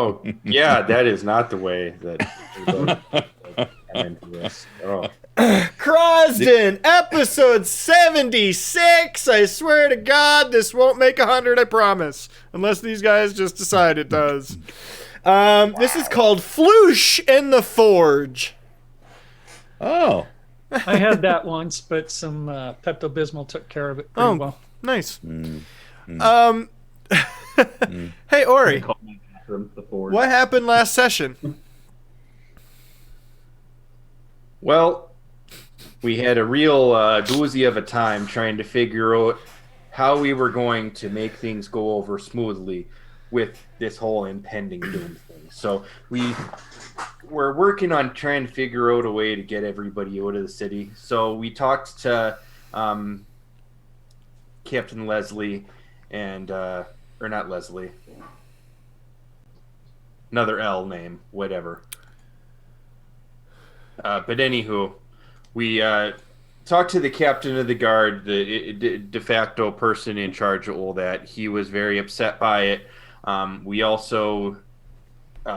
Oh, yeah, that is not the way that we're come into this. Oh. Krasden, episode 76. I swear to God, this won't make 100, I promise. Unless these guys just decide it does. This is called Floosh in the Forge. Oh. I had that once, but some Pepto-Bismol took care of it pretty well. Nice. Hey, Ori, what happened last session? Well, we had a real doozy of a time trying to figure out how we were going to make things go over smoothly with this whole impending doom thing. So we're working on trying to figure out a way to get everybody out of the city. So we talked to Captain Leslie and or not Leslie, another L name, whatever. But anywho, we talked to the captain of the guard, the de facto person in charge of all that. He was very upset by it. We also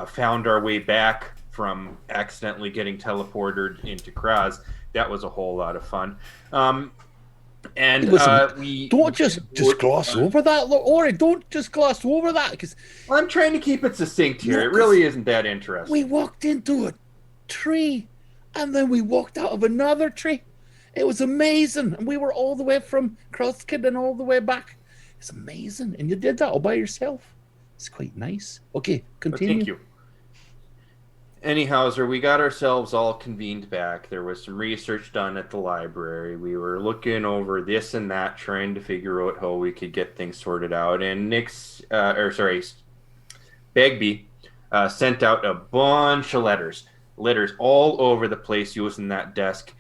found our way back from accidentally getting teleported into Kraz. That was a whole lot of fun. And we don't just gloss over that, Ori. Don't just gloss over that, because I'm trying to keep it succinct here. It really isn't that interesting. We walked into a tree, and then we walked out of another tree. It was amazing, and we were all the way from Krasden and all the way back. It's amazing, and you did that all by yourself. It's quite nice. Okay, continue. Thank you. Anyhow, sir, we got ourselves all convened back. There was some research done at the library. We were looking over this and that, trying to figure out how we could get things sorted out. And Bagby sent out a bunch of letters all over the place using that desk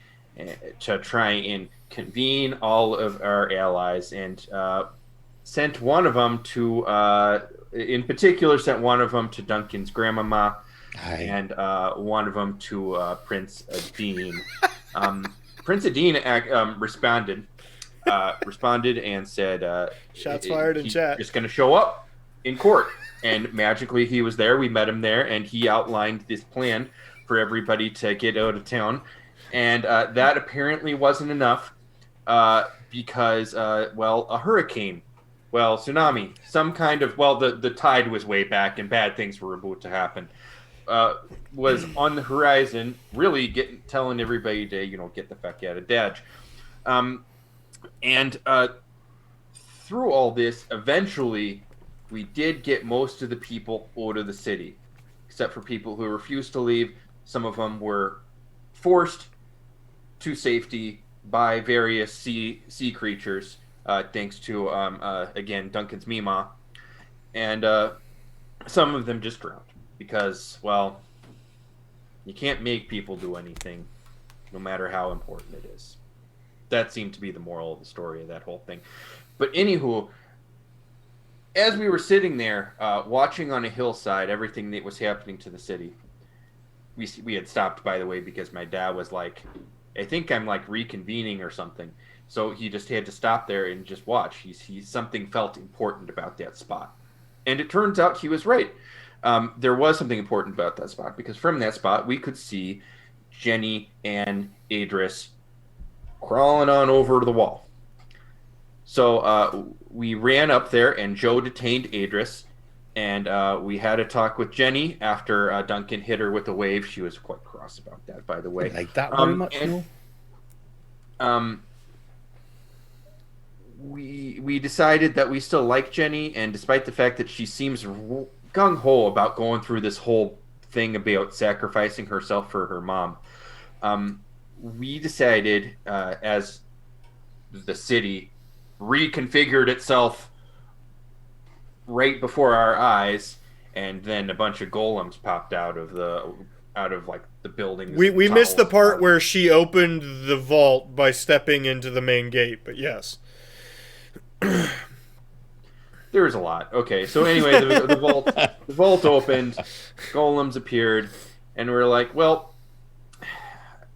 to try and convene all of our allies, and sent one of them to, in particular, sent one of them to Duncan's grandmama. Aye. And one of them to Prince Adine. Prince Adine responded and said, Shots fired in chat. Just going to show up in court. And magically he was there. We met him there, and he outlined this plan for everybody to get out of town. And that apparently wasn't enough because, a hurricane. Well, tsunami. Some kind of, the tide was way back and bad things were about to happen. Was on the horizon, really telling everybody to, get the fuck out of Dodge. And through all this, eventually, we did get most of the people out of the city, except for people who refused to leave. Some of them were forced to safety by various sea creatures, thanks to, again, Duncan's Mima. And some of them just drowned. Because, you can't make people do anything, no matter how important it is. That seemed to be the moral of the story of that whole thing. But anywho, as we were sitting there, watching on a hillside everything that was happening to the city, we had stopped, by the way, because my dad was like, I think I'm like reconvening or something. So he just had to stop there and just watch. Something felt important about that spot. And it turns out he was right. There was something important about that spot, because from that spot we could see Jenny and Adris crawling on over to the wall. So we ran up there, and Joe detained Adris, and we had a talk with Jenny after Duncan hit her with a wave. She was quite cross about that, by the way. Like that very much, we decided that we still like Jenny, and despite the fact that she seems gung-ho about going through this whole thing about sacrificing herself for her mom, we decided, as the city reconfigured itself right before our eyes, and then a bunch of golems popped out of the building. We missed the part where she opened the vault by stepping into the main gate, but yes. There was a lot. Okay, so anyway, the vault opened, golems appeared, and we're like, well,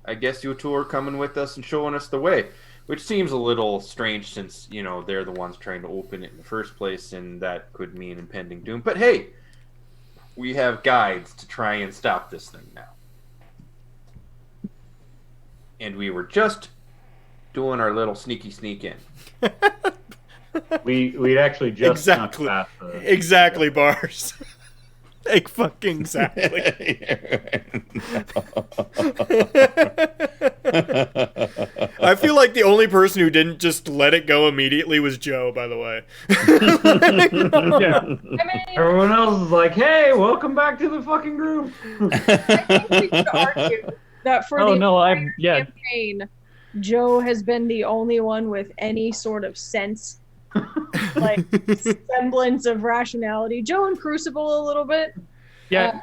I guess you two are coming with us and showing us the way, which seems a little strange since, they're the ones trying to open it in the first place, and that could mean impending doom. But hey, we have guides to try and stop this thing now. And we were just doing our little sneaky sneak in. We'd actually just Exactly. snuck past Exactly, Bars. Like fucking exactly. I feel like the only person who didn't just let it go immediately was Joe, by the way. Yeah. I mean, Everyone else is like, "Hey, welcome back to the fucking group." I think we could argue that for Oh the no, entire yeah. campaign, Joe has been the only one with any sort of sense, like semblance of rationality. Joe and Crucible a little bit. Yeah,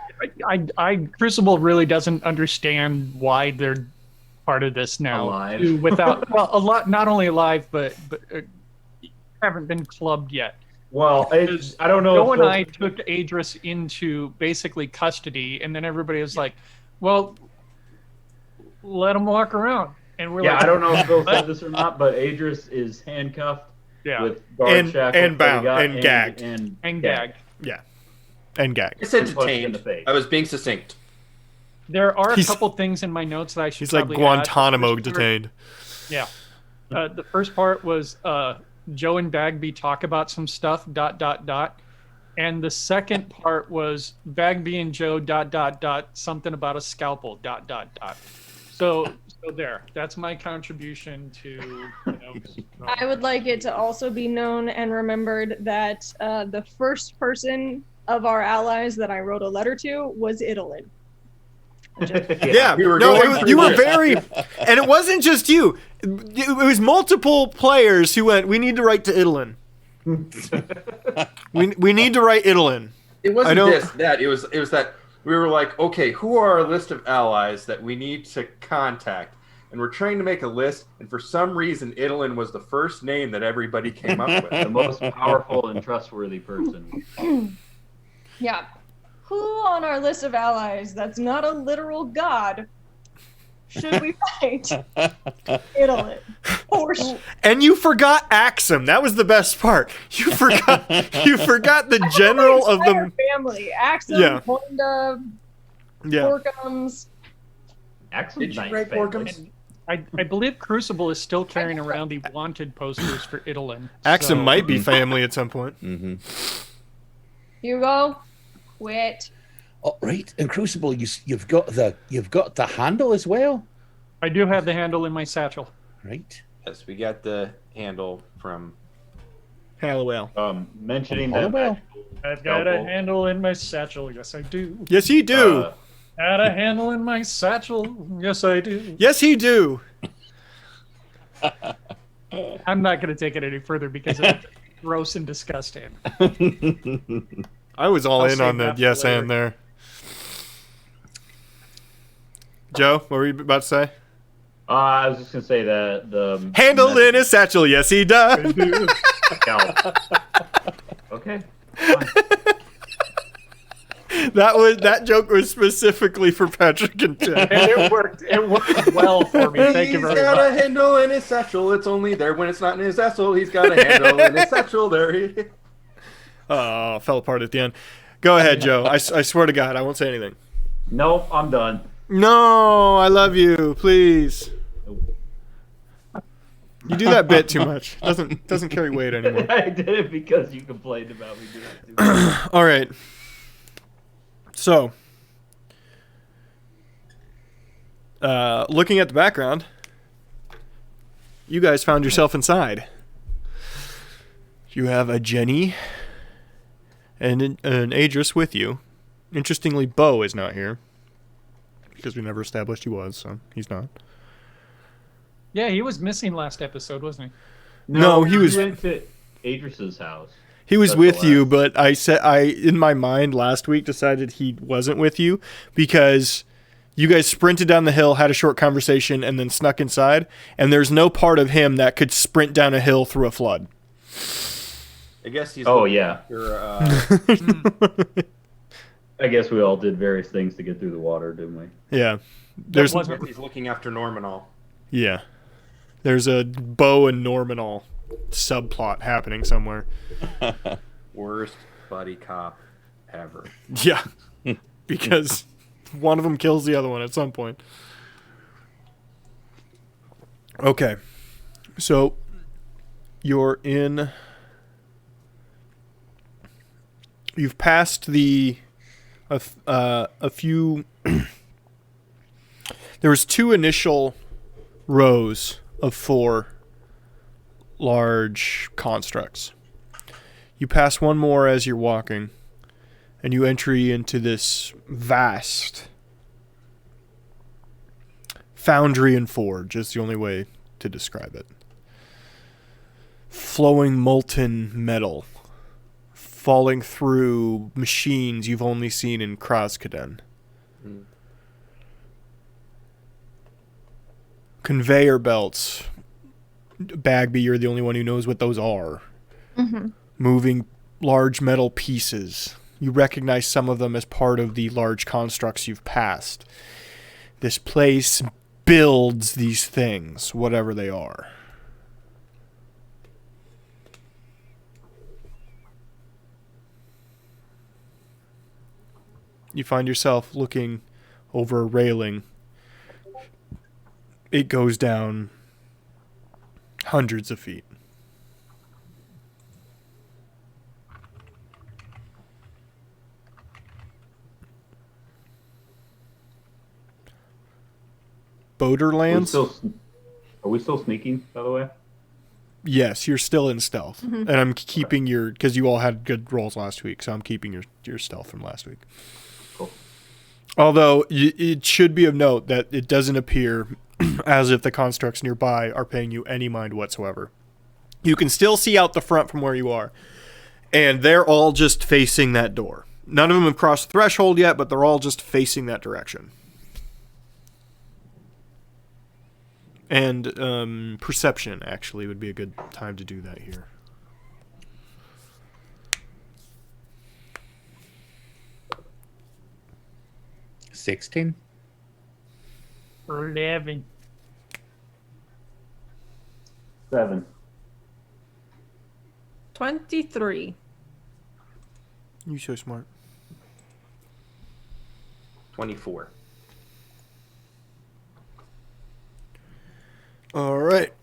I Crucible really doesn't understand why they're part of this now. Alive. Without well, a lot, not only alive, but haven't been clubbed yet. Well, I don't know. Joe if and I took Adris into basically custody, and then everybody was like, "Well, let him walk around." And we're Yeah, like, I don't know if Phil said this or not, but Adris is handcuffed yeah, with guard And- shackles and that he bound, got, and gagged. and gagged. Yeah. And gag. It's And punched in entertained. the face. I was being succinct. There are a He's- couple things in my notes that I should. He's like probably add. Guantanamo The first part- detained. Yeah. The first part was Joe and Bagby talk about some stuff. ... And the second part was Bagby and Joe ... something about a scalpel ... So there. That's my contribution to. I would like it to also be known and remembered that the first person of our allies that I wrote a letter to was Idolin. Yeah, We were no, going you through were this. very, and it wasn't just you. It was multiple players who went, "We need to write to Idolin. we need to write Idolin." It I wasn't don't- this, that. It was that we were like, okay, who are our list of allies that we need to contact? And we're trying to make a list, and for some reason, Idolin was the first name that everybody came up with. The most powerful and trustworthy person. Yeah. Who on our list of allies that's not a literal god should we fight? Idolin. For sure. And you forgot Axum. That was the best part. You forgot the general of Entire the. family. Axum, Yeah. Honda, Yeah. Porkums. Axum's Did you nice write family. Porkums? I believe Crucible is still carrying around the wanted posters for Idolin. Axum so- might be family at some point. Mm-hmm. Hugo, quit. Oh, right. And Crucible, you've got the handle as well, I do have the handle in my satchel. right? Yes, we got the handle from. Hallowell. Mentioning Oh, that. well. I've got a Scalpel. handle in my satchel. Yes, I do. Yes, he do. Got a handle in my satchel. Yes, I do. Yes, he do. I'm not going to take it any further because it's gross and disgusting. I was all I'll in save on the that for yes later. and there. Joe, what were you about to say? I was just gonna say that the Handle in his satchel. Yes, he does. Scalp. Okay. Fine. That joke was specifically for Patrick and Tim. And it worked. It worked well for me. Thank you He's very got much. a handle in his satchel. It's only there when it's not in his satchel. He's got a handle in his satchel. There. Oh, fell apart at the end. Go ahead, Joe. I swear to God, I won't say anything. Nope, I'm done. No, I love you. Please. You do that bit too much. Doesn't carry weight anymore. I did it because you complained about me doing it too much. All right. So, looking at the background, you guys found yourself inside. You have a Jenny and an Adris with you. Interestingly, Bo is not here because we never established he was, so he's not. Yeah, he was missing last episode, wasn't No, he was- We went to Adris's house. He was That's with the you, last. but I in my mind last week decided he wasn't with you because you guys sprinted down the hill, had a short conversation, and then snuck inside. And there's no part of him that could sprint down a hill through a flood. I guess he's. Oh yeah. Your, I guess we all did various things to get through the water, didn't we? Yeah, there's wasn't- he's looking after Normanol. yeah, there's a Bo and Normanol subplot happening somewhere. Worst buddy cop ever. Yeah, because one of them kills the other one at some point. Okay, so you're in. You've passed a few. There was 2 initial rows of 4 large constructs. You pass one more as you're walking, and you enter into this vast foundry and forge is the only way to describe it. Flowing molten metal falling through machines you've only seen in Krasden. Conveyor belts. Bagby, you're the only one who knows what those are. Moving large metal pieces. You recognize some of them as part of the large constructs you've passed. This place builds these things, whatever they are. You find yourself looking over a railing. It goes down hundreds of feet. Boderlands? Are we still sneaking, by the way? Yes, you're still in stealth. And I'm keeping your... Because you all had good rolls last week, so I'm keeping your stealth from last week. Cool. Although, it should be of note that it doesn't appear as if the constructs nearby are paying you any mind whatsoever. You can still see out the front from where you are. And they're all just facing that door. None of them have crossed the threshold yet, but they're all just facing that direction. And perception, actually, would be a good time to do that here. $16. 11. 7. 23. You so smart. 24. All right.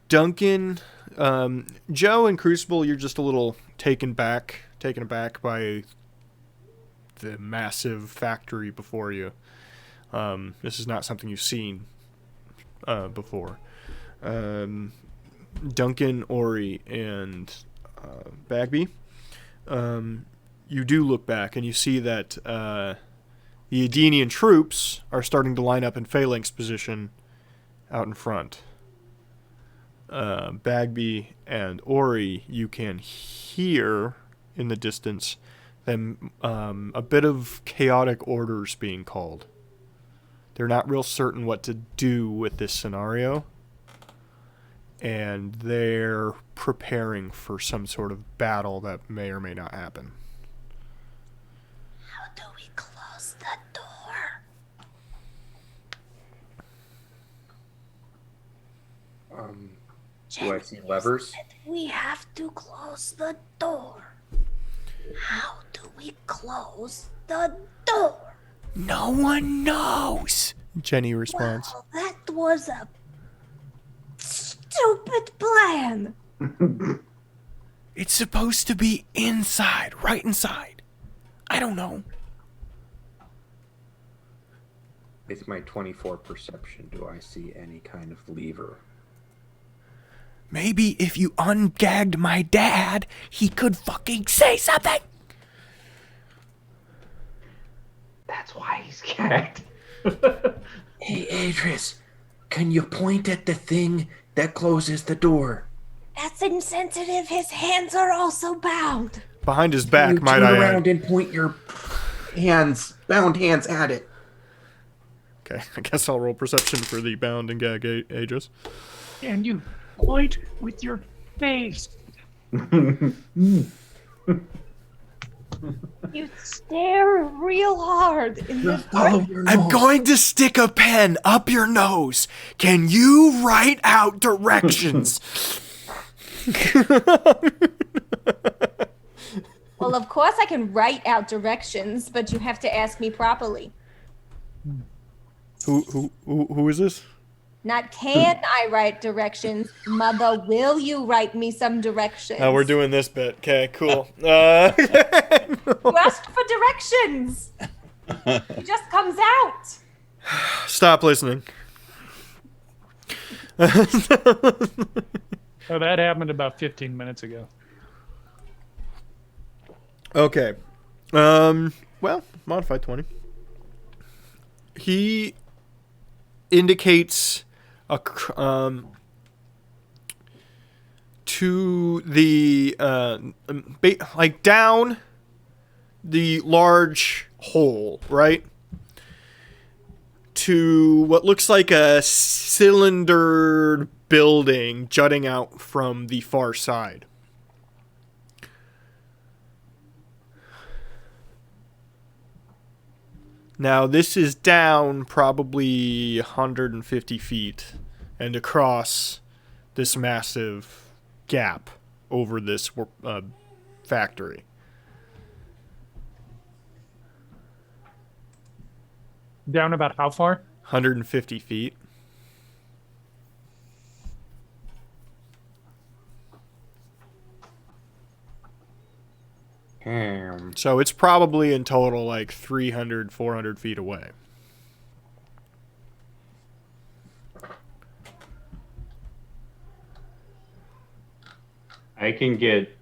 Duncan, Joe and Crucible, you're just a little taken aback by the massive factory before you. This is not something you've seen before. Duncan, Ori, and Bagby, you do look back and you see that the Edenian troops are starting to line up in phalanx position out in front. Bagby and Ori, you can hear in the distance them a bit of chaotic orders being called. They're not real certain what to do with this scenario, and they're preparing for some sort of battle that may or may not happen. How do we close the door? Do I see levers? We have to close the door. How do we close the door? No one knows, Jenny responds. Well, that was a stupid plan. It's supposed to be inside, right inside. I don't know. It's my 24 perception. Do I see any kind of lever? Maybe if you ungagged my dad, he could fucking say something. That's why he's gagged. Hey, Adris, can you point at the thing that closes the door? That's insensitive. His hands are also bound. Behind his back, You might turn I around add. and point your bound hands at it. Okay, I guess I'll roll perception for the bound and gag ages. And you point with your face. You stare real hard in the Follow your nose. I'm going to stick a pen up your nose. Can you write out directions? Well, of course I can write out directions, but you have to ask me properly. Who is this? Not can I write directions, Mother, will you write me some directions? Oh, we're doing this bit. Okay, cool. You asked for directions. It just comes out. Stop listening. Oh, that happened about 15 minutes ago. Okay. Well, modified 20. He indicates to the like down the large hole, right? To what looks like a cylinder building jutting out from the far side. Now, this is down probably 150 feet and across this massive gap over this factory. Down about how far? 150 feet. So it's probably in total like 300, 400 feet away. I can get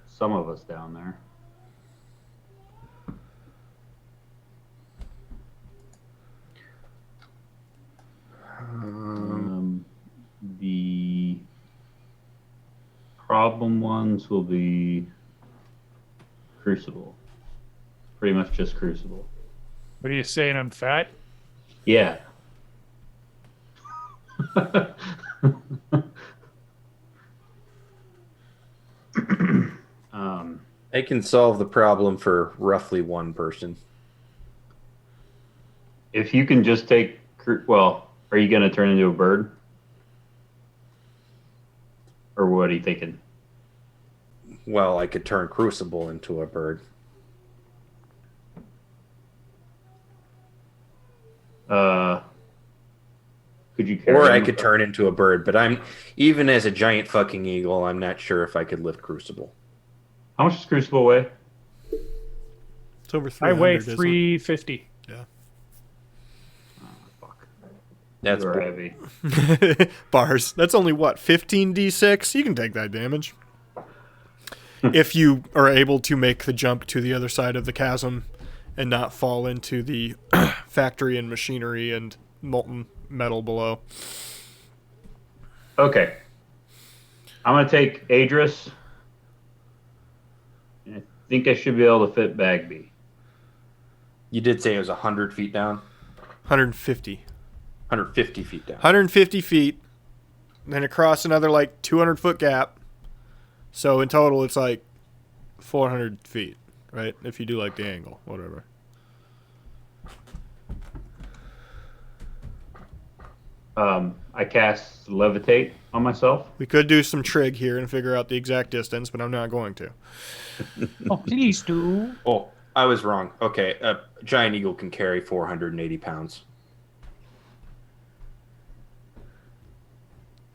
some of us down there. The problem ones will be Crucible. Pretty much just Crucible. What are you saying? I'm fat? Yeah. I can solve the problem for roughly one person. If you can just take, well, are you going to turn into a bird? Or what are you thinking? Well, I could turn Crucible into a bird. Could you carry Or I him? could turn into a bird, but even as a giant fucking eagle, I'm not sure if I could lift Crucible. How much does Crucible weigh? It's over I 300. weigh isn't it? 350. Yeah. Fuck. That's You're bull- heavy. Bars. That's only what, 15d6? You can take that damage. If you are able to make the jump to the other side of the chasm and not fall into the factory and machinery and molten metal below. Okay. I'm going to take Adris. I think I should be able to fit Bagby. You did say it was 100 feet down? 150. 150 feet down. 150 feet. Then across another like 200 foot gap. So in total, it's like 400 feet, right? If you do like the angle, whatever. I cast Levitate on myself. We could do some trig here and figure out the exact distance, but I'm not going to. Oh, please do. Oh, I was wrong. Okay, a giant eagle can carry 480 pounds.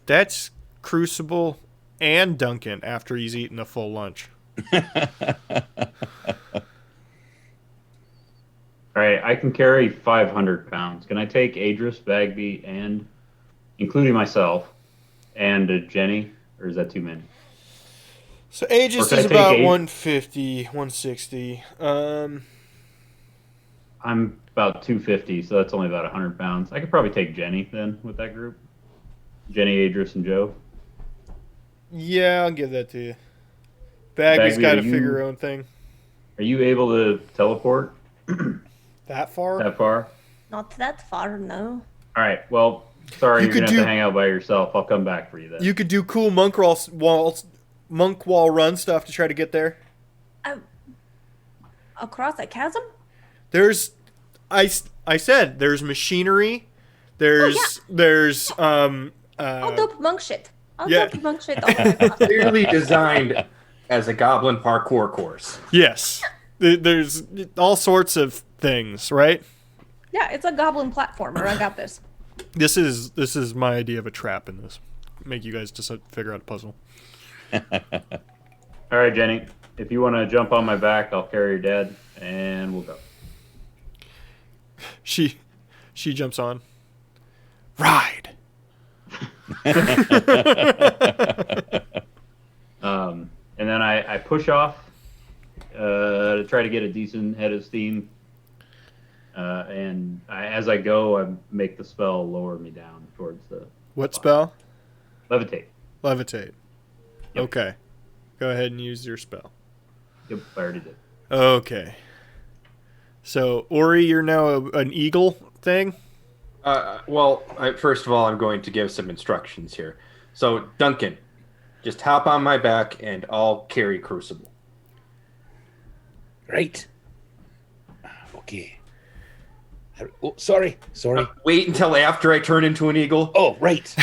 That's Crucible and Duncan after he's eaten a full lunch. All right, I can carry 500 pounds. Can I take Adris, Bagby, and including myself, and Jenny, or is that too many? So Aegis Or can I is take about 8? 150, 160. I'm about 250, so that's only about 100 pounds. I could probably take Jenny then with that group. Jenny, Adris, and Joe. Yeah, I'll give that to you. Bagby's Bagby, got to are you- figure her own thing. Are you able to teleport That far? that far? Not that far, no. All right, well, sorry, You you're could going to have do- to hang out by yourself. I'll come back for you then. You could do cool monk wall run stuff to try to get there. Across a chasm? There's, I said there's machinery. There's I'll dope monk shit. I'll yeah. dope monk shit all the way across. Clearly designed as a goblin parkour course. Yes. There's all sorts of things, right? Yeah, it's a goblin platformer. I got this. This is my idea of a trap in this. Make you guys just figure out a puzzle. All right, Jenny. If you want to jump on my back, I'll carry your dad, and we'll go. She jumps on. Ride. And then I push off to try to get a decent head of steam. As I go, I make the spell lower me down towards the... What spell? Levitate. Levitate. Yep. Okay. Go ahead and use your spell. Yep, I already did. Okay. So, Ori, you're now an eagle thing? First of all, I'm going to give some instructions here. So, Duncan, just hop on my back and I'll carry Crucible. Right. Okay. Oh, sorry. Wait until after I turn into an eagle. Oh, right.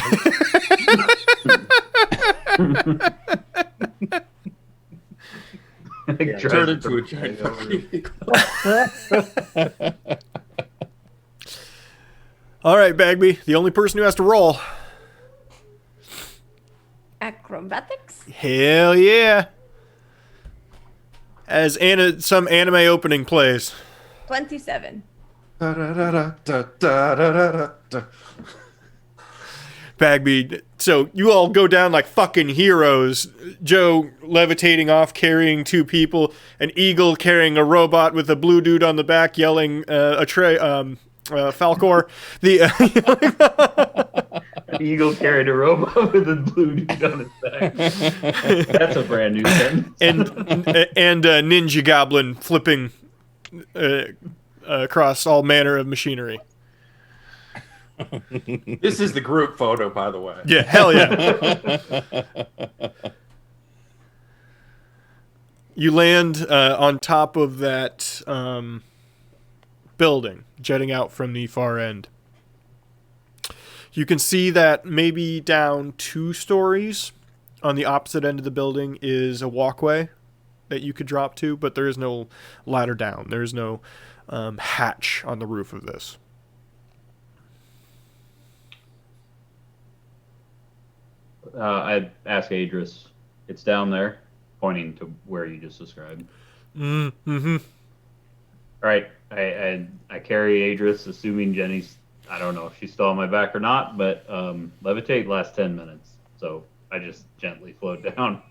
Turn into a giant fucking eagle. All right, Bagby, the only person who has to roll. Acrobatics? Hell yeah. As some anime opening plays. 27. Bagby, so you all go down like fucking heroes. Joe levitating off, carrying 2 people. An eagle carrying a robot with a blue dude on the back yelling Falcor. An eagle carried a robot with a blue dude on his back. That's a brand new sentence. and Ninja Goblin flipping across all manner of machinery. This is the group photo, by the way. Yeah, hell yeah. You land on top of that building, jetting out from the far end. You can see that maybe down 2 stories on the opposite end of the building is a walkway that you could drop to, but there is no ladder down. There is no hatch on the roof of this. I'd ask Adris. It's down there, pointing to where you just described. Mm-hmm. All right, I carry Adris, assuming Jenny's... I don't know if she's still on my back or not, but levitate lasts 10 minutes. So I just gently float down.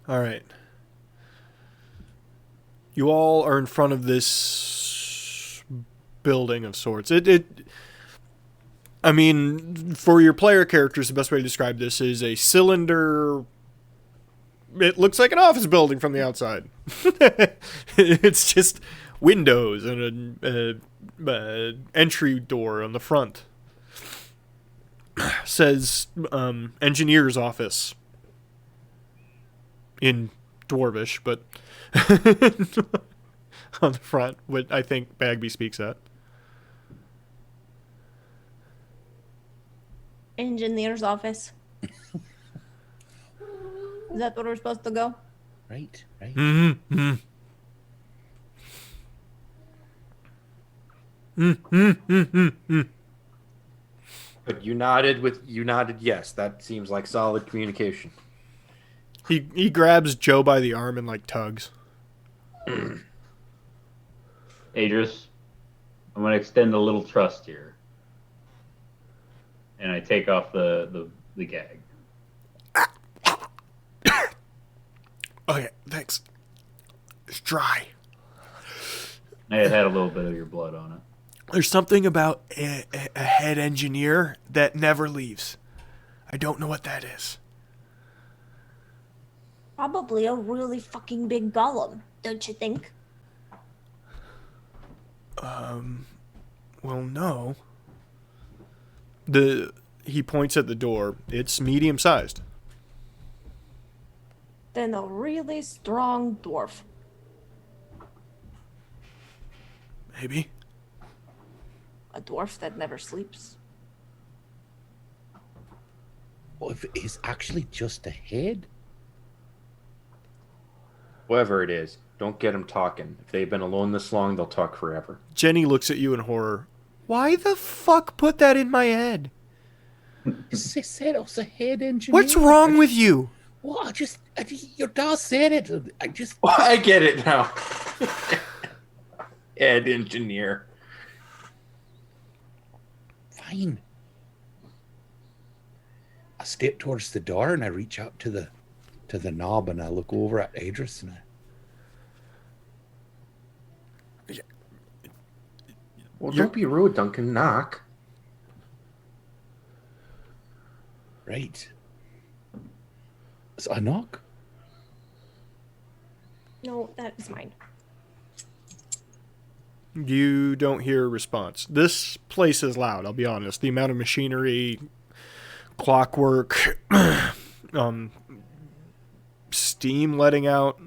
All right. You all are in front of this building of sorts. I mean, for your player characters, the best way to describe this is a cylinder. It looks like an office building from the outside. It's just windows and an entry door on the front. Says engineer's office in Dwarvish, but on the front, what I think Bagby speaks at. Engineer's office. Is that where we're supposed to go? Right. Mm-hmm. Mm-hmm. But you nodded yes. That seems like solid communication. He grabs Joe by the arm and like tugs. Adris, I'm going to extend a little trust here. And I take off the gag. Okay, thanks. It's dry. It had a little bit of your blood on it. There's something about a head engineer that never leaves. I don't know what that is. Probably a really fucking big golem, don't you think? Well, no. He points at the door. It's medium-sized. Then a really strong dwarf. Maybe. dwarf that never sleeps. What if it is actually just a head? Whoever it is, don't get them talking. If they've been alone this long, they'll talk forever. Jenny looks at you in horror. Why the fuck put that in my head? They said I was a head engineer. What's wrong with you? Well, your dad said it. I get it now. Head engineer. Fine. I step towards the door and I reach out to the knob and I look over at Adris and Well, don't be rude, Duncan. Knock. right. So I knock. No, that is mine. You don't hear a response. This place is loud, I'll be honest. The amount of machinery, clockwork, steam letting out.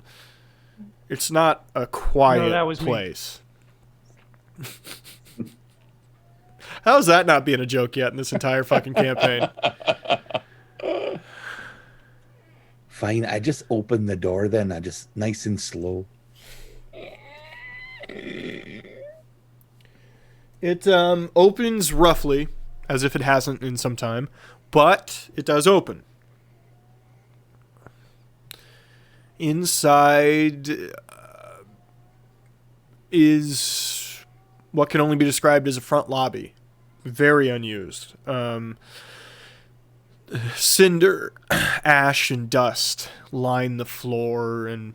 It's not a quiet that was me. place. How's that not being a joke yet in this entire fucking campaign? Fine. I just open the door then. I just nice and slow. It opens roughly, as if it hasn't in some time, but it does open. Inside is what can only be described as a front lobby. Very unused. Cinder, ash, and dust line the floor and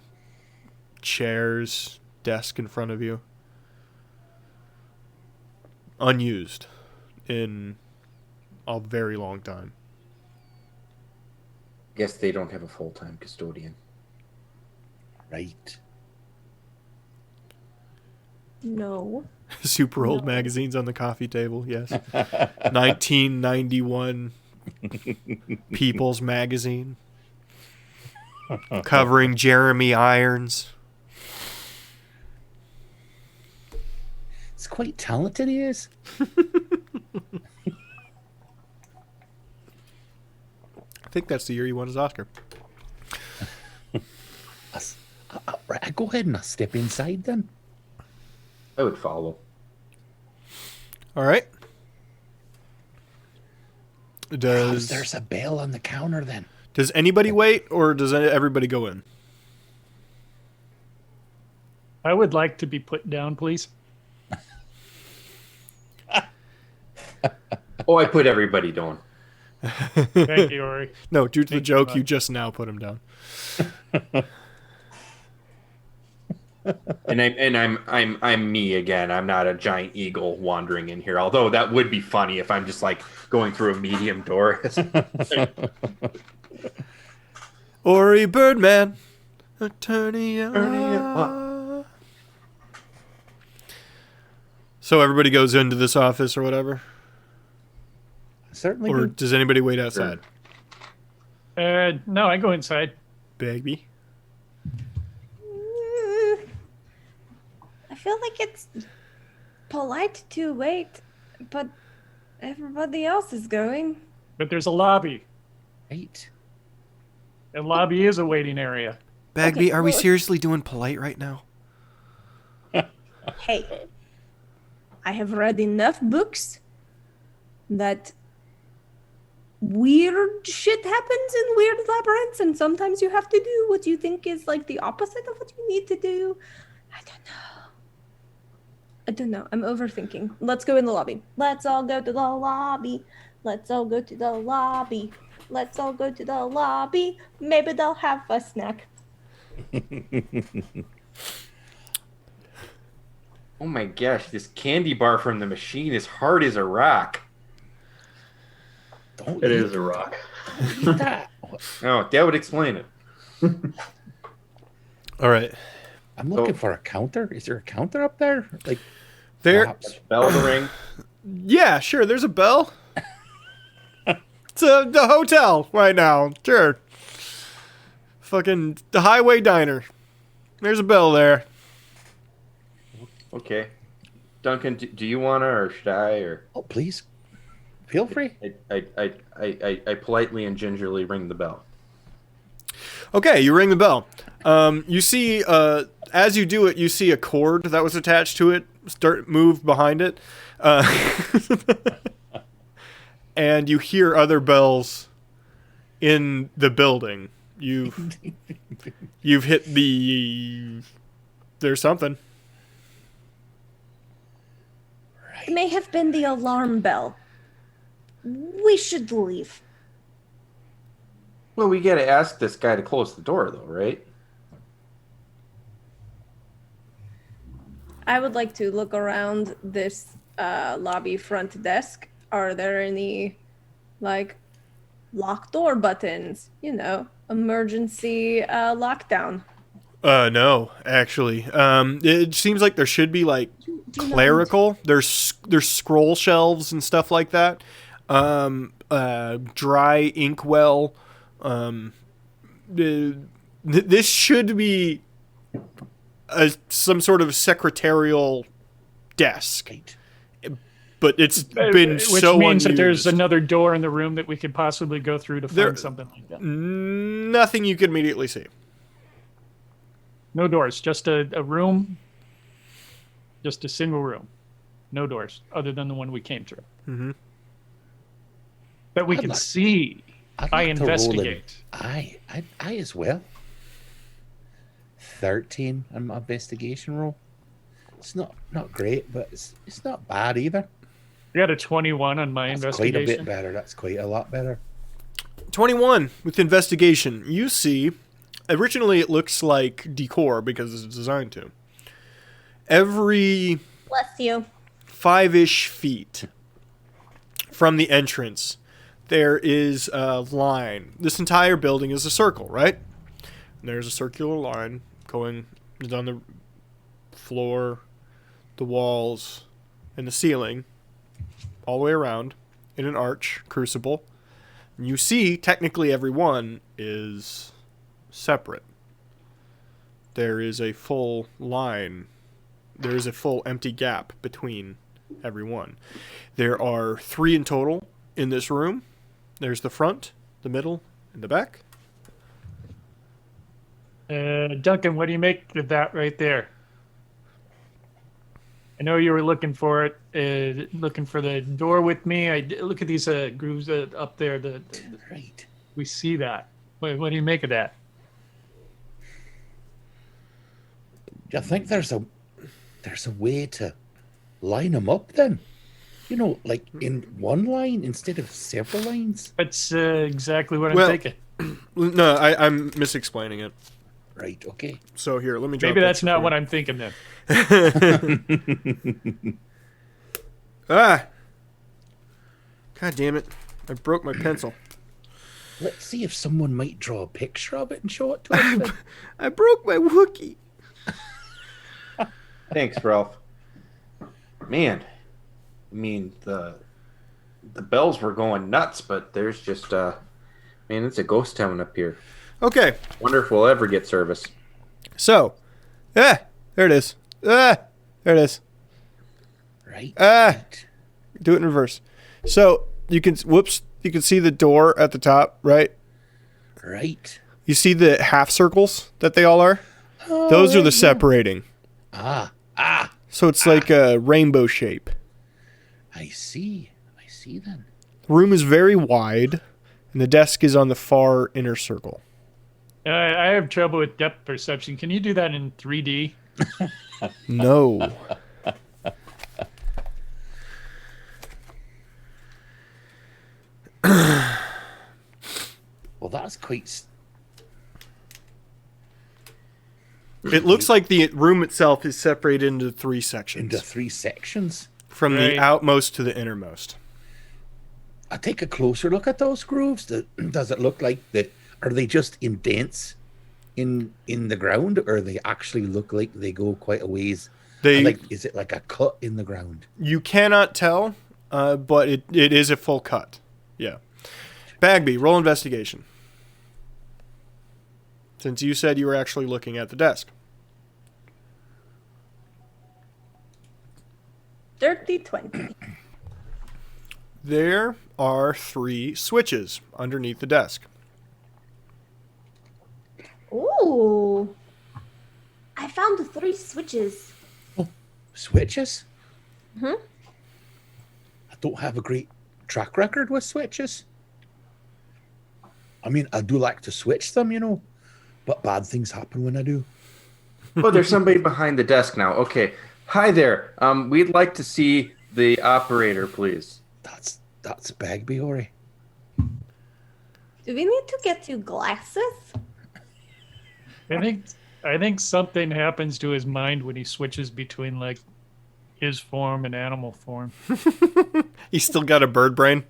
chairs, desk in front of you. Unused in a very long time. Guess they don't have a full-time custodian. Right. No. Super old magazines on the coffee table, yes. 1991 People's Magazine. Covering Jeremy Irons. It's quite talented he is. I think that's the year he won his Oscar. Right, I go ahead and I step inside then. I would follow. All right. There's a bell on the counter then. Does anybody wait, or does everybody go in? I would like to be put down, please. Oh, I put everybody down. Thank you, Ori. No, due to the Thank you, joke, bud. you just now put him down. And I'm me again. I'm not a giant eagle wandering in here. Although that would be funny if I'm just like going through a medium door. Ori Birdman, attorney. So everybody goes into this office or whatever? Certainly. Or do. does anybody wait outside? No, I go inside. Bagby? I feel like it's polite to wait, but everybody else is going. But there's a lobby. Right. And lobby is a waiting area. Bagby, Okay, are we well- seriously doing polite right now? Hey, I have read enough books that weird shit happens in weird labyrinths, and sometimes you have to do what you think is like the opposite of what you need to do. I don't know. I'm overthinking. Let's go in the lobby. Let's all go to the lobby. Let's all go to the lobby. Let's all go to the lobby. Maybe they'll have a snack. Oh my gosh, this candy bar from the machine is hard as a rock. Don't It eat is a rock. that. Oh, that would explain it. All right. I'm looking for a counter. Is there a counter up there? Like There. perhaps- Bell to ring. Yeah, sure. There's a bell. It's the hotel right now. Sure. Fucking the Highway Diner. There's a bell there. Okay. Duncan, do you wanna, or should I, or Oh, please, feel free. I politely and gingerly ring the bell. Okay, you ring the bell. You see, as you do it, you see a cord that was attached to it move behind it, and you hear other bells in the building. You've hit the. There's something. It may have been the alarm bell. We should leave. Well, we gotta ask this guy to close the door, though, right? I would like to look around this lobby front desk. Are there any, like, lock door buttons? You know, emergency lockdown. No, actually. It seems like there should be like clerical. There's scroll shelves and stuff like that. Dry inkwell. This should be some sort of secretarial desk, but it's been Which so means unused. that there's another door in the room that we could possibly go through to find something like that. Nothing you can immediately see. No doors, just a room, just a single room. No doors, other than the one we came through. Mm-hmm. That we I'd can like- see. I'd I like to roll an- investigate. I as well. 13 on my investigation roll. It's not great, but it's not bad either. I got a 21 on my That's quite a bit investigation. better. That's quite a lot better. 21 with investigation. You see, originally it looks like decor because it's designed to. Every Bless you. 5-ish feet from the entrance, there is a line. This entire building is a circle, right? And there's a circular line going down the floor, the walls, and the ceiling, all the way around in an arch, crucible. And you see, technically, every one is separate. There is a full line. There is a full empty gap between every one. There are 3 in total in this room. There's the front, the middle, and the back. Duncan, what do you make of that right there? I know you were looking for it, looking for the door with me. Look at these grooves up there. Right. We see that. What do you make of that? Do you think there's a way to line them up then? You know, like in one line instead of several lines? That's exactly what I'm Well- thinking. No, I'm misexplaining it. Right, okay. So here, let me drop Maybe that that's not for what you. I'm thinking then. Ah! God damn it. I broke my pencil. Let's see if someone might draw a picture of it and show it to us. then. I broke my Wookiee. Thanks, Ralph. Man, I mean the bells were going nuts, but there's just man, it's a ghost town up here. Okay, Wonder if we'll ever get service. so. There it is. There it is. Right. Right. Do it in reverse. So, you can see the door at the top, right? Right. You see the half circles that they all are? Those are the separating. Ah, So it's like a rainbow shape. I see then. The room is very wide, and the desk is on the far inner circle. I have trouble with depth perception. Can you do that in 3D? No. Well, that's quite... It looks like the room itself is separated into 3 sections. into 3 sections. From Right. the outmost to the innermost. I take a closer look at those grooves. Does it look like that? Are they just indents in the ground, or they actually look like they go quite a ways? Is it like a cut in the ground? You cannot tell, but it is a full cut. Yeah. Bagby, roll investigation. Since you said you were actually looking at the desk. Dirty 20. There are 3 switches underneath the desk. Ooh. I found 3 switches. Switches? Hmm? I don't have a great track record with switches. I mean, I do like to switch them, but bad things happen when I do. Oh, there's somebody behind the desk now. Okay. Hi there. We'd like to see the operator, please. That's Bagby, Ori. Do we need to get you glasses? I think something happens to his mind when he switches between like his form and animal form. He's still got a bird brain.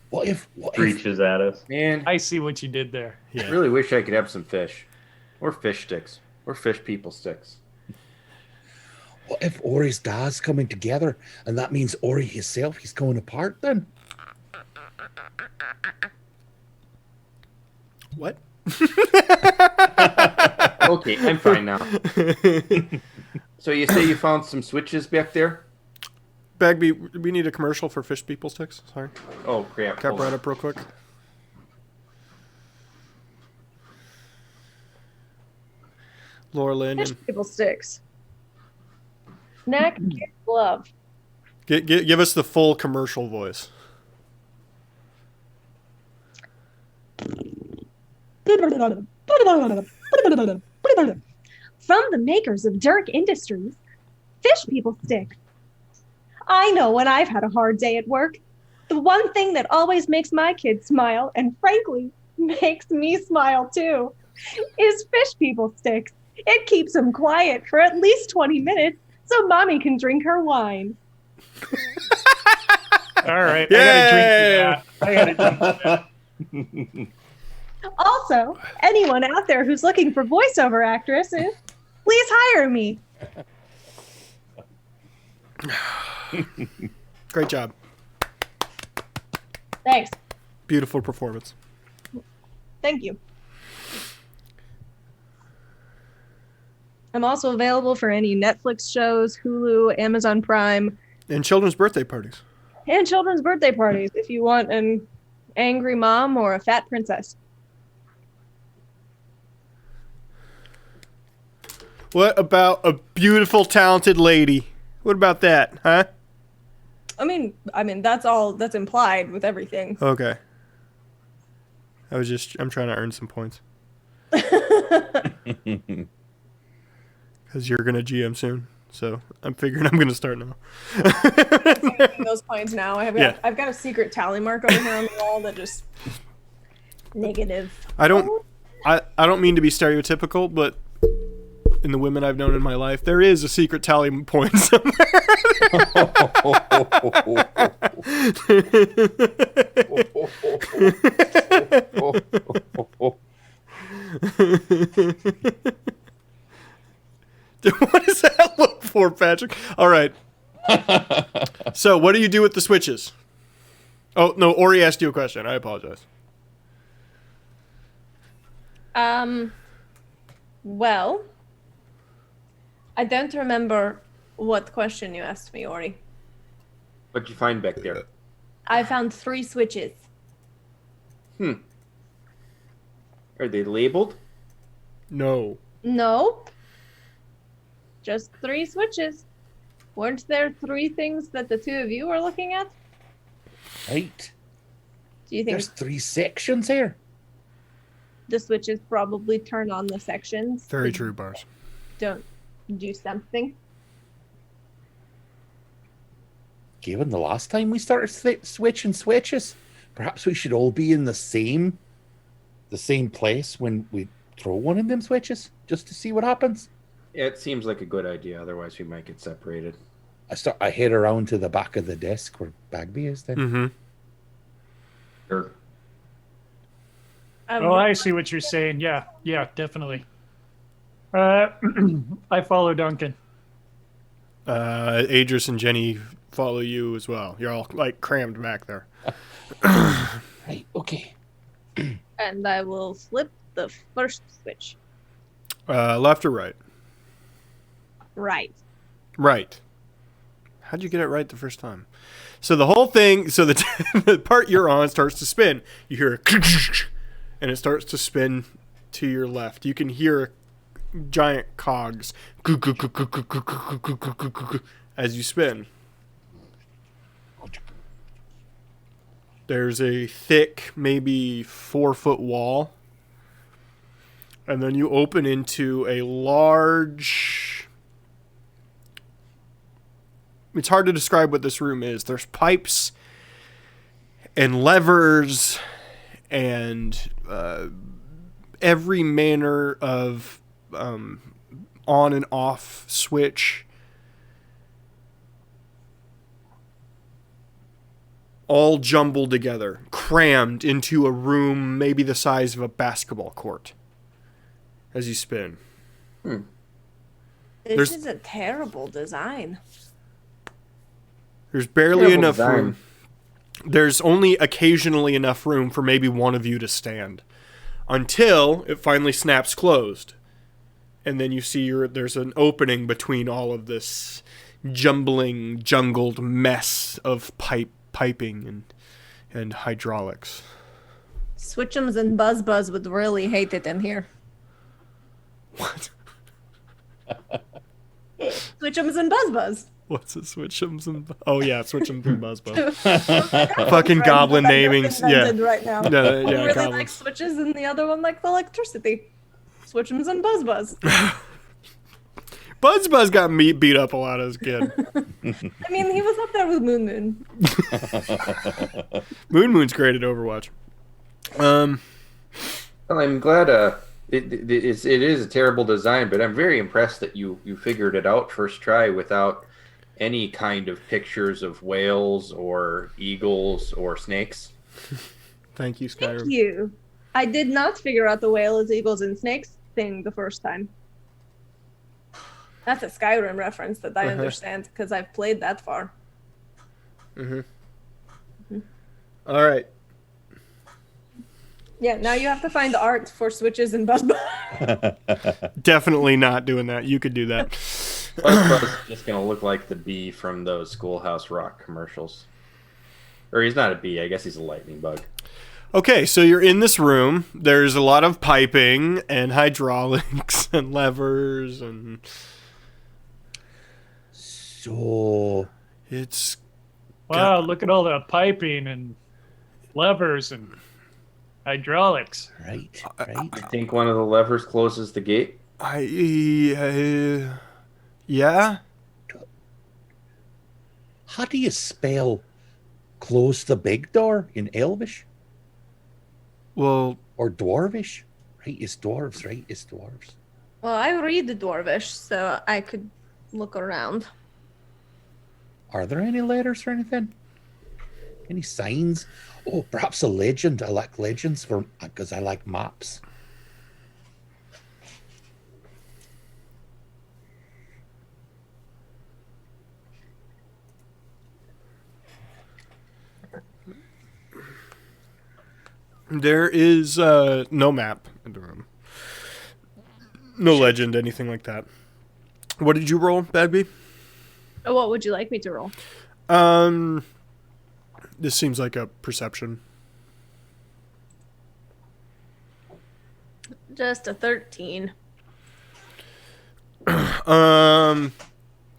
What if Reaches at us. Man, I see what you did there. I really wish I could have some fish. Or fish sticks. Or fish people sticks. what if Ori's dad's coming together and that means Ori himself he's going apart then? What? Okay, I'm fine now. So you say you found some switches back there? Bagby, we need a commercial for fish people sticks. Sorry. Oh, crap. Cap Hold right on. up real quick. Laura Lynn. Fish people sticks. Neck, kick, glove. Give us the full commercial voice. From the makers of Dirk Industries, Fish People Stick. I know when I've had a hard day at work, the one thing that always makes my kids smile, and frankly, makes me smile too, is Fish People Sticks. It keeps them quiet for at least 20 minutes so mommy can drink her wine. All right, Yeah. I gotta drink to that. Also, anyone out there who's looking for voiceover actresses, please hire me. Great job. Thanks. Beautiful performance. Thank you. I'm also available for any Netflix shows, Hulu, Amazon Prime, And children's birthday parties. and children's birthday parties if you want an angry mom or a fat princess. What about a beautiful, talented lady? What about that, huh? I mean, that's implied with everything. Okay. I'm trying to earn some points. Because you're going to GM soon. So I'm figuring I'm going to start now. Taking those points now. Yeah. I've got a secret tally mark over here on the wall that just negative. I don't mean to be stereotypical, but in the women I've known in my life, there is a secret tally point somewhere. What does that look for, Patrick? All right. So, what do you do with the switches? Oh, no, Ori asked you a question. I apologize. Well, I don't remember what question you asked me, Ori. What'd you find back there? I found 3 switches. Are they labeled? No. No. Just 3 switches. Weren't there 3 things that the 2 of you were looking at? Right. Do you think There's 3 sections here. the switches probably turn on the sections? Very true, Bars. Don't do something. Given the last time we started switching switches, perhaps we should all be in the same place when we throw one of them switches, just to see what happens. It seems like a good idea. Otherwise, we might get separated. I head around to the back of the desk where Bagby is then. Mm-hmm. Sure. Oh, I see what you're saying. Yeah, definitely. I follow Duncan. Adris and Jenny follow you as well. You're all like crammed back there. Right, okay. And I will flip the first switch. Left or right? Right. Right. How'd you get it right the first time? So the whole thing, so the part you're on starts to spin. You hear a and it starts to spin to your left. You can hear giant cogs as you spin. There's a thick, maybe 4-foot wall. And then you open into a large... It's hard to describe what this room is. There's pipes and levers and every manner of on and off switch. All jumbled together, crammed into a room maybe the size of a basketball court as you spin. This is a terrible design. There's barely Terrible enough design. room. There's only occasionally enough room for maybe one of you to stand until it finally snaps closed. And then you see there's an opening between all of this jumbling, jungled mess of piping and hydraulics. Switchums and Buzz would really hate it in here. What? Switchums and Buzz. What's a Switchums and... Oh, yeah, Switchums and Buzzbo. Fucking goblin namings. Yeah. Right now. Yeah, One really goblins. likes switches and the other one likes electricity. Switchums and Buzz. Buzz got beat up a lot as a kid. I mean, he was up there with Moon. Moon's great at Overwatch. Well, I'm glad it is a terrible design, but I'm very impressed that you figured it out first try without any kind of pictures of whales or eagles or snakes. Thank you, Skyrim. Thank you. I did not figure out the whales, eagles, and snakes thing the first time. That's a Skyrim reference that I understand because I've played that far. All right. Yeah, now you have to find art for switches and Buzz. Definitely not doing that. You could do that. Buzz is just gonna look like the bee from those Schoolhouse Rock commercials. Or he's not a bee. I guess he's a lightning bug. Okay, so you're in this room. There's a lot of piping and hydraulics and levers and... So It's... Wow, look at all the piping and levers and hydraulics. right. I think one of the levers closes the gate. Yeah? How do you spell close the big door in Elvish Well, or Dwarvish? Right, it's dwarves, right? It's dwarves. Well, I read the Dwarvish, so I could look around. Are there any letters or anything? Any signs? Oh, perhaps a legend. I like legends because I like maps. there is no map in the room. No legend, anything like that. What did you roll, Bad Bee? What would you like me to roll? This seems like a perception. Just a 13.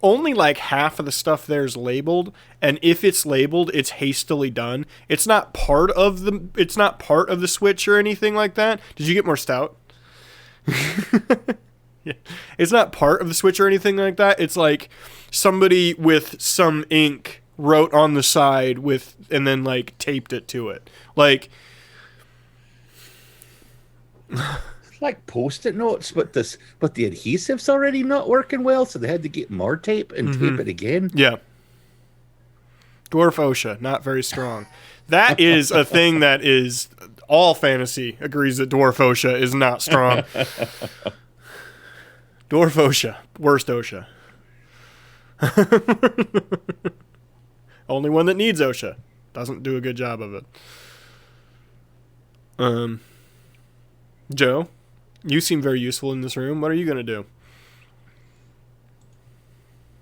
Only like half of the stuff there is labeled, and if it's labeled, it's hastily done. It's not part of the switch or anything like that. Did you get more stout? Yeah. It's not part of the switch or anything like that. It's like somebody with some ink wrote on the side and then like taped it to it. Like Like post-it notes, but the adhesive's already not working well, so they had to get more tape and tape it again. Yeah. Dwarf OSHA, not very strong. That is a thing that is all fantasy agrees that Dwarf OSHA is not strong. Dwarf OSHA, worst OSHA. Only one that needs OSHA. Doesn't do a good job of it. Joe, you seem very useful in this room. What are you going to do?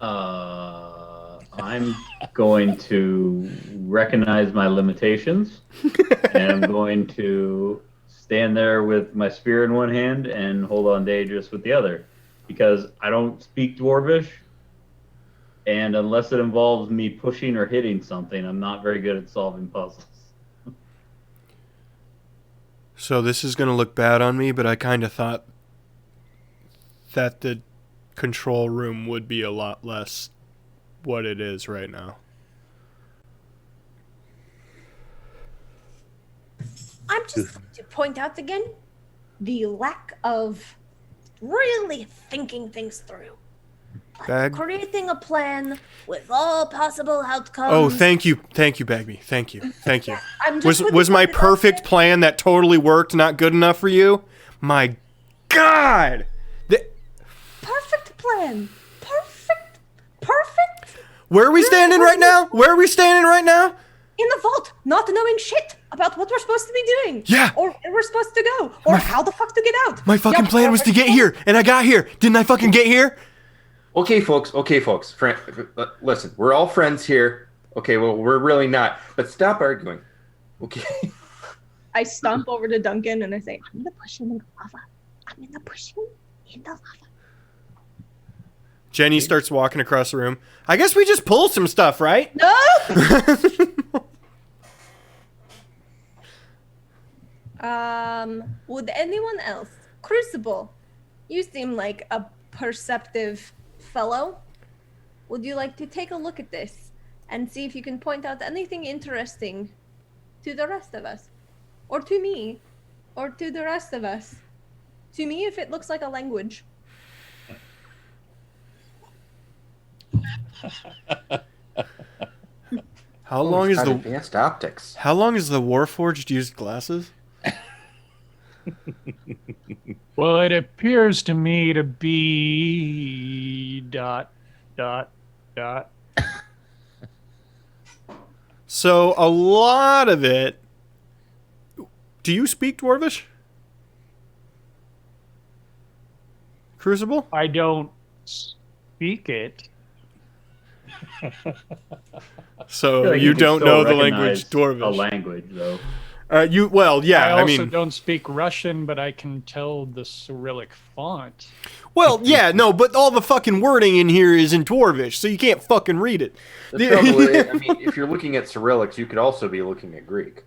I'm going to recognize my limitations, and I'm going to stand there with my spear in one hand and hold on to Adris with the other, because I don't speak Dwarvish, and unless it involves me pushing or hitting something, I'm not very good at solving puzzles. So this is going to look bad on me, but I kind of thought that the control room would be a lot less what it is right now. I'm just going to point out again the lack of really thinking things through. Bag? Creating a plan with all possible outcomes. Oh, thank you, Bagby. Thank you. I'm just Was my perfect plan that totally worked not good enough for you? My God! Perfect plan. Perfect. Where are we standing right now? In the vault, not knowing shit about what we're supposed to be doing. Yeah. Or where we're supposed to go. Or how the fuck to get out. My fucking plan was to get here, and I got here. Didn't I fucking get here? Okay, folks. Listen, we're all friends here. Okay, well, we're really not. But stop arguing. Okay. I stomp over to Duncan and I say, I'm gonna push him in the lava. I'm gonna push him in the lava. Jenny starts walking across the room. I guess we just pull some stuff, right? No! Would anyone else? Crucible, you seem like a perceptive fellow. Would you like to take a look at this and see if you can point out anything interesting to the rest of us? Or to me? Or to the rest of us? To me, if it looks like a language. How long is the advanced optics? How long has the Warforged used glasses? Well, it appears to me to be ... So a lot of it. Do you speak Dwarvish? Crucible? I don't speak it. So Like you can don't still know the recognize language Dwarvish. A language, though. I I also mean, don't speak Russian, but I can tell the Cyrillic font. well, yeah, no, but all the fucking wording in here is in Dwarvish, so you can't fucking read it. The trouble is, I mean, if you're looking at Cyrillics, you could also be looking at Greek.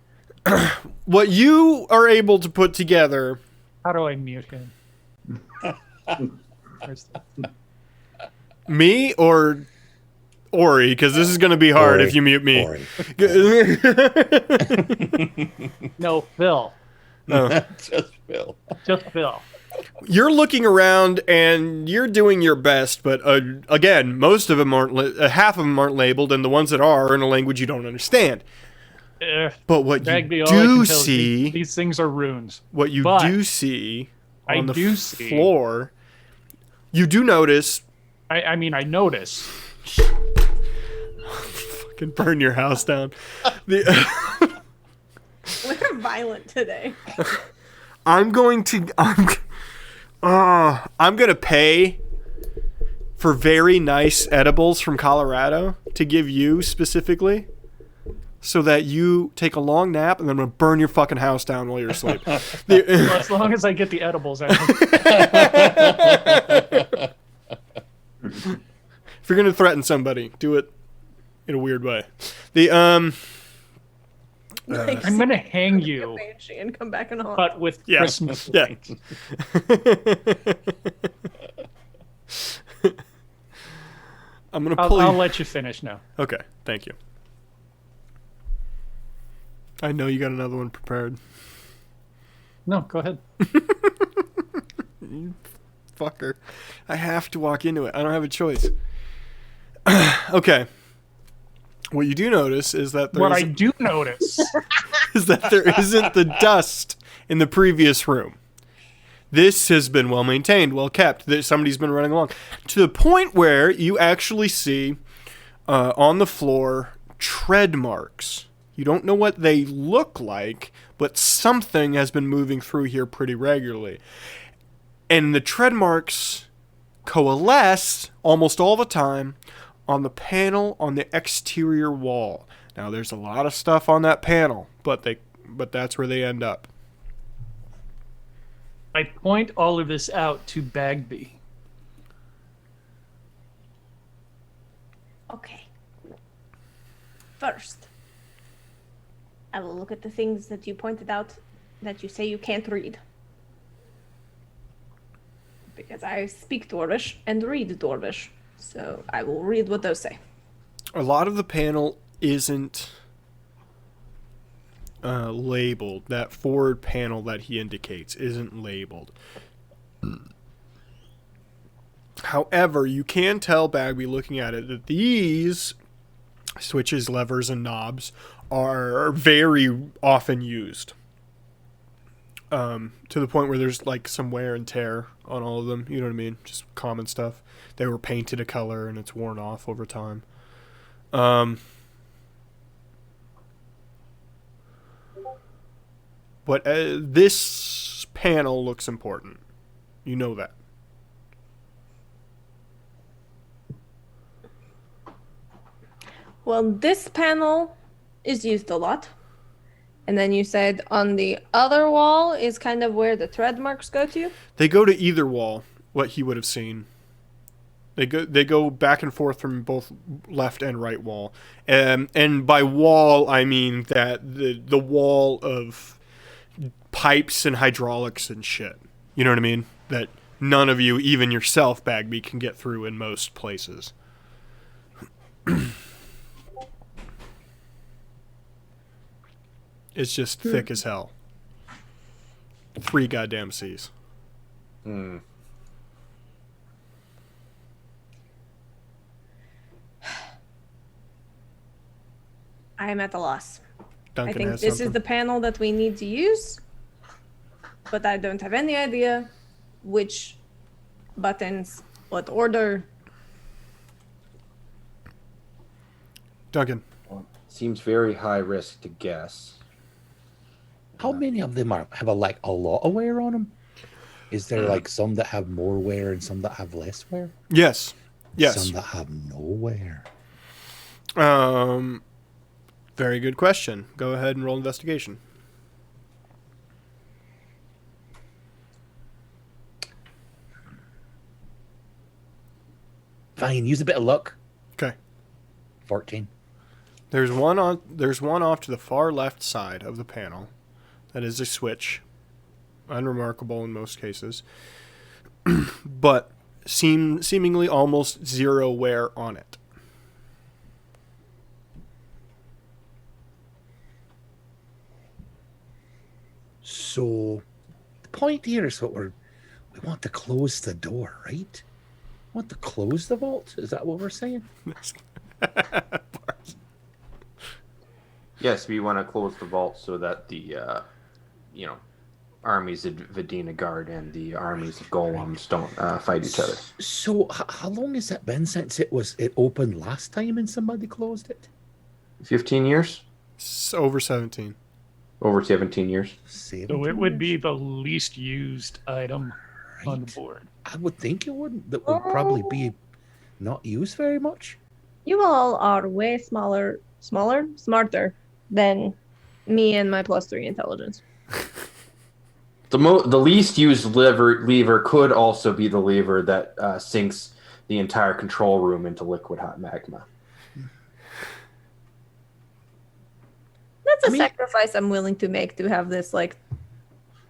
What you are able to put together. How do I mute him? Me or Ori, because this is going to be hard Ori. if you mute me. Ori. No, Phil. Just Phil. Just Phil. You're looking around and you're doing your best, but again, most of them aren't. Half of them aren't labeled, and the ones that are in a language you don't understand. But what Bagby, you all I can do tell is see, these things are runes. what you But do see I on the do see- floor, you do notice. I mean, I notice. Fucking burn your house down. We're violent today. I'm going to pay for very nice edibles from Colorado to give you specifically, so that you take a long nap and then I'm gonna burn your fucking house down while you're asleep. Well, as long as I get the edibles out. If you're gonna threaten somebody, do it in a weird way. I'm gonna hang you, Banshee and come back and haunt. but with Christmas Yeah. lights. I'm gonna pull I'll you. let you finish now. Okay, thank you. I know you got another one prepared. No, go ahead. Fucker. I have to walk into it. I don't have a choice. Okay. What you do notice is that What I do notice there isn't the dust in the previous room. This has been well maintained, well kept. Somebody's been running along to the point where you actually see on the floor tread marks. You don't know what they look like, but something has been moving through here pretty regularly. And the tread marks coalesce almost all the time on the panel on the exterior wall. Now, there's a lot of stuff on that panel, but that's where they end up. I point all of this out to Bagby. Okay. First, I will look at the things that you pointed out that you say you can't read. Because I speak Dwarvish and read Dwarvish. So I will read what those say. A lot of the panel isn't labeled. That forward panel that he indicates isn't labeled. However, you can tell, Bagby, looking at it, that these switches, levers, and knobs are very often used. To the point where there's like some wear and tear on all of them. You know what I mean? Just common stuff. They were painted a color and it's worn off over time. But this panel looks important. You know that. Well, this panel is used a lot. And then you said on the other wall is kind of where the thread marks go to? They go to either wall, what he would have seen. They go back and forth from both left and right wall. And by wall, I mean that the wall of pipes and hydraulics and shit. You know what I mean? That none of you, even yourself, Bagby, can get through in most places. It's just thick as hell. 3 goddamn C's. Hmm. I am at a loss. Duncan I think has this something. is the panel that we need to use, but I don't have any idea which buttons, what order. Duncan. Seems very high risk to guess. How many of them have a lot of wear on them? Is there like some that have more wear and some that have less wear? Yes. Yes. Some that have no wear. Very good question. Go ahead and roll investigation. Fine, use a bit of luck. Okay. 14. There's one off to the far left side of the panel. That is a switch. Unremarkable in most cases. But seemingly almost zero wear on it. So the point here is we want to close the door, right? We want to close the vault? Is that what we're saying? Yes, we want to close the vault so that the, armies of Vidina Guard and the armies of Golems don't fight each other. So how long has it been since it opened last time and somebody closed it? 15 years? It's over 17. Over 17 years. So it would be the least used item on the board. I would think it wouldn't. That would probably be not used very much. You all are way smarter than me and my +3 intelligence. The least used lever could also be the lever that sinks the entire control room into liquid hot magma. That's a sacrifice I'm willing to make to have this,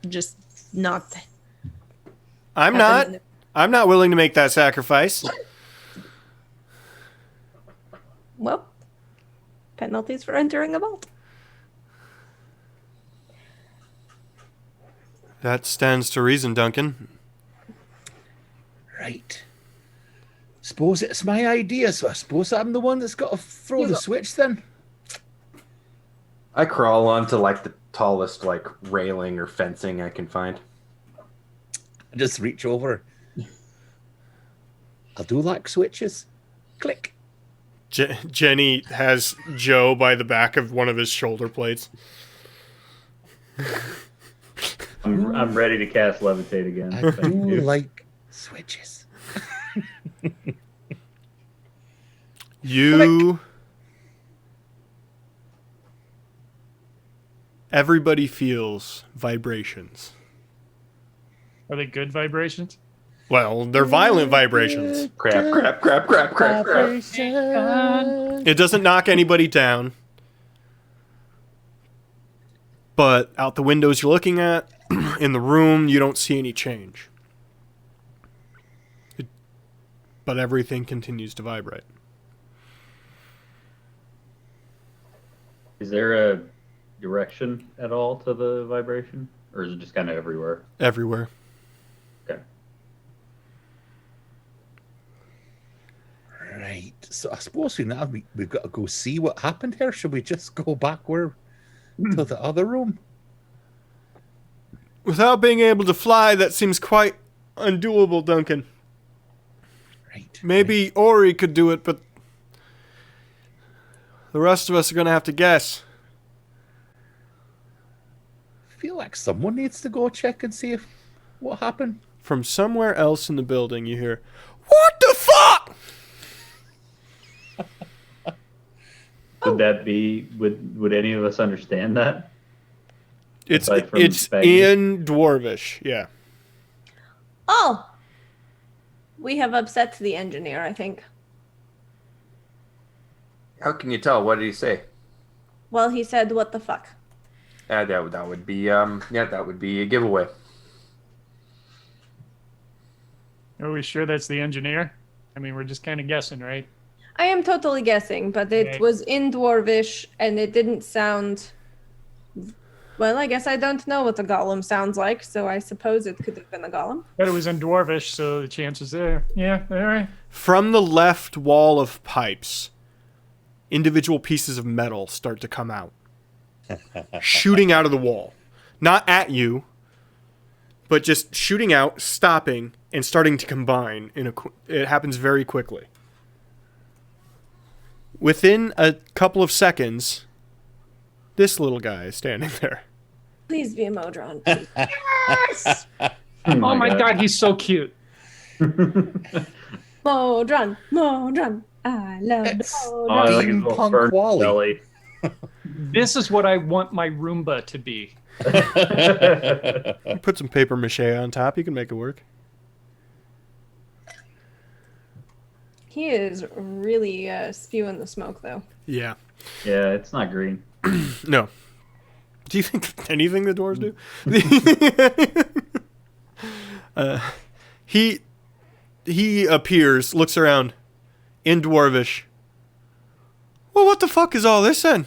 just not. I'm not willing to make that sacrifice. Well, penalties for entering a vault. That stands to reason, Duncan. Right. Suppose it's my idea, so I suppose I'm the one that's got to throw the switch then. I crawl onto the tallest railing or fencing I can find. I just reach over. I'll do like switches. Click. Jenny has Joe by the back of one of his shoulder plates. I'm ready to cast levitate again. I do like switches. You... Everybody feels vibrations. Are they good vibrations? Well, they're violent vibrations. Crap, crap, crap, crap, crap, crap. It doesn't knock anybody down. But out the windows you're looking at, in the room, you don't see any change. But everything continues to vibrate. Is there a direction at all to the vibration? Or is it just kind of everywhere? Everywhere. Okay. Right. So I suppose we've got to go see what happened here. Should we just go back to the other room? Without being able to fly, that seems quite undoable, Duncan. Right. Maybe Ori could do it, but the rest of us are going to have to guess. I feel like someone needs to go check and see what happened. From somewhere else in the building, you hear, "What the fuck?" Would that be? Would any of us understand that? It's Aside from in Dwarvish, yeah. Oh, we have upset the engineer, I think. How can you tell? What did he say? Well, he said, "What the fuck?" That would be that would be a giveaway. Are we sure that's the engineer? I mean, we're just kind of guessing, right? I am totally guessing, but it Okay. was in Dwarvish, and it didn't sound... Well, I guess I don't know what a golem sounds like, so I suppose it could have been a golem. But it was in Dwarvish, so the chances there. Yeah, all right. From the left wall of pipes, individual pieces of metal start to come out, shooting out of the wall. Not at you, but just shooting out, stopping, and starting to combine. It happens very quickly. Within a couple of seconds, this little guy is standing there. Please be a Modron. Please. Yes! Oh my god, he's so cute. Modron, Modron. I love It's- Oh, Modron. I like his Ping little pong burnt Wally. belly. This is what I want my Roomba to be. Put some paper mache on top. You can make it work. He is really spewing the smoke, though. Yeah. Yeah, it's not green. No. Do you think anything the doors do? He appears, looks around, in Dwarvish. Well, what the fuck is all this then?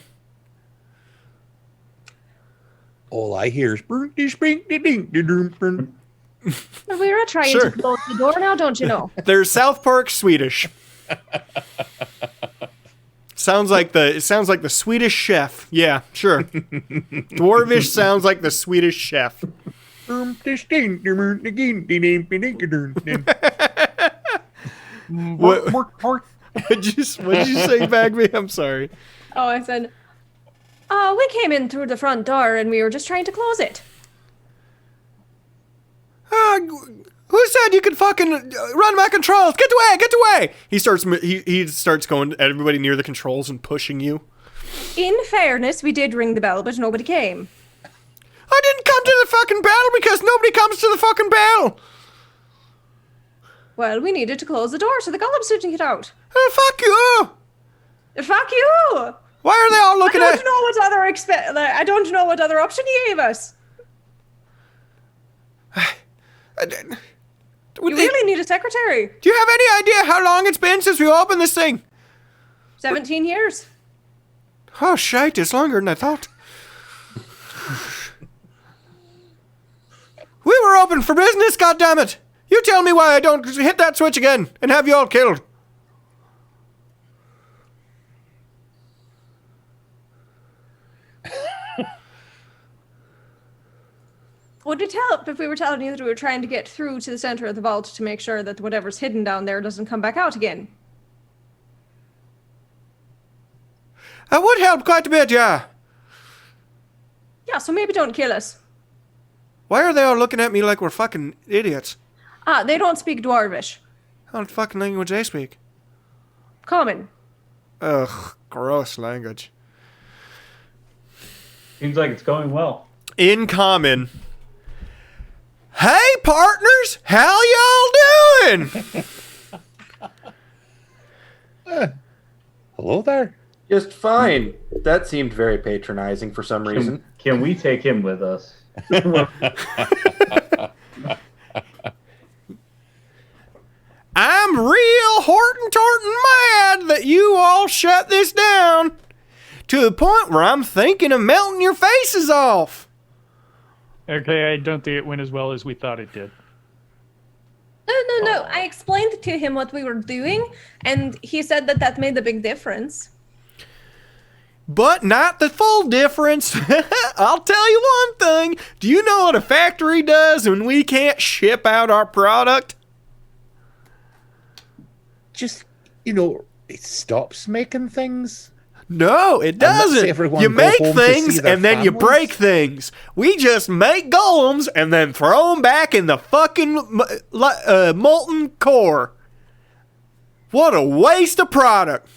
All I hear is But we were trying Sure. to close the door now, don't you know? There's South Park Swedish. Sounds like the Swedish chef. Yeah, sure. Dwarvish sounds like the Swedish chef. What'd you say, Bagby? I'm sorry. Oh, I said, we came in through the front door and we were just trying to close it. Who said you could fucking run my controls? Get away! Get away! He starts going at everybody near the controls and pushing you. In fairness, we did ring the bell, but nobody came. I didn't come to the fucking bell because nobody comes to the fucking bell. Well, we needed to close the door so the golems didn't get out. Fuck you! Fuck you! Why are they all looking I at? don't know what other I don't know what other option you gave us. You really need a secretary. Do you have any idea how long it's been since we opened this thing? 17 years. Oh shite! It's longer than I thought. We were open for business, goddammit! You tell me why I don't hit that switch again and have you all killed. Would it help if we were telling you that we were trying to get through to the center of the vault to make sure that whatever's hidden down there doesn't come back out again? That would help quite a bit, yeah. Yeah, so maybe don't kill us. Why are they all looking at me like we're fucking idiots? They don't speak Dwarvish. What fucking language they speak? Common. Ugh, gross language. Seems like it's going well. In common. Hey, partners! How y'all doing? Hello there. Just fine. That seemed very patronizing for some reason. Can we take him with us? I'm real Horton mad that you all shut this down to the point where I'm thinking of melting your faces off. Okay, I don't think it went as well as we thought it did. No. I explained to him what we were doing, and he said that made a big difference. But not the full difference. I'll tell you one thing. Do you know what a factory does when we can't ship out our product? Just, it stops making things. No, it let's doesn't. everyone You go make home to things see their and then you families. break things. We just make golems and then throw them back in the fucking molten core. What a waste of product.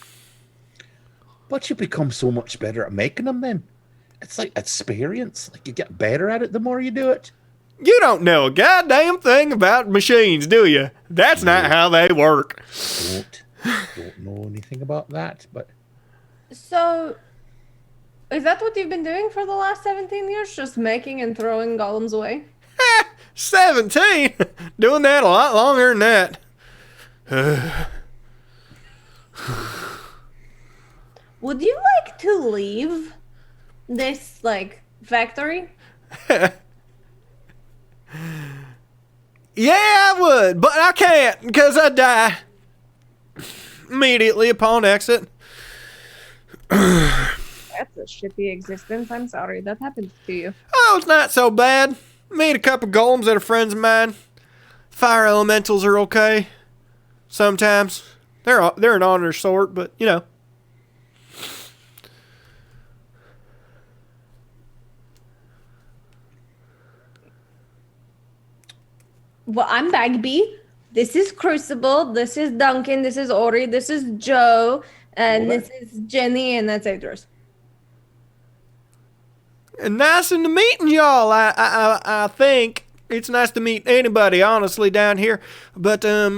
But you become so much better at making them then. It's like experience. Like you get better at it the more you do it. You don't know a goddamn thing about machines, do you? That's not how they work. Don't know anything about that, but So, is that what you've been doing for the last 17 years? Just making and throwing golems away? 17? Doing that a lot longer than that. Would you like to leave this, factory? Yeah, I would, but I can't because I die immediately upon exit. That's a shitty existence. I'm sorry that happened to you. Oh, it's not so bad. Made a couple golems that are friends of mine. Fire elementals are okay. Sometimes. They're an honor sort, but, Well, I'm Bagby. This is Crucible. This is Duncan. This is Ori. This is Joe. And this is Jenny. And that's Idris. And nice to meeting y'all. I think it's nice to meet anybody, honestly, down here. But I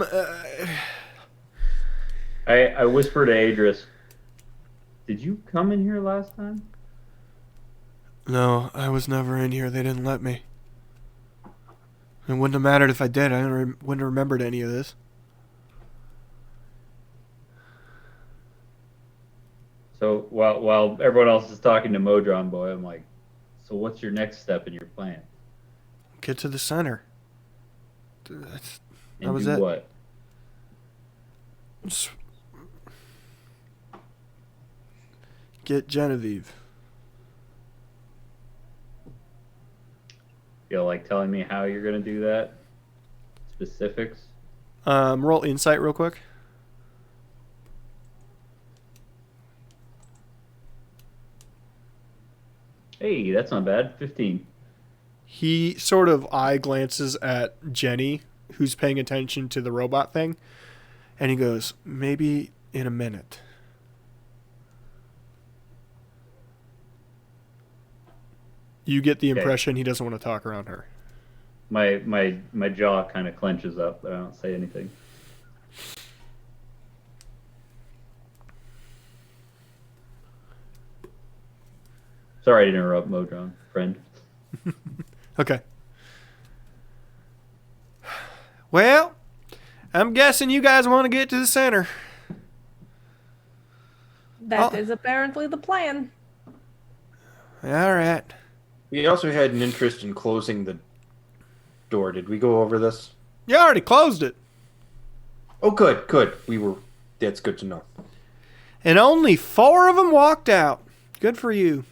whispered to Adris, did you come in here last time? no, I was never in here. They didn't let me. It wouldn't have mattered if I did. I wouldn't have remembered any of this. So while everyone else is talking to Modron Boy, I'm like, so what's your next step in your plan? Get to the center. That And was do it. what? Get Genevieve. Feel like telling me how you're gonna do that? Specifics? Roll insight real quick. Hey, that's not bad. 15. He sort of eye glances at Jenny, who's paying attention to the robot thing, and he goes, maybe in a minute. You get the impression he doesn't want to talk around her. My jaw kind of clenches up, but I don't say anything. Sorry to interrupt, Modron, friend. Okay. Well, I'm guessing you guys want to get to the center. That is apparently the plan. All right. We also had an interest in closing the door. Did we go over this? You already closed it. Oh, good. That's good to know. And only 4 of them walked out. Good for you.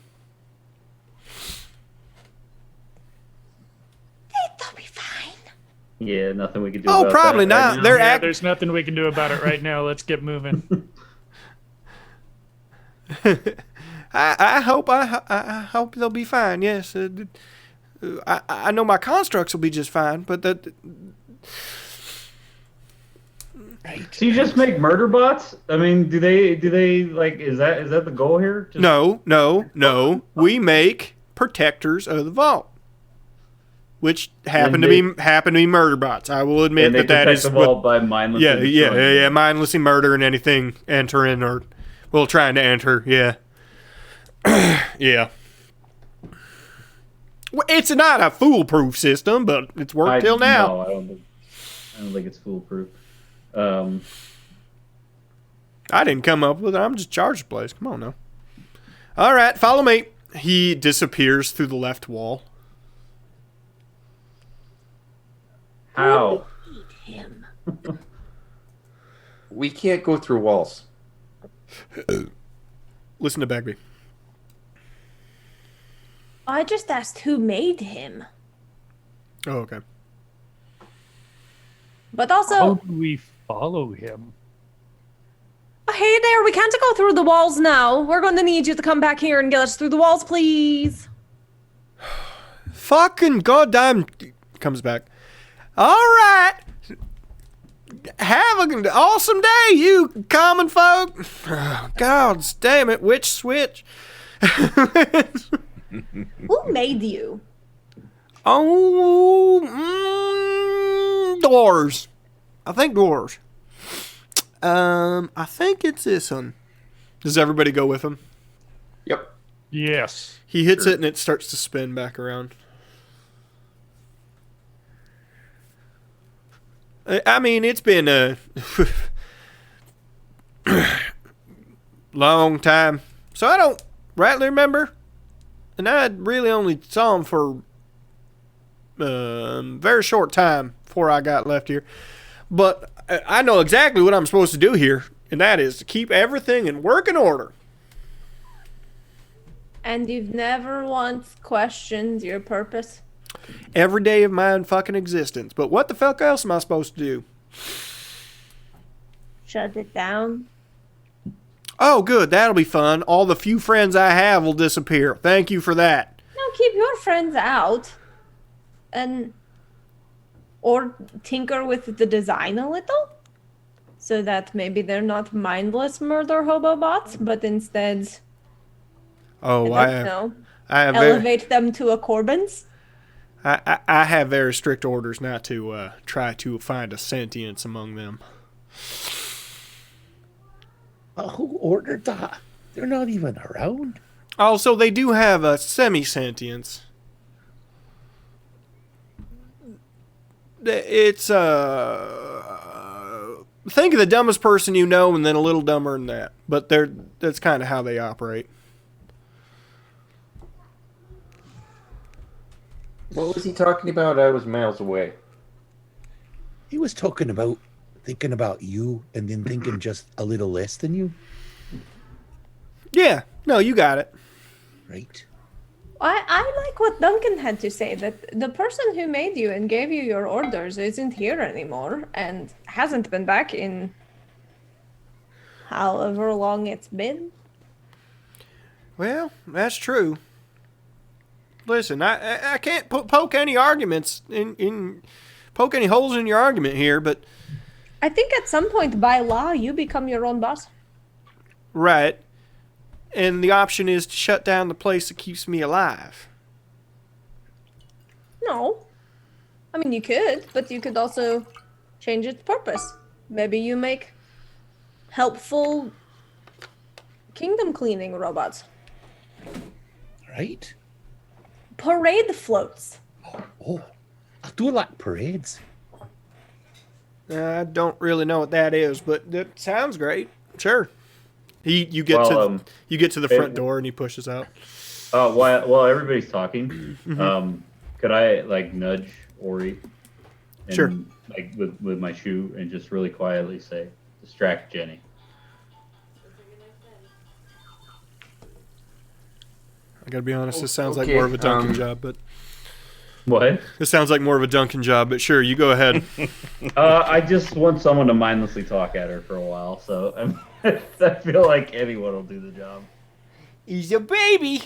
They'll be fine. Yeah, nothing we can do Oh, about probably that not. right now. They're Yeah, there's nothing we can do about it right now. Let's get moving. I hope they'll be fine. Yes, I know my constructs will be just fine, but that. Right. So you just make murder bots? I mean, do they like? Is that the goal here? Just, No. We make protectors of the vault, which happen to be murder bots. I will admit and they that is protect the vault by mindlessly destroying it. mindlessly murdering anything entering or trying to enter. Yeah. Yeah. Well, it's not a foolproof system, but it's worked till now. No, I don't think it's foolproof. I didn't come up with it. I'm just charged the place. Come on now. All right, follow me. He disappears through the left wall. How? Him. We can't go through walls. Listen to Bagby. I just asked who made him. Oh, okay. But How also, do we follow him? Hey there, we can't go through the walls now. We're going to need you to come back here and get us through the walls, please. Fucking goddamn comes back. All right. Have an awesome day, you common folk. Oh, God damn it, which switch? who made you? Dwarves. I think dwarves. I think it's this one. Does everybody go with him? Yep. Yes. He hits it and it starts to spin back around. I mean, it's been a long time, so I don't rightly remember. And I really only saw him for a very short time before I got left here. But I know exactly what I'm supposed to do here, and that is to keep everything in working order. And you've never once questioned your purpose? Every day of my fucking existence. But what the fuck else am I supposed to do? Shut it down. Oh, good. That'll be fun. All the few friends I have will disappear. Thank you for that. No, keep your friends out. Or tinker with the design a little. So that maybe they're not mindless murder hobo bots, but instead, Oh, I don't know, I have elevate them to a Corbin's. I have very strict orders not to try to find a sentience among them. Who ordered that? They're not even around. Also, they do have a semi-sentience. It's think of the dumbest person you know, and then a little dumber than that. But that's kind of how they operate. What was he talking about? I was miles away. He was talking about thinking about you and then thinking just a little less than you. Yeah, no, you got it. Right. I like what Duncan had to say, that the person who made you and gave you your orders isn't here anymore and hasn't been back in however long it's been. Well, that's true. Listen, I can't poke any arguments poke any holes in your argument here, but I think at some point by law you become your own boss. right. And the option is to shut down the place that keeps me alive. No. I mean, you could, but you could also change its purpose. Maybe you make helpful kingdom cleaning robots. Right. Parade floats. Oh, I do like parades. I don't really know what that is, but that sounds great. Sure. You get to the front door and he pushes out. While everybody's talking, could I like nudge Ori? And, Sure. Like with my shoe and just really quietly say, "Distract Jenny." I gotta be honest, this sounds like Okay, more of a Duncan job, but What? this sounds like more of a Duncan job, but sure, you go ahead. I just want someone to mindlessly talk at her for a while, so I feel like anyone will do the job. He's a baby.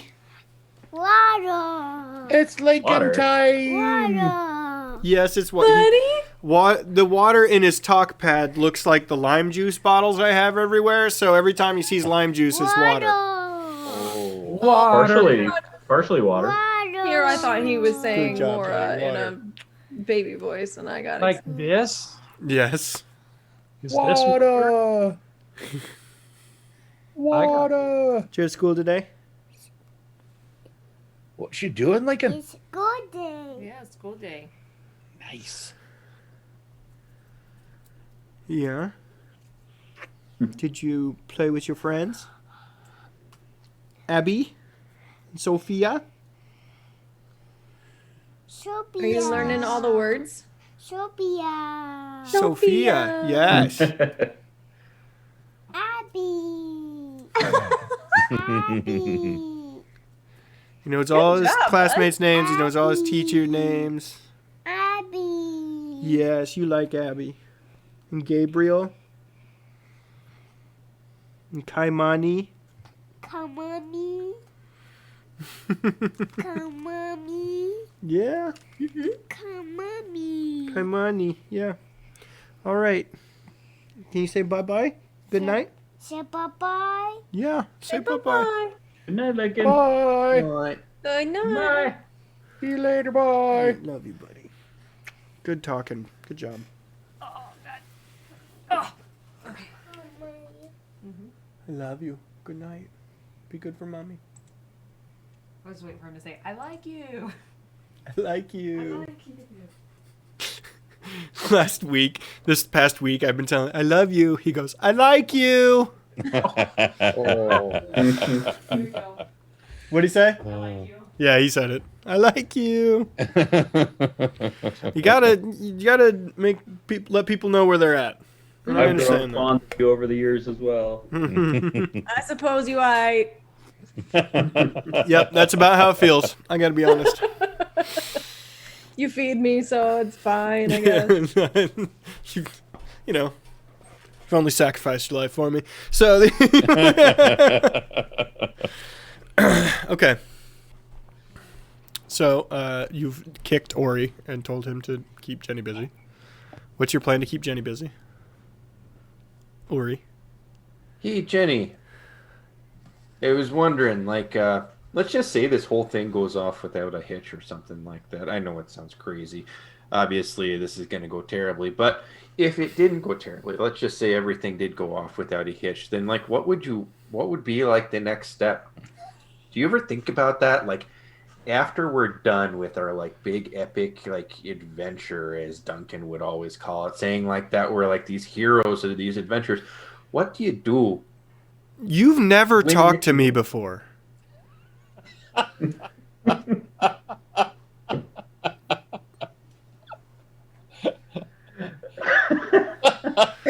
Water. It's Lincoln Water. time. Water. Yes, it's Buddy? the water in his talk pad looks like the lime juice bottles I have everywhere. So every time he sees lime juice, it's water. Oh. Partially water. Here, I thought he was saying job, more buddy. in Water. a baby voice, and I got Like excited. this? Yes. Is this Water. Water. Did you have school today? What's she doing, Lincoln? It's good day. Yeah, school day. Nice. Yeah. Did you play with your friends? Abby? And Sophia? Sophia. Are you learning all the words? Sophia. Sophia. Yes. Abby. Abby. He knows all his job, classmates' names. He knows all his teacher Abby. names. Abby. Yes, you like Abby. And Gabriel. And Kaimani. Come on me. Come on me. Yeah. Come on me. Kaimani. Yeah. All right. Can you say bye-bye? Good night? Say bye-bye. Yeah. Say bye-bye. Bye. Good night, Lincoln. Bye. Alright. Good night. Bye. See you later. Bye. Love you, buddy. Good talking. Good job. I love you. Good night. Be good for mommy. I was waiting for him to say, I like you. I like you. I like you. This past week, I've been telling, I love you. He goes, I like you. Oh. There you go. What'd he say? I like you. Yeah, he said it. I like you. You gotta let people know where they're at. I I've grown understand that. fond of you over the years as well. I suppose you I. Yep, that's about how it feels. I gotta be honest. You feed me, so it's fine, I guess. you know, you've only sacrificed your life for me. So, okay. So, you've kicked Ori and told him to keep Jenny busy. What's your plan to keep Jenny busy? Ori. Hey, Jenny. I was wondering, like, let's just say this whole thing goes off without a hitch or something like that. I know it sounds crazy. Obviously, this is going to go terribly. But if it didn't go terribly, let's just say everything did go off without a hitch, then, like, what would be, like, the next step? Do you ever think about that? Like, after we're done with our, like, big epic, like, adventure, as Duncan would always call it, saying like that we're, like, these heroes of these adventures, what do you do? You've never talked to me before. I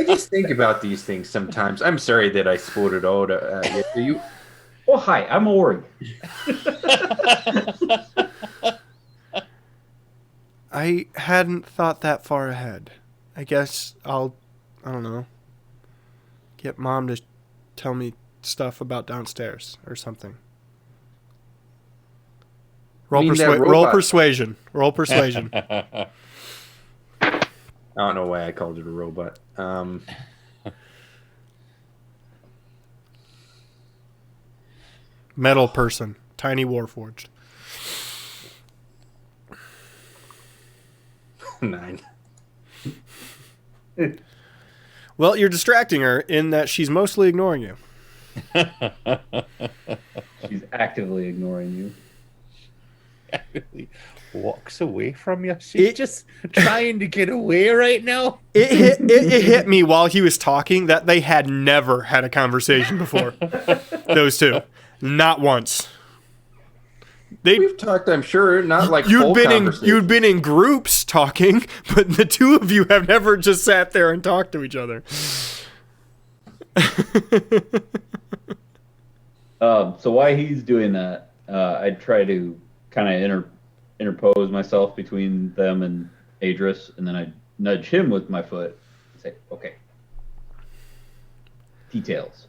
just think about these things sometimes. I'm sorry that I spoke it out at you. Oh, hi, I'm Ori. I hadn't thought that far ahead. I guess I don't know, get Mom to tell me stuff about downstairs or something. Roll persuasion. Roll persuasion. I don't know why I called it a robot. Metal person. Tiny Warforged. 9. Well, you're distracting her in that she's mostly ignoring you. She's actively ignoring you. Really walks away from you. She's just trying to get away right now. It hit me while he was talking that they had never had a conversation before. Those two. Not once. We've talked, I'm sure, not like you'd been in groups talking, but the two of you have never just sat there and talked to each other. So while he's doing that, I'd try to kind of interpose myself between them and Adris, and then I'd nudge him with my foot and say, okay, details.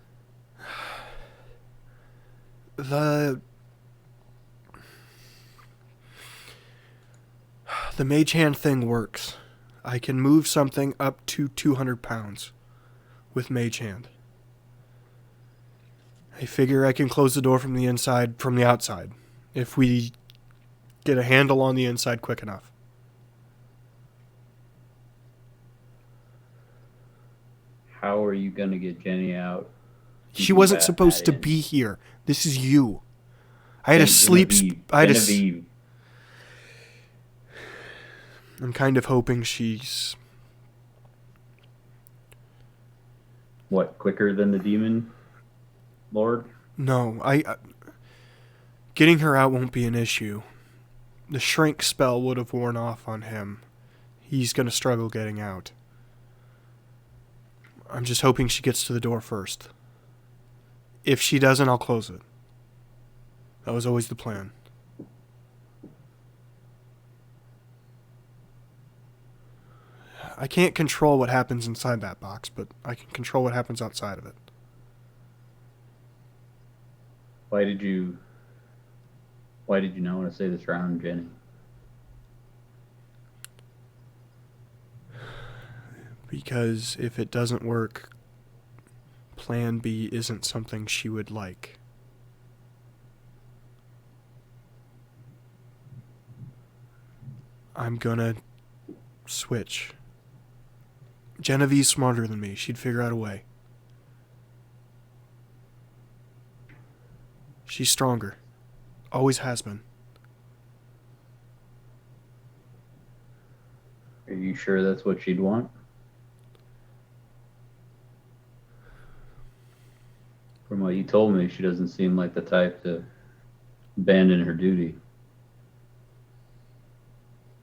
The mage hand thing works. I can move something up to 200 pounds with mage hand. I figure I can close the door from the inside, from the outside, if we get a handle on the inside quick enough. How are you gonna get Jenny out? She wasn't supposed to be here. This is you. I had a sleep. Genevieve. I'm kind of hoping she's. What, quicker than the demon lord? No, getting her out won't be an issue. The shrink spell would have worn off on him. He's gonna struggle getting out. I'm just hoping she gets to the door first. If she doesn't, I'll close it. That was always the plan. I can't control what happens inside that box, but I can control what happens outside of it. Why did you not want to say this around Jenny? Because if it doesn't work, Plan B isn't something she would like. I'm gonna switch. Genevieve's smarter than me. She'd figure out a way. She's stronger. Always has been. Are you sure that's what she'd want? From what you told me, she doesn't seem like the type to abandon her duty.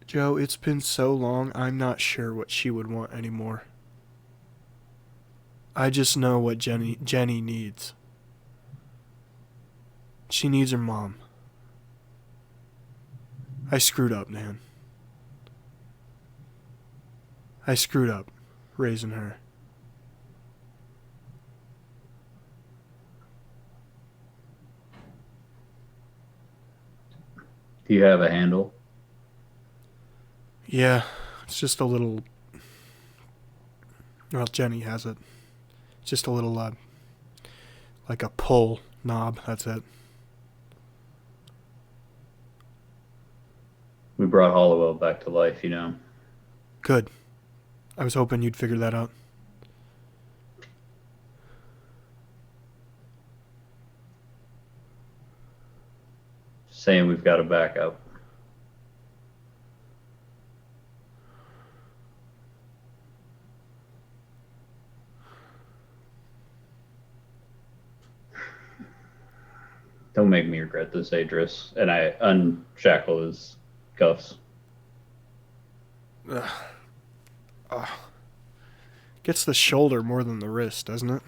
Joe, it's been so long, I'm not sure what she would want anymore. I just know what Jenny needs. She needs her mom. I screwed up, Nan. I screwed up raising her. Do you have a handle? Yeah, it's just a little... Well, Jenny has it. Just a little, like a pull knob, that's it. We brought Hollowell back to life, you know. Good. I was hoping you'd figure that out. Just saying we've got a backup. Don't make me regret this, Adris. And I unshackle his cuffs. Gets the shoulder more than the wrist, doesn't it?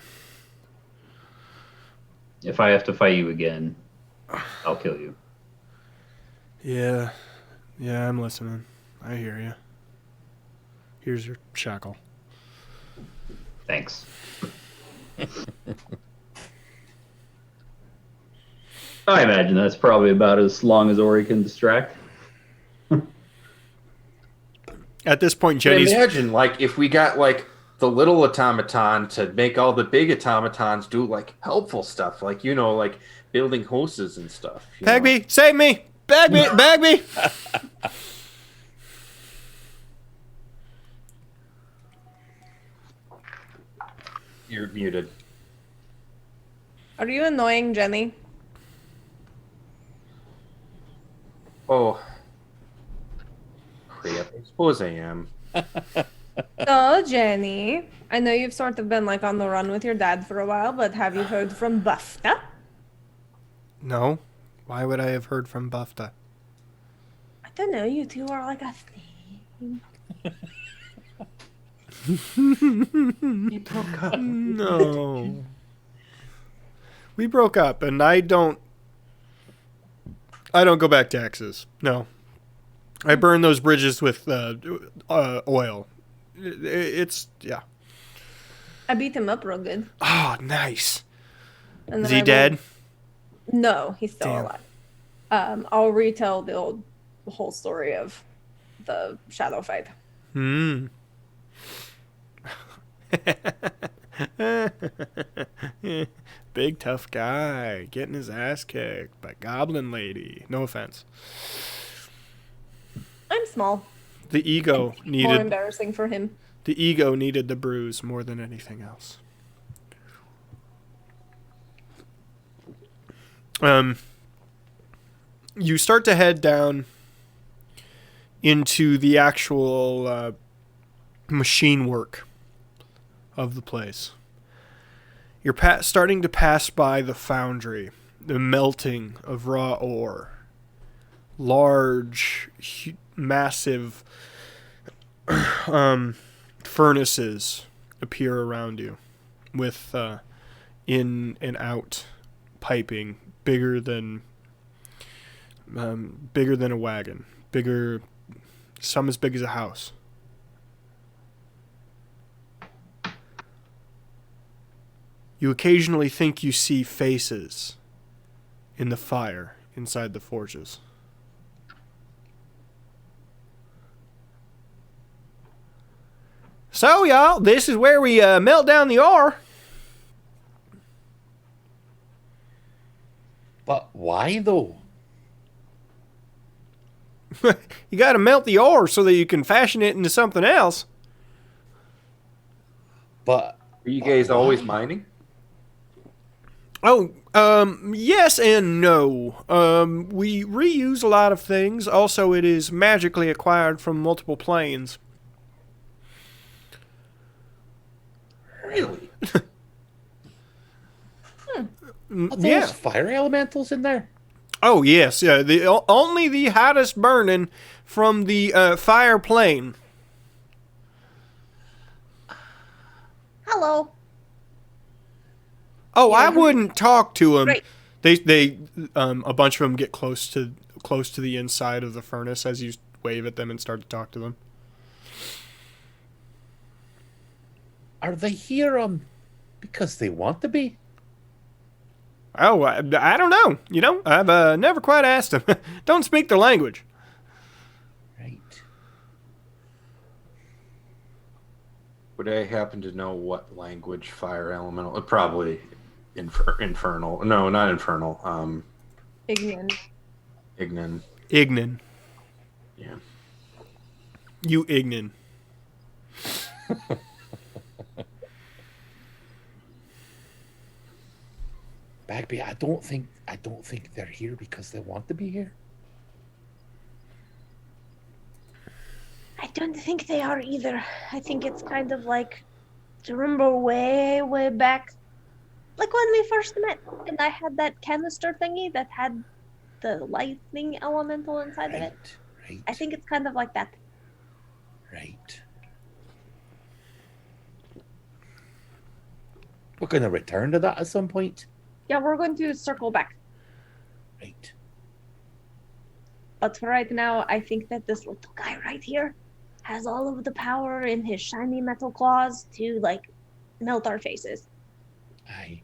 If I have to fight you again, I'll kill you. Yeah, I'm listening. I hear you. Here's your shackle. Thanks. I imagine that's probably about as long as Ori can distract. At this point, But Jenny's... imagine, like, if we got, like, the little automaton to make all the big automatons do, like, helpful stuff. Like, you know, like, building hoses and stuff. Bagby, save me! Bagby, Bagby! You're muted. Are you annoying, Jenny? Oh. Crap, I suppose I am. So, Jenny, I know you've sort of been like on the run with your dad for a while, but have you heard from Bufta? No. Why would I have heard from Bufta? I don't know, you two are like a thing. We broke up. No. We broke up, and I don't go back to exes. No. I burn those bridges with oil. It's, yeah. I beat him up real good. Oh, nice. And Is then he dead? No, he's still Damn. alive. I'll retell the whole story of the shadow fight. Hmm. Big tough guy getting his ass kicked by Goblin Lady. No offense. I'm small. The ego More needed embarrassing for him. the bruise more than anything else. You start to head down into the actual machine work of the place. You're starting to pass by the foundry, the melting of raw ore, large, massive furnaces appear around you with in and out piping bigger than a wagon, some as big as a house. You occasionally think you see faces in the fire inside the forges. So, y'all, this is where we melt down the ore. But why though? You gotta melt the ore so that you can fashion it into something else. But Are you guys always why? mining? Oh, yes and no. We reuse a lot of things. Also, it is magically acquired from multiple planes. Really? Are those Yeah. fire elementals in there? Oh, yes. Yeah. Only the hottest burning from the fire plane. Hello. Oh, I Yeah. wouldn't talk to them. Great. They a bunch of them get close to the inside of the furnace as you wave at them and start to talk to them. Are they here because they want to be? Oh, I don't know. You know, I've never quite asked them. Don't speak their language. Right. Would I happen to know what language fire elemental? Probably infernal. No, not infernal. Ignan. Ignan. Ignan. Yeah. You Ignan. Bagby, I don't think they're here because they want to be here. I don't think they are either. I think it's kind of like, do you remember way, way back, like when we first met, and I had that canister thingy that had the lightning elemental inside of it? Right. I think it's kind of like that. Right. We're gonna return to that at some point. Yeah, we're going to circle back. Right. But for right now, I think that this little guy right here has all of the power in his shiny metal claws to, like, melt our faces. Aye.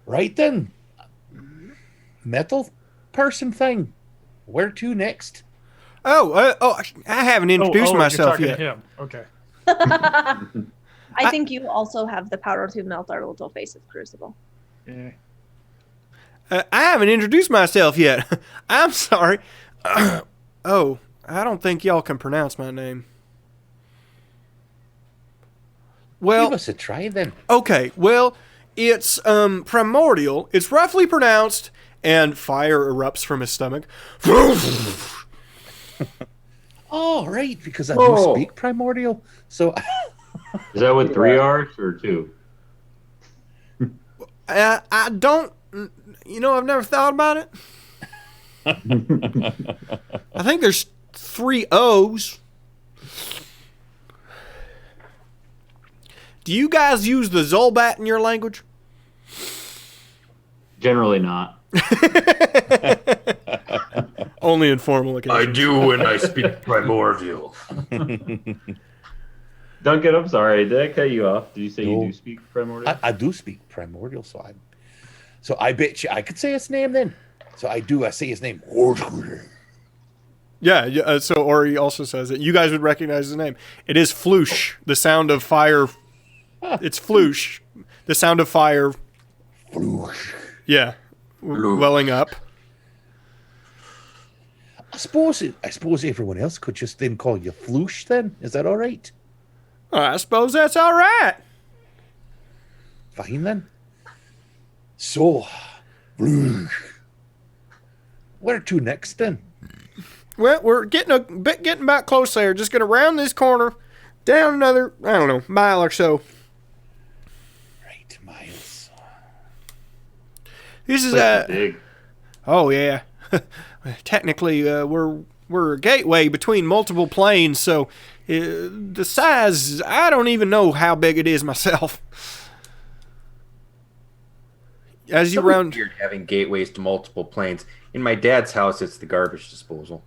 Right then. Metal person thing. Where to next? I haven't introduced you're myself talking yet. to him. Okay. I think you also have the power to melt our little faces, Crucible. Yeah. I haven't introduced myself yet. I'm sorry. Oh, I don't think y'all can pronounce my name. Well, Give us a try then. okay. Well, it's primordial. It's roughly pronounced, and fire erupts from his stomach. Oh, right, because I do Oh. speak primordial. So Is that with 3 R's or 2? I don't. You know, I've never thought about it. I think there's 3 O's. Do you guys use the Zolbat in your language? Generally not. Only in formal occasions. I do when I speak primordial. Duncan, I'm sorry. Did I cut you off? Did you say No. you do speak primordial? I do speak primordial, so I bet you I could say his name then. So I say his name. Yeah, so Ori also says that you guys would recognize his name. It is Floosh, the sound of fire. It's Floosh, the sound of fire. Floosh. Yeah, welling up. I suppose everyone else could just then call you Floosh then. Is that all right? I suppose that's all right. Fine then. So, Floosh. Where to next then? Well, we're getting about close there. Just gonna round this corner, down another, I don't know, mile or so. Right, miles. This is Big. Oh yeah. Technically, we're a gateway between multiple planes, so the size, I don't even know how big it is myself. As you round, Weird having gateways to multiple planes. In my dad's house, it's the garbage disposal.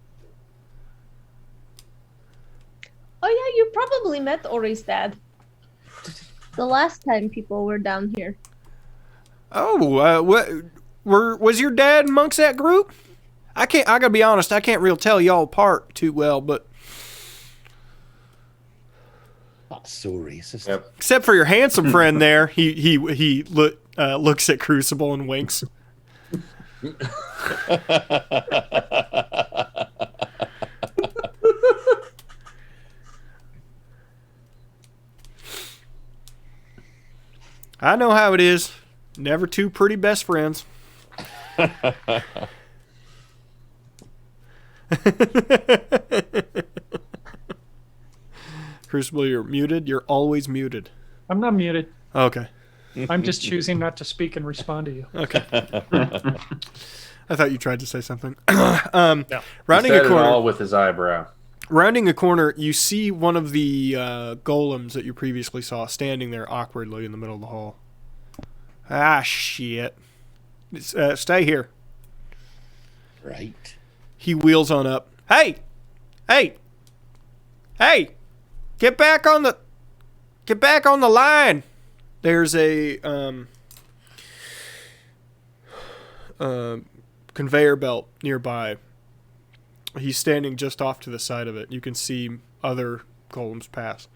Oh yeah, you probably met Ori's dad. The last time people were down here. was your dad amongst that group? I gotta be honest, I can't really tell y'all apart too well, but That's so racist. Yep. except for your handsome friend there, he looks at Crucible and winks. I know how it is. Never two pretty best friends. Crucible, you're muted. You're always muted. I'm not muted. Okay. I'm just choosing not to speak and respond to you. Okay. I thought you tried to say something. No. Rounding He a said it corner. all with his eyebrow. Rounding a corner, you see one of the golems that you previously saw standing there awkwardly in the middle of the hall. Ah, shit. Stay here. Right. He wheels on up. Hey! Hey! Hey! Get back on the line! There's a conveyor belt nearby. He's standing just off to the side of it. You can see other golems pass.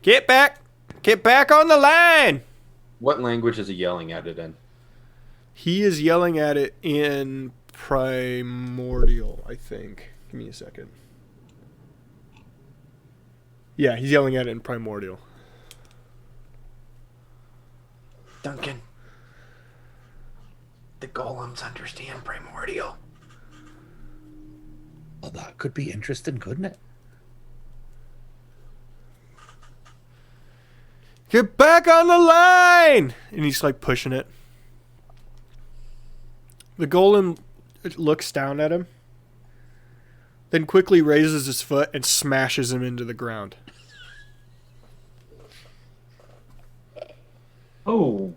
Get back on the line! What language is he yelling at it in? He is yelling at it in Primordial, I think. Give me a second. Yeah, he's yelling at it in Primordial. Duncan. The golems understand primordial. Well, that could be interesting, couldn't it? Get back on the line! And he's like pushing it. The golem looks down at him, then quickly raises his foot and smashes him into the ground. Oh.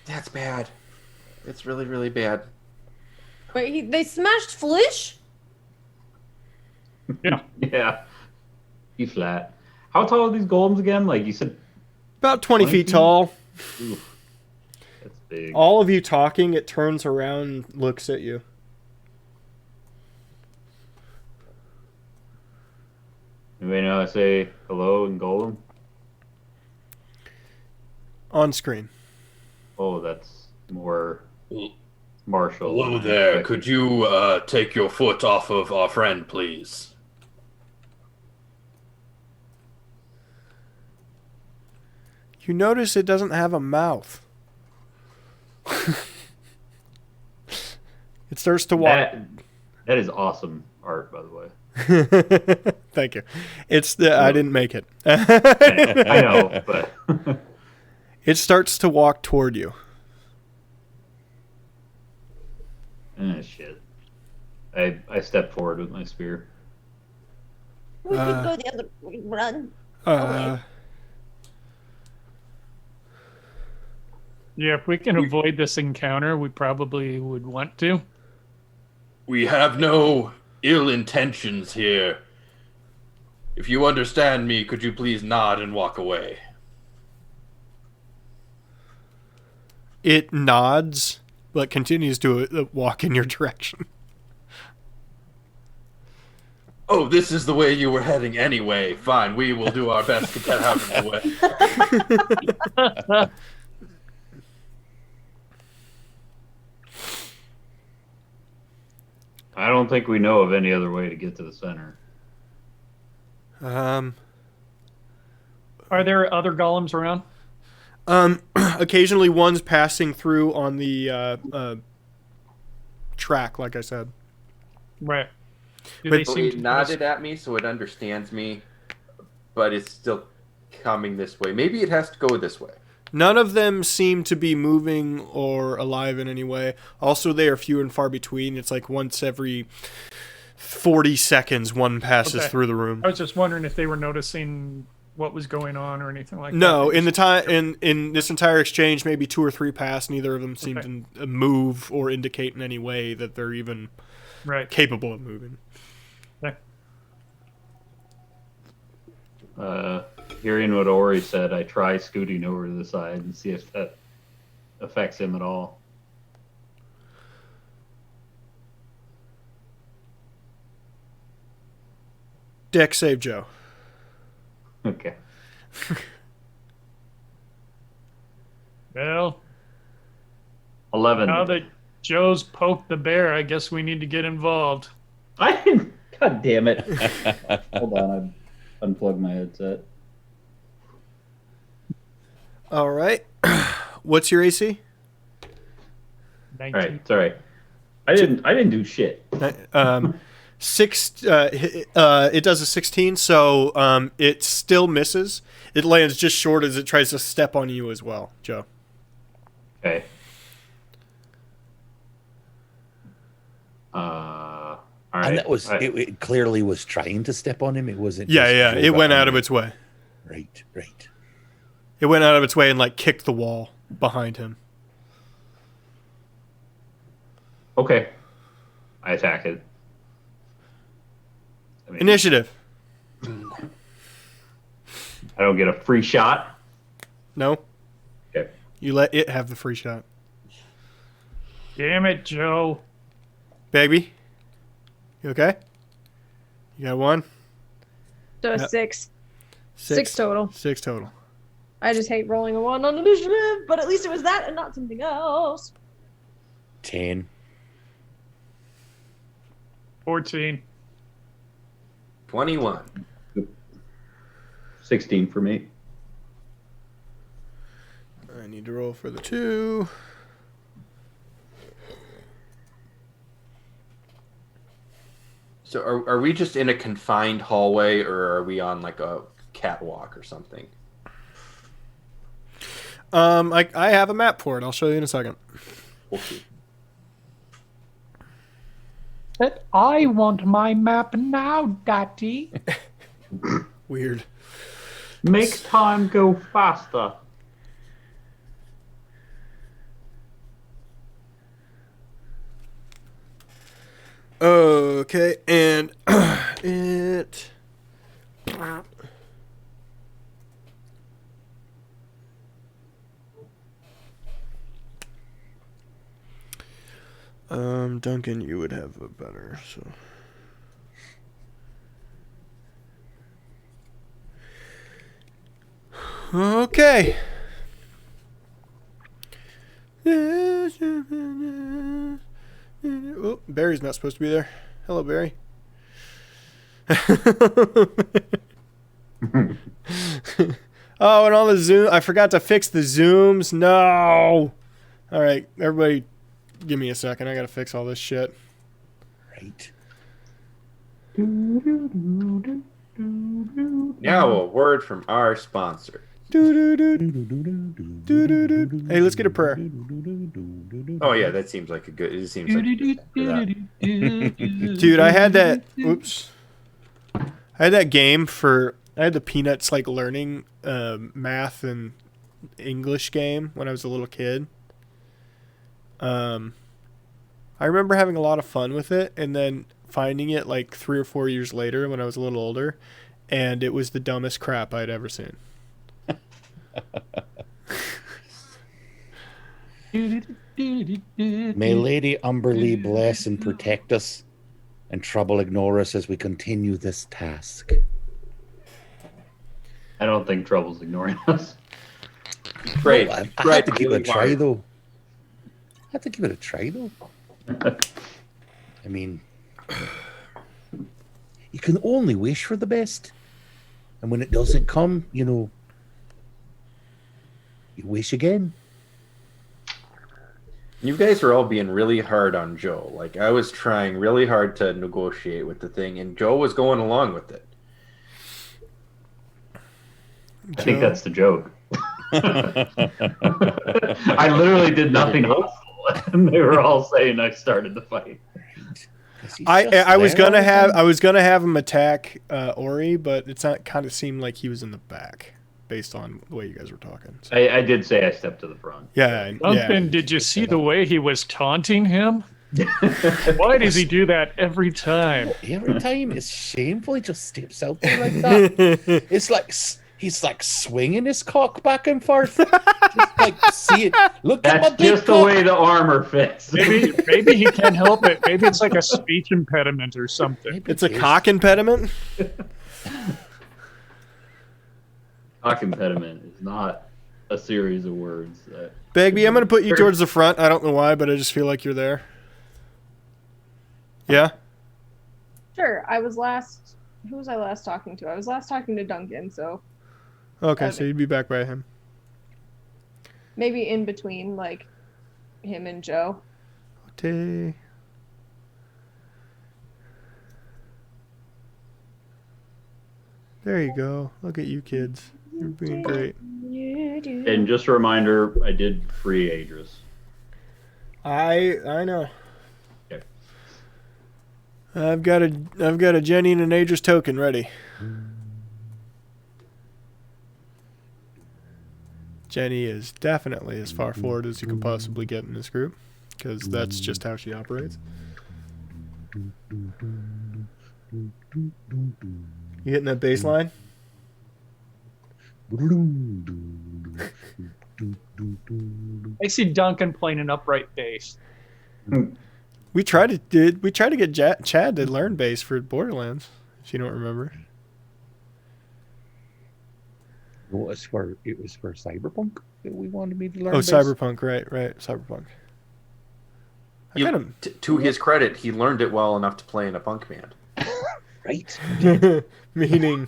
That's bad. It's really, really bad. Wait, they smashed Floosh? Yeah. Yeah. He's flat. How tall are these golems again? Like you said, About 20 20 feet feet? tall. oof. That's big. All of you talking, it turns around and looks at you. Anybody know how to say hello in golem? On screen. Oh, that's more martial. Hello than I there. expected. Could you take your foot off of our friend, please? You notice it doesn't have a mouth. It starts to walk. That is awesome art, by the way. Thank you. It's the I didn't make it. I know, but It starts to walk toward you. shit. I step forward with my spear. We could go the other way, run. Yeah, if we can avoid this encounter, we probably would want to. We have no ill intentions here. If you understand me, could you please nod and walk away? It nods, but continues to walk in your direction. Oh, this is the way you were heading anyway. Fine, we will do our best to get out of the way. I don't think we know of any other way to get to the center. Are there other golems around? Occasionally one's passing through on the track, like I said. Right. Do But- they seem It to nodded at me, so it understands me, but it's still coming this way. Maybe it has to go this way. None of them seem to be moving or alive in any way. Also, they are few and far between. It's like once every 40 seconds one passes Okay. through the room. I was just wondering if they were noticing what was going on or anything like that. No, in the time in this entire exchange, maybe 2 or 3 passed. Neither of them seemed Okay. to move or indicate in any way that they're even Right. capable of moving. Hearing what Ori said, I try scooting over to the side and see if that affects him at all. Deck save Joe. Okay. Well, 11. now that Joe's poked the bear, I guess we need to get involved. I didn't. God damn it. Hold on. I unplugged my headset. All right. What's your AC? 19. All right. It's all right. I didn't do shit. 6. It does a 16, so it still misses. It lands just short as it tries to step on you as well, Joe. Okay. All right. And that was it clearly was trying to step on him. It wasn't. Yeah, just yeah. drove It up went on out of him. its way. Right, right. It went out of its way and like kicked the wall behind him. Okay. I attack it. I mean, Initiative. I don't get a free shot. No. Okay. You let it have the free shot. Damn it, Joe. Baby. You okay? You got 1? So a Yep. 6. 6 total. 6 total. I just hate rolling a 1 on initiative, but at least it was that and not something else. 10. 14. 21. 16 for me. I need to roll for the 2. So are we just in a confined hallway, or are we on like a catwalk or something? I have a map for it. I'll show you in a second. We'll see. But I want my map now, Daddy. Weird. Make time go faster. Okay, and it. Duncan, you would have a better, so. Okay. Oh, Barry's not supposed to be there. Hello, Barry. Oh, and all the zoom. I forgot to fix the zooms. No. All right, everybody, give me a second. I gotta fix all this shit. Right. Now a word from our sponsor. Hey, let's get a prayer. Oh yeah, that seems like a good. It seems like a good for that. Dude, I had that. Oops. I had that game for. I had the Peanuts like learning math and English game when I was a little kid. I remember having a lot of fun with it, and then finding it like 3 or 4 years later when I was a little older, and it was the dumbest crap I'd ever seen. May Lady Umberly bless and protect us. and trouble ignore us as we continue this task. I don't think Trouble's ignoring us. Great. I Right, have to give it really a try, hard. though. I mean, you can only wish for the best. And when it doesn't come, you wish again. You guys are all being really hard on Joe. Like, I was trying really hard to negotiate with the thing, and Joe was going along with it. I think that's the joke. I literally did nothing hostile, and they were all saying I started the fight. I was gonna have him attack Ori, but it's not kind of seemed like he was in the back based on the way you guys were talking. So. I did say I stepped to the front. Yeah. Duncan, did you see the way he was taunting him? Why does he do that every time? Every time it's shameful. He just steps out there like that. It's like he's like swinging his cock back and forth. Just like, see it. Look at my That's big just the cock. way the armor fits. Maybe he can't help it. Maybe it's like a speech impediment or something. Maybe It's a it is. cock impediment. Cock impediment is not a series of words. Bagby, I'm gonna put you towards the front. I don't know why, but I just feel like you're there. Yeah. Sure. Who was I last talking to? I was last talking to Duncan, so Okay, so you'd be back by him. maybe in between, like, him and Joe. Okay. There you go. Look at you kids. You're being great. And just a reminder, I did free Adris. I know. Okay. I've got a Jenny and an Aegis token ready. Jenny is definitely as far forward as you can possibly get in this group, because that's just how she operates. You hitting that bass line? I see Duncan playing an upright bass. We tried to get Chad to learn bass for Borderlands, if you don't remember. No, it was for Cyberpunk that we wanted me to learn. Oh, bass. Cyberpunk, right, Cyberpunk. To his credit, he learned it well enough to play in a punk band. Right. Meaning.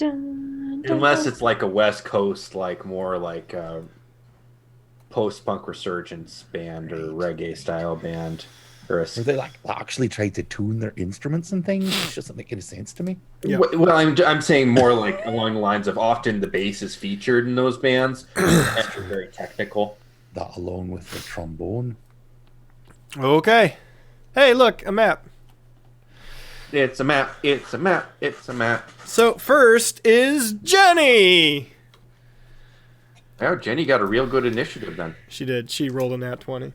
Unless it's like a West Coast, like more like post-punk resurgence band or reggae style band, or Where they like actually tried to tune their instruments and things. It doesn't make any sense to me. Yeah. Well, I'm saying more like along the lines of often the bass is featured in those bands. That's very technical. That along with the trombone. Okay. Hey, look, a map. It's a map. It's a map. It's a map. So first is Jenny. Oh, Jenny got a real good initiative then. She did. She rolled a nat 20.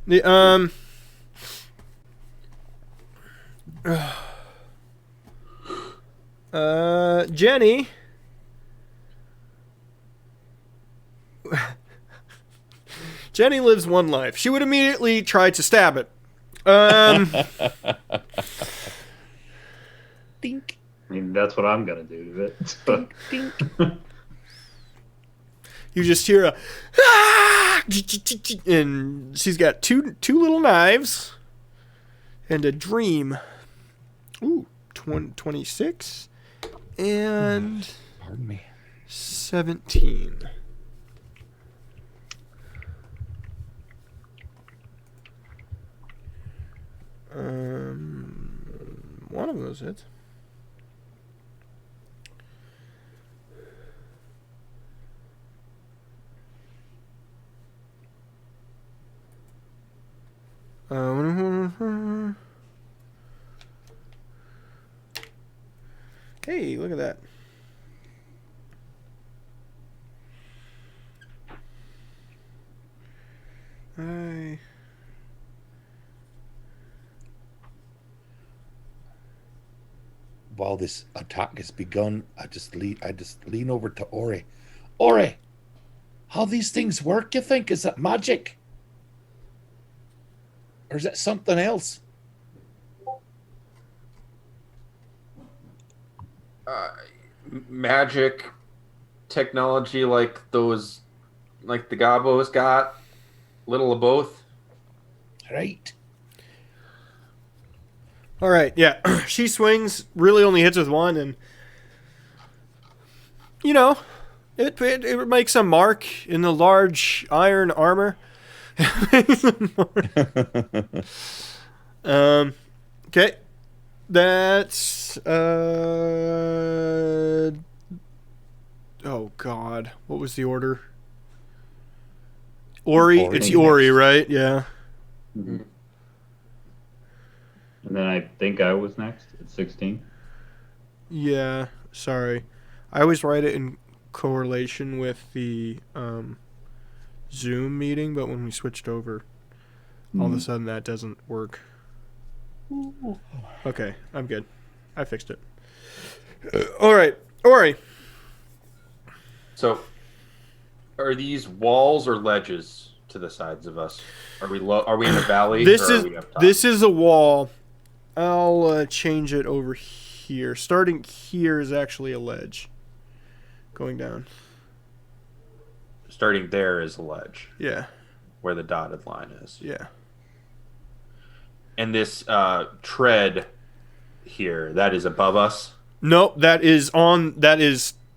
The Jenny. Jenny lives one life. She would immediately try to stab it. Dink, I mean, that's what I'm gonna do to it. So. dink. You just hear a "Ah!" and she's got two little knives and a dream. Ooh, 26 and Pardon me. 17. One of those hits. Hey, look at that. Hi. while this attack has begun, I just lean over to Ori. Ori, how these things work, you think? Is that magic? Or is it something else? Magic technology like those, like the Gabos got. Little of both. Right. All right, yeah. She swings, really only hits with one, and you know, it makes a mark in the large iron armor. Okay, that's oh god, what was the order? Ori, it's Ori, right? Yeah. Mm-hmm. And then I think I was next at 16. Yeah, sorry. I always write it in correlation with the Zoom meeting, but when we switched over, all of a sudden that doesn't work. Okay, I'm good. I fixed it. All right, Ori. So, are these walls or ledges to the sides of us? Are we low? Are we in a valley? This or is are we up top? this is a wall. I'll change it over here. Starting here is actually a ledge. Going down. Starting there is a ledge. Yeah. Where the dotted line is. Yeah. And this tread here, that is above us. Nope, that is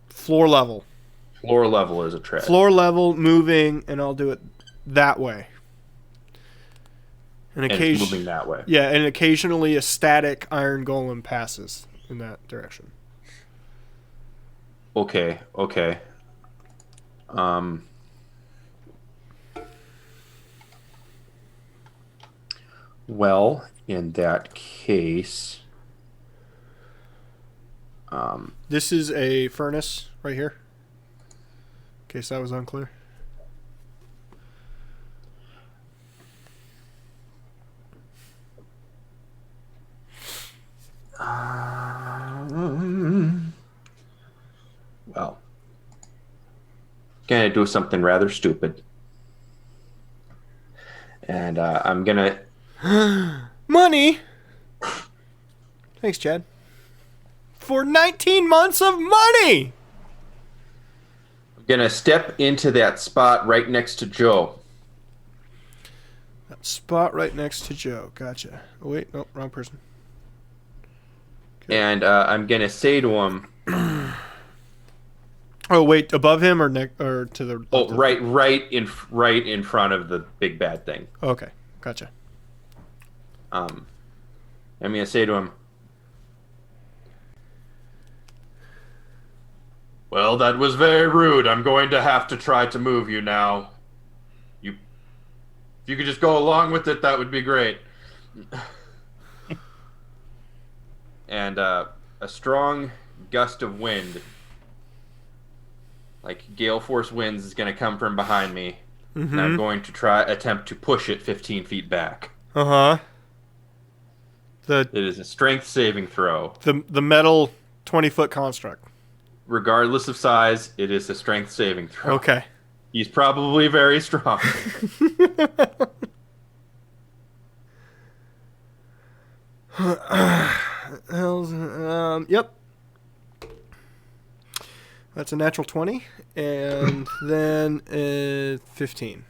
floor level. Floor level is a tread. Floor level, moving, and I'll do it that way. And it's moving that way. Yeah, and occasionally a static iron golem passes in that direction. Okay. Well, in that case, this is a furnace right here. In case that was unclear. Well, gonna do something rather stupid, and I'm gonna money. Thanks, Chad. For 19 months of money. I'm gonna step into that spot right next to Joe. That spot right next to Joe. Gotcha. Oh, wait, no, wrong person. Okay. And I'm gonna say to him. Oh wait, above him or to the? Oh, right in front of the big bad thing. Okay, gotcha. I'm gonna say to him. Well, that was very rude. I'm going to have to try to move you now. If you could just go along with it, that would be great. And a strong gust of wind, like gale force winds, is going to come from behind me. Mm-hmm. And I'm going to attempt to push it 15 feet back. Uh-huh. It is a strength saving throw. The metal 20-foot construct. Regardless of size, it is a strength saving throw. Okay. He's probably very strong. Yep. That's a natural 20, and then 15.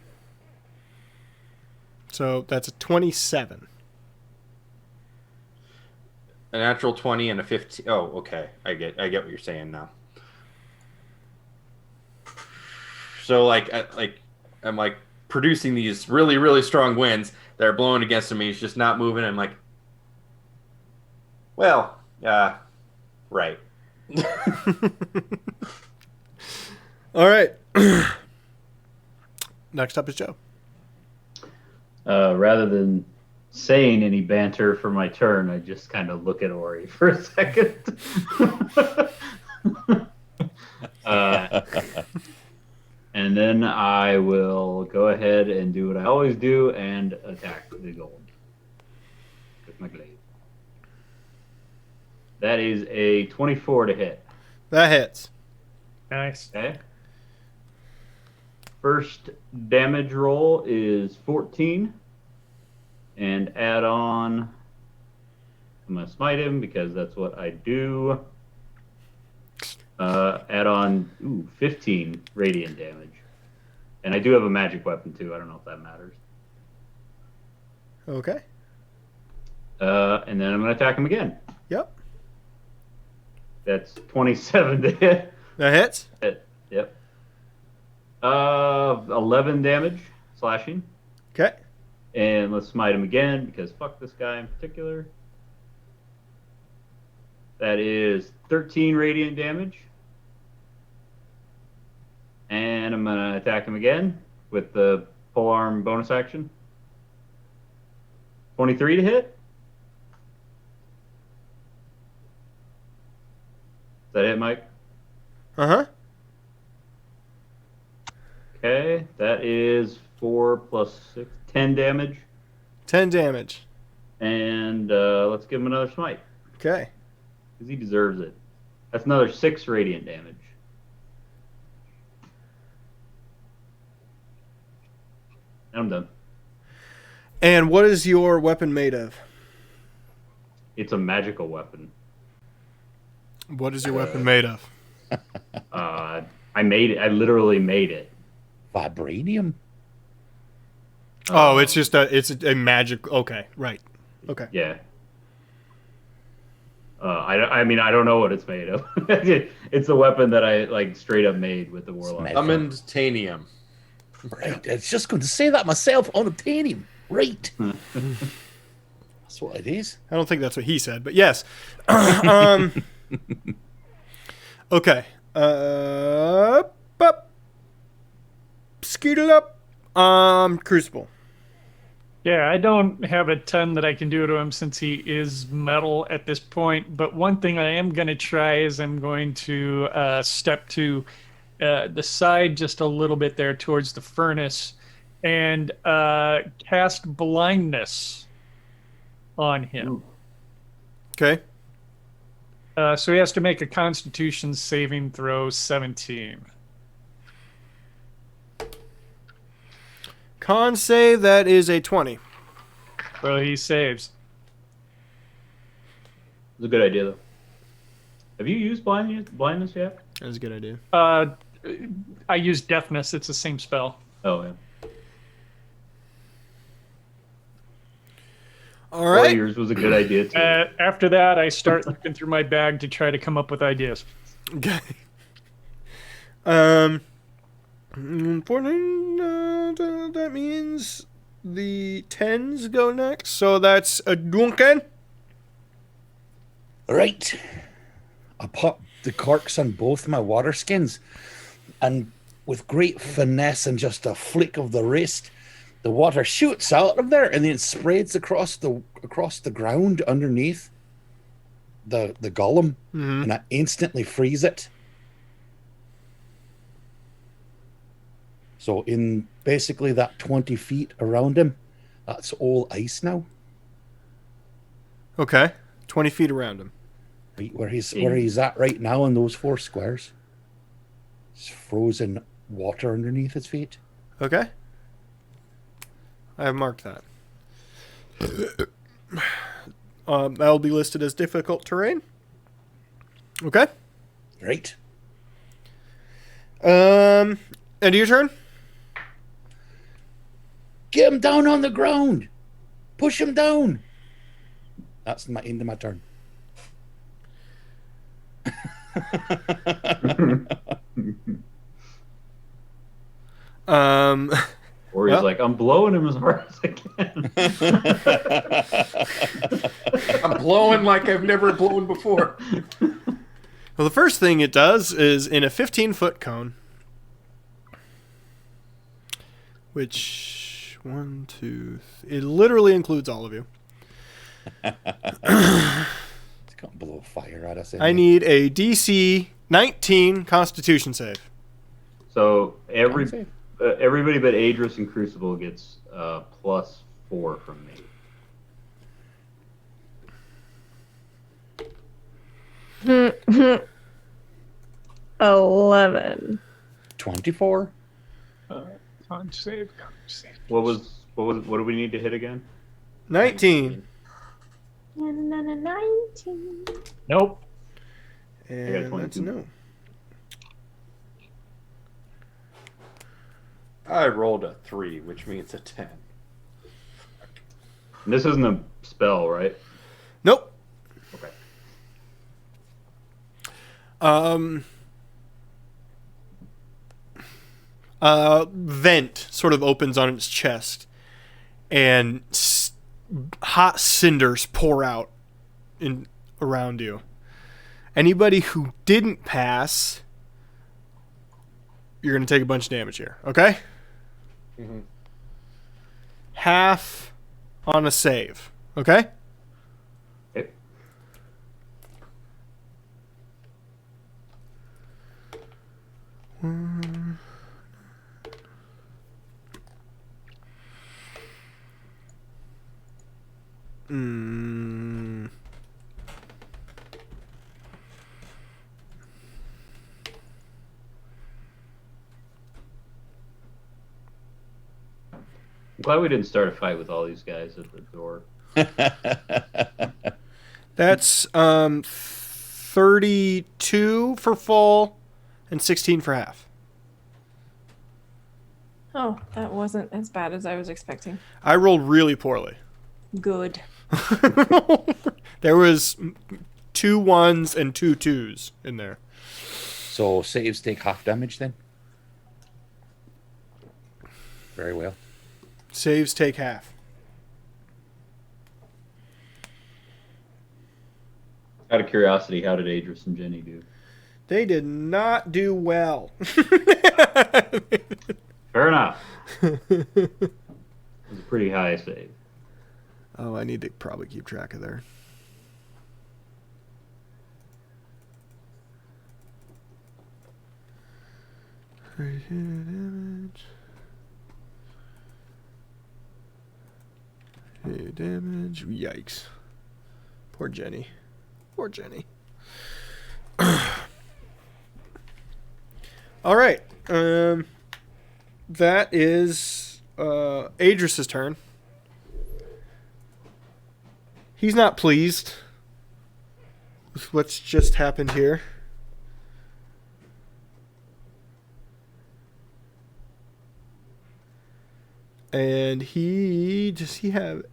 So that's a 27. A natural 20 and a 15. Oh, okay. I get what you're saying now. So I'm like producing these really, really strong winds that are blowing against him. He's just not moving. I'm like, well, right. All right. Next up is Joe. Rather than saying any banter for my turn, I just kind of look at Ori for a second. And then I will go ahead and do what I always do and attack the gold with my glaive. That is a 24 to hit. That hits. Nice. Okay. First damage roll is 14. And add on, I'm going to smite him because that's what I do. Add on 15 radiant damage. And I do have a magic weapon too. I don't know if that matters. Okay. And then I'm going to attack him again. Yep. That's 27 to hit. That hits. Yep. 11 damage, slashing. Okay. And let's smite him again, because fuck this guy in particular. That is 13 radiant damage. And I'm going to attack him again with the polearm bonus action. 23 to hit. Is that it, Mike? Uh-huh. Okay, that is 4 plus 6, 10 damage. 10 damage. And let's give him another smite, Okay. because he deserves it. That's another 6 radiant damage. And I'm done. And what is your weapon made of? It's a magical weapon. What is your weapon made of? I made it. I literally made it. Vibranium. Oh, it's just a magic. Okay, right. Okay. Yeah. I mean, I don't know what it's made of. It's a weapon that I like straight up made with the warlock. Unobtainium. Right. I was just going to say that myself. Unobtainium. Right. That's what it is. I don't think that's what he said, but yes. Okay. Skeet it up. Crucible. Yeah, I don't have a ton that I can do to him since he is metal at this point. But one thing I am going to try is I'm going to step to the side just a little bit there towards the furnace and cast blindness on him. Okay. So he has to make a Constitution saving throw 17. Con save, that is a 20. Well, he saves. It's a good idea, though. Have you used blindness yet? That's a good idea. I use deafness. It's the same spell. Oh, yeah. All right. Yours was a good idea, too. After that, I start looking through my bag to try to come up with ideas. Okay. That means the 10s go next. So that's a Duncan. Right. I pop the corks on both my water skins, and with great finesse and just a flick of the wrist, the water shoots out of there and then spreads across the ground underneath the golem, and I instantly freeze it. So in basically that 20 feet around him, that's all ice now. Okay. 20 feet around him. Right where he's at right now in those 4 squares. It's frozen water underneath his feet. Okay. I have marked that. That'll be listed as difficult terrain. Okay. Right. And your turn? Get him down on the ground. Push him down. That's my end of my turn. Or he's like, I'm blowing him as hard as I can. I'm blowing like I've never blown before. Well, the first thing it does is in a 15-foot cone, which it literally includes all of you. It's gonna blow fire at us. I need a DC 19 Constitution save. So everybody but Adris and Crucible gets +4 from me. 11. 24. Con save. What do we need to hit again? 19. 19. Nope. And that's a 22. no. I rolled a 3, which means a 10. And this isn't a spell, right? Nope. Okay. Vent sort of opens on its chest, and hot cinders pour out in around you. Anybody who didn't pass, you're going to take a bunch of damage here, okay? Mm-hmm. Half on a save, okay? Okay. Mm. I'm glad we didn't start a fight with all these guys at the door. That's 32 for full and 16 for half. Oh, that wasn't as bad as I was expecting. I rolled really poorly. Good. There was 2 1s and 2 2s in there. So saves take half damage then? Very well. Saves take half. Out of curiosity, how did Adris and Jenny do? They did not do well. Fair enough. It was a pretty high save. Oh, I need to probably keep track of there. Damage. Damage. Yikes. Poor Jenny. Poor Jenny. All right. That is Adris's turn. He's not pleased with what's just happened here. And does he have...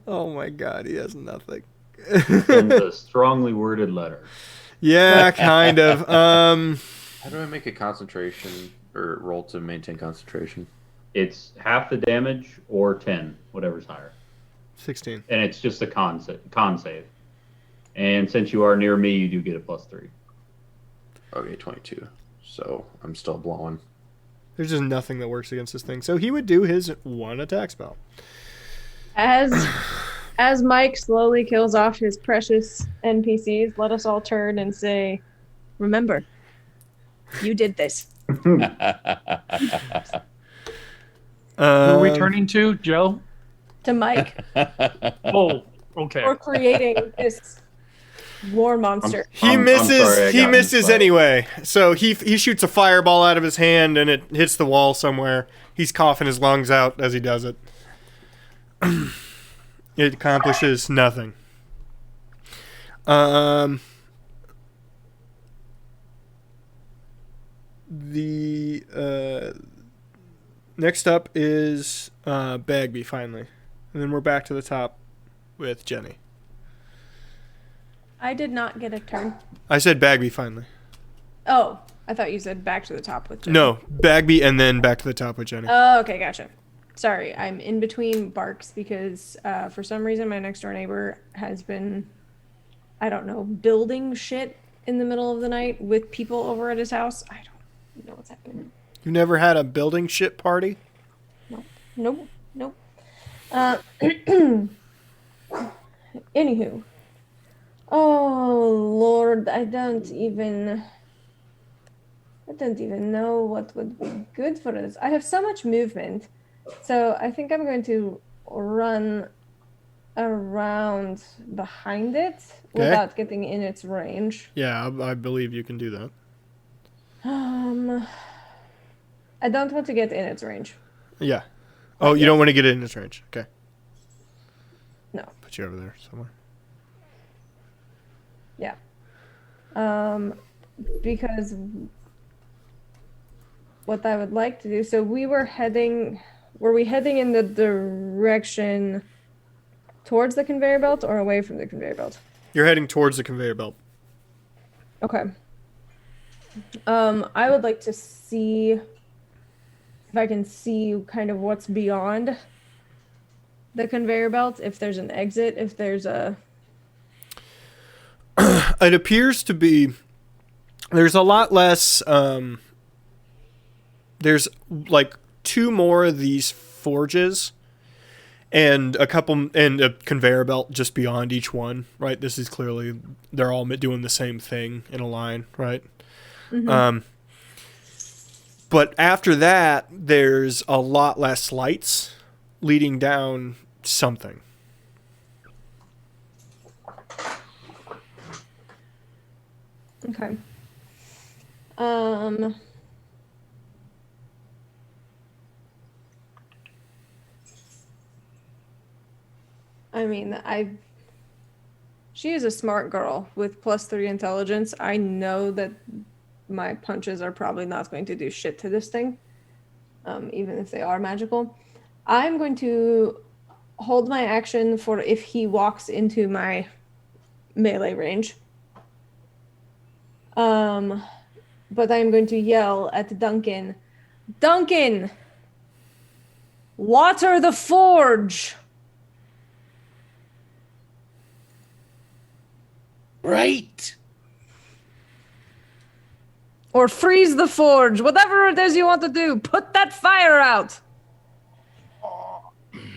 Oh my god, he has nothing. Sends a strongly worded letter. Yeah, kind of. How do I make a concentration or roll to maintain concentration? It's half the damage or 10, whatever's higher. 16. And it's just a con save. And since you are near me, you do get a +3. Okay, 22. So I'm still blowing. There's just nothing that works against this thing. So he would do his 1 attack spell. As Mike slowly kills off his precious NPCs, let us all turn and say, "Remember, you did this." Who are we turning to, Joe? To Mike Oh, okay. for creating this war monster. He I'm misses. sorry, I He got misses misfired. anyway. So he shoots a fireball out of his hand and it hits the wall somewhere. He's coughing his lungs out as he does it. It accomplishes nothing. The next up is Bagby finally, and then we're back to the top with Jenny. I did not get a turn. I said Bagby finally. Oh, I thought you said back to the top with Jenny. No, Bagby and then back to the top with Jenny. Oh, okay, gotcha. Sorry, I'm in between barks because for some reason my next door neighbor has been, I don't know, building shit in the middle of the night with people over at his house. I don't know what's happening. You never had a building shit party? Nope. Anywho. Oh, Lord, I don't even know what would be good for this. I have so much movement. So I think I'm going to run around behind it Okay. without getting in its range. Yeah, I believe you can do that. I don't want to get in its range. Yeah. Oh, you don't want to get it in its range. Okay. No. Put you over there somewhere. Yeah. Because what I would like to do, so were we heading in the direction towards the conveyor belt or away from the conveyor belt? You're heading towards the conveyor belt. Okay. I would like to see if I can see kind of what's beyond the conveyor belt, if there's an exit, if there's a... It appears to be... There's a lot less... there's like 2 more of these forges and a conveyor belt just beyond each one, right? This is clearly... They're all doing the same thing in a line, right? Mm-hmm. But after that, there's a lot less lights leading down something. Okay. I mean, she is a smart girl with +3 intelligence. I know that my punches are probably not going to do shit to this thing, even if they are magical. I'm going to hold my action for if he walks into my melee range. But I'm going to yell at Duncan, Duncan! Water the forge! Right. Or freeze the forge, whatever it is you want to do. Put that fire out.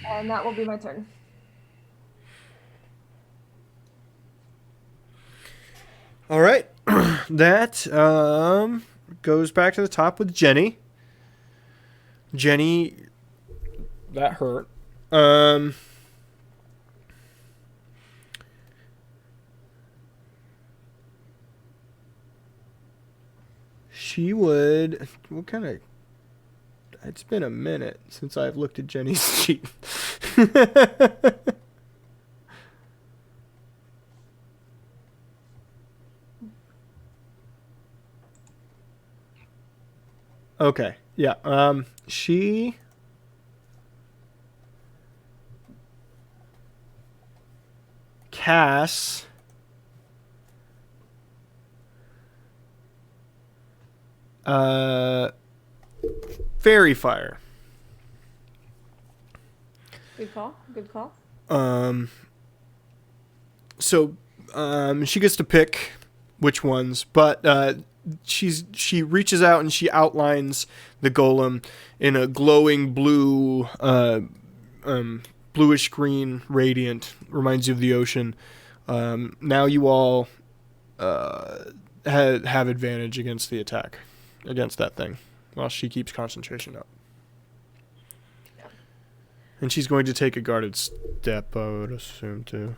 And that will be my turn. All right. That goes back to the top with Jenny. Jenny, that hurt. She would... What kind of... It's been a minute since I've looked at Jenny's sheet. Okay. Yeah. She... casts... Fairy Fire. Good call. Good call. So she gets to pick which ones, but she reaches out and she outlines the golem in a glowing blue, bluish green radiant. Reminds you of the ocean. Now you all have advantage against the attack against that thing while she keeps concentration up. And she's going to take a guarded step, I would assume, too.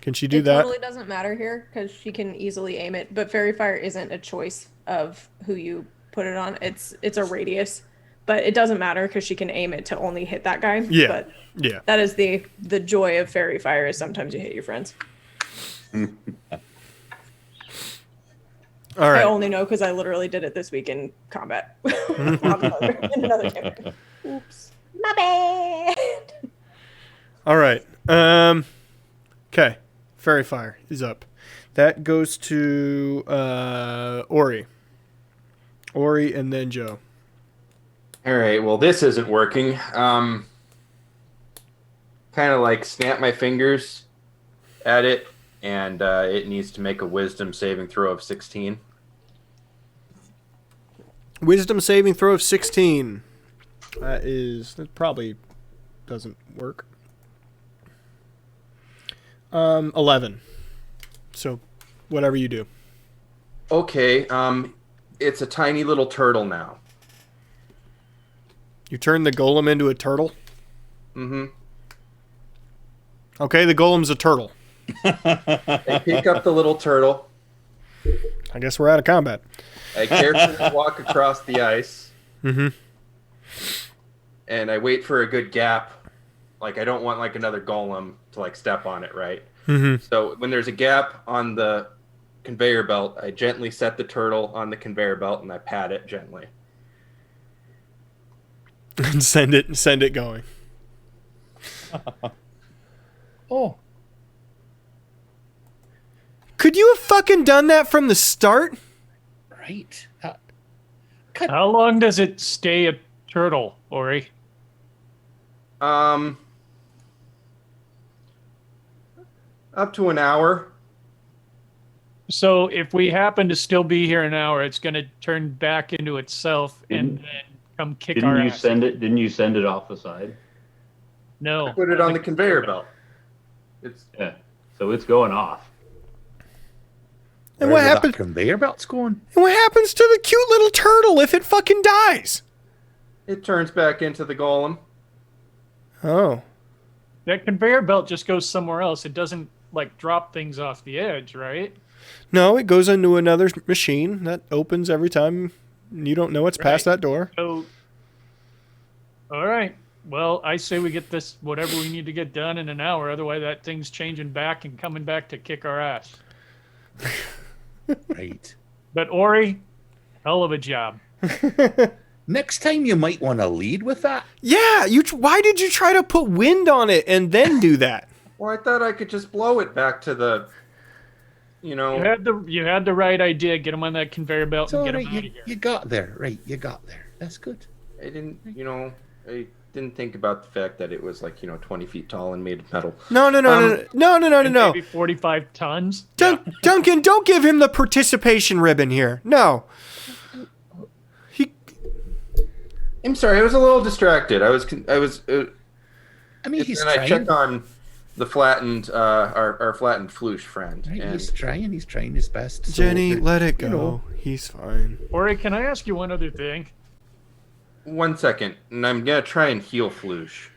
Can she do that? It totally doesn't matter here because she can easily aim it. But Fairy Fire isn't a choice of who you put it on. It's a radius, but it doesn't matter because she can aim it to only hit that guy. Yeah. But yeah. that is the joy of Fairy Fire is sometimes you hit your friends. All right. I only know because I literally did it this week in combat. in another campaign. Oops. My bad. All right. Okay. Fairy Fire is up. That goes to Ori. Ori and then Joe. All right. Well, this isn't working. Kind of like snap my fingers at it, and it needs to make a Wisdom saving throw of 16. Wisdom saving throw of 16. That probably doesn't work. 11. So, whatever you do. Okay. It's a tiny little turtle now. You turn the golem into a turtle? Mm-hmm. Okay, the golem's a turtle. I pick up the little turtle. I guess we're out of combat. I carefully walk across the ice. Mm-hmm. And I wait for a good gap. Like, I don't want, like, another golem to, like, step on it, right? Mm-hmm. So when there's a gap on the conveyor belt, I gently set the turtle on the conveyor belt and I pat it gently. And send it going. Oh, Could you have fucking done that from the start? right. How long does it stay a turtle, Ori? Up to an hour. So if we happen to still be here an hour, it's going to turn back into itself and then come kick our ass. Didn't you send it off the side? No. I put it on the conveyor belt. It's Yeah. So it's going off. And Wherever what happens? that conveyor belt's going? And what happens to the cute little turtle if it fucking dies? it turns back into the golem. Oh. That conveyor belt just goes somewhere else. It doesn't like drop things off the edge, right? No, it goes into another machine that opens every time you don't know it's past that door. So, all right. Well, I say we get this whatever we need to get done in an hour. Otherwise, that thing's changing back and coming back to kick our ass. Right. But Ori, hell of a job. Next time you might want to lead with that. Yeah, why did you try to put wind on it and then do that? Well, I thought I could just blow it back to the, You had the right idea. Get him on that conveyor belt It's and all get right. him out of here. You got there. Right. You got there. That's good. I didn't think about the fact that it was 20 feet tall and made of metal. No. Maybe 45 tons. Duncan, don't give him the participation ribbon here. No. I'm sorry, I was a little distracted. I was. I mean, he's and trying. I checked on the flattened, our flattened Floosh friend. Right, And he's trying his best. So Jenny, that, let it go. you know. He's fine. Ori, can I ask you one other thing? 1 second, and I'm gonna try and heal Floosh.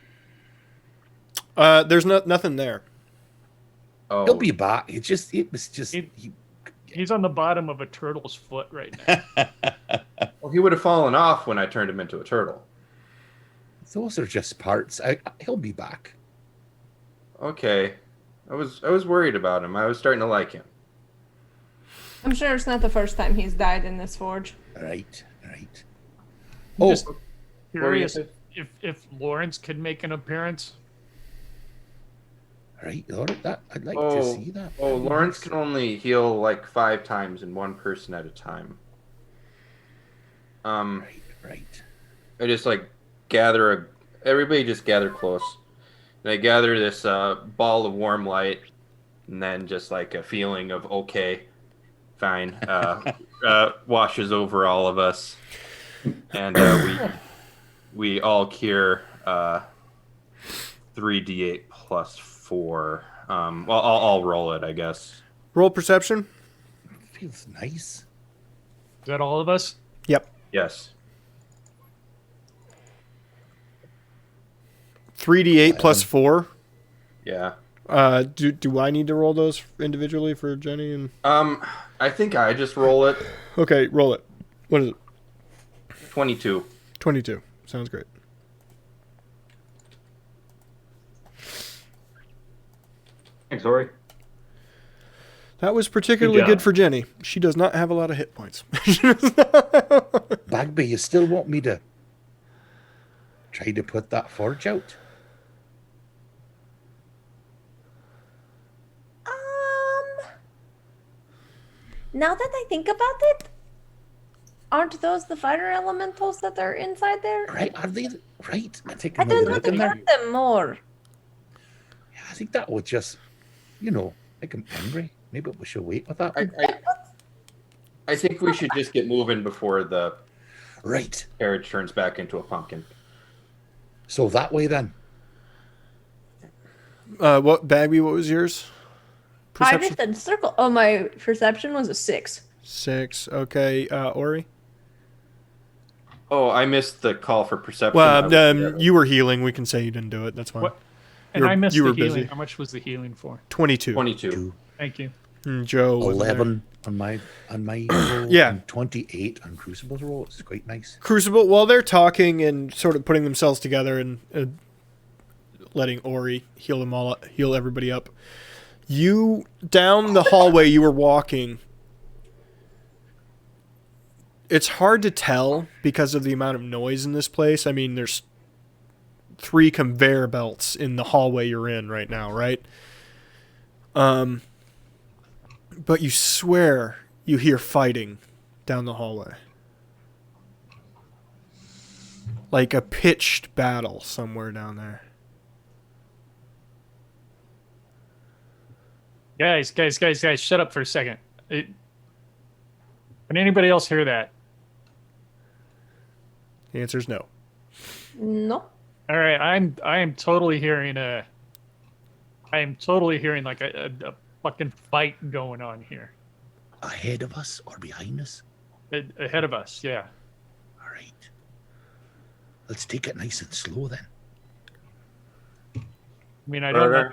There's nothing there. Oh, He'll be back. He's on the bottom of a turtle's foot right now. well, he would have fallen off when I turned him into a turtle. Those are just parts. He'll be back. Okay, I was worried about him. I was starting to like him. I'm sure it's not the first time he's died in this forge. Right. I'm Oh, just curious if Lawrence could make an appearance. right. I'd like to see that. Oh, Lawrence can only heal 5 times in one person at a time. Right. I just everybody just gather close. And I gather this ball of warm light, and then just a feeling of okay, fine, washes over all of us, and we all cure 3d8 plus 4. Well, I'll roll it, I guess. Roll perception. Feels nice. Is that all of us? Yep. Yes. 3d8 plus 4. Yeah. Do I need to roll those individually for Jenny and? I think I just roll it. Okay, roll it. What is it? 22. 22. Sounds great. Thanks, Ori. That was particularly Good good job. for Jenny. She does not have a lot of hit points. Bagby, you still want me to try to put that forge out? Now that I think about it, aren't those the fire elementals that are inside there? Right? Are they? Right. I think I I'm don't gonna want look to in there. hurt them more. Yeah, I think that would just, make him angry. Maybe we should wait with that. I think we should just get moving before the Right. carriage turns back into a pumpkin. So that way then. What Bagby? What was yours? Private and circle. Oh, my perception was a 6. 6. Okay. Ori. Oh, I missed the call for perception. Well, you were healing. We can say you didn't do it. That's fine. What? And I missed you the were healing. busy. How much was the healing for? 22. 22. 2, Thank you. Joe wasn't there. 11 on my roll. Yeah. And 28 on Crucible's roll. It's quite nice. Crucible, while they're talking and sort of putting themselves together and letting Ori heal everybody up, you down the hallway you were walking. It's hard to tell because of the amount of noise in this place. I mean, there's 3 conveyor belts in the hallway you're in right now, right? But you swear you hear fighting down the hallway. Like a pitched battle somewhere down there. Guys, shut up for a second. Can anybody else hear that? The answer is no. No. All right, I am totally hearing like a fucking fight going on here. Ahead of us or behind us? Ahead of us, yeah. All right. Let's take it nice and slow then. I mean, I don't know.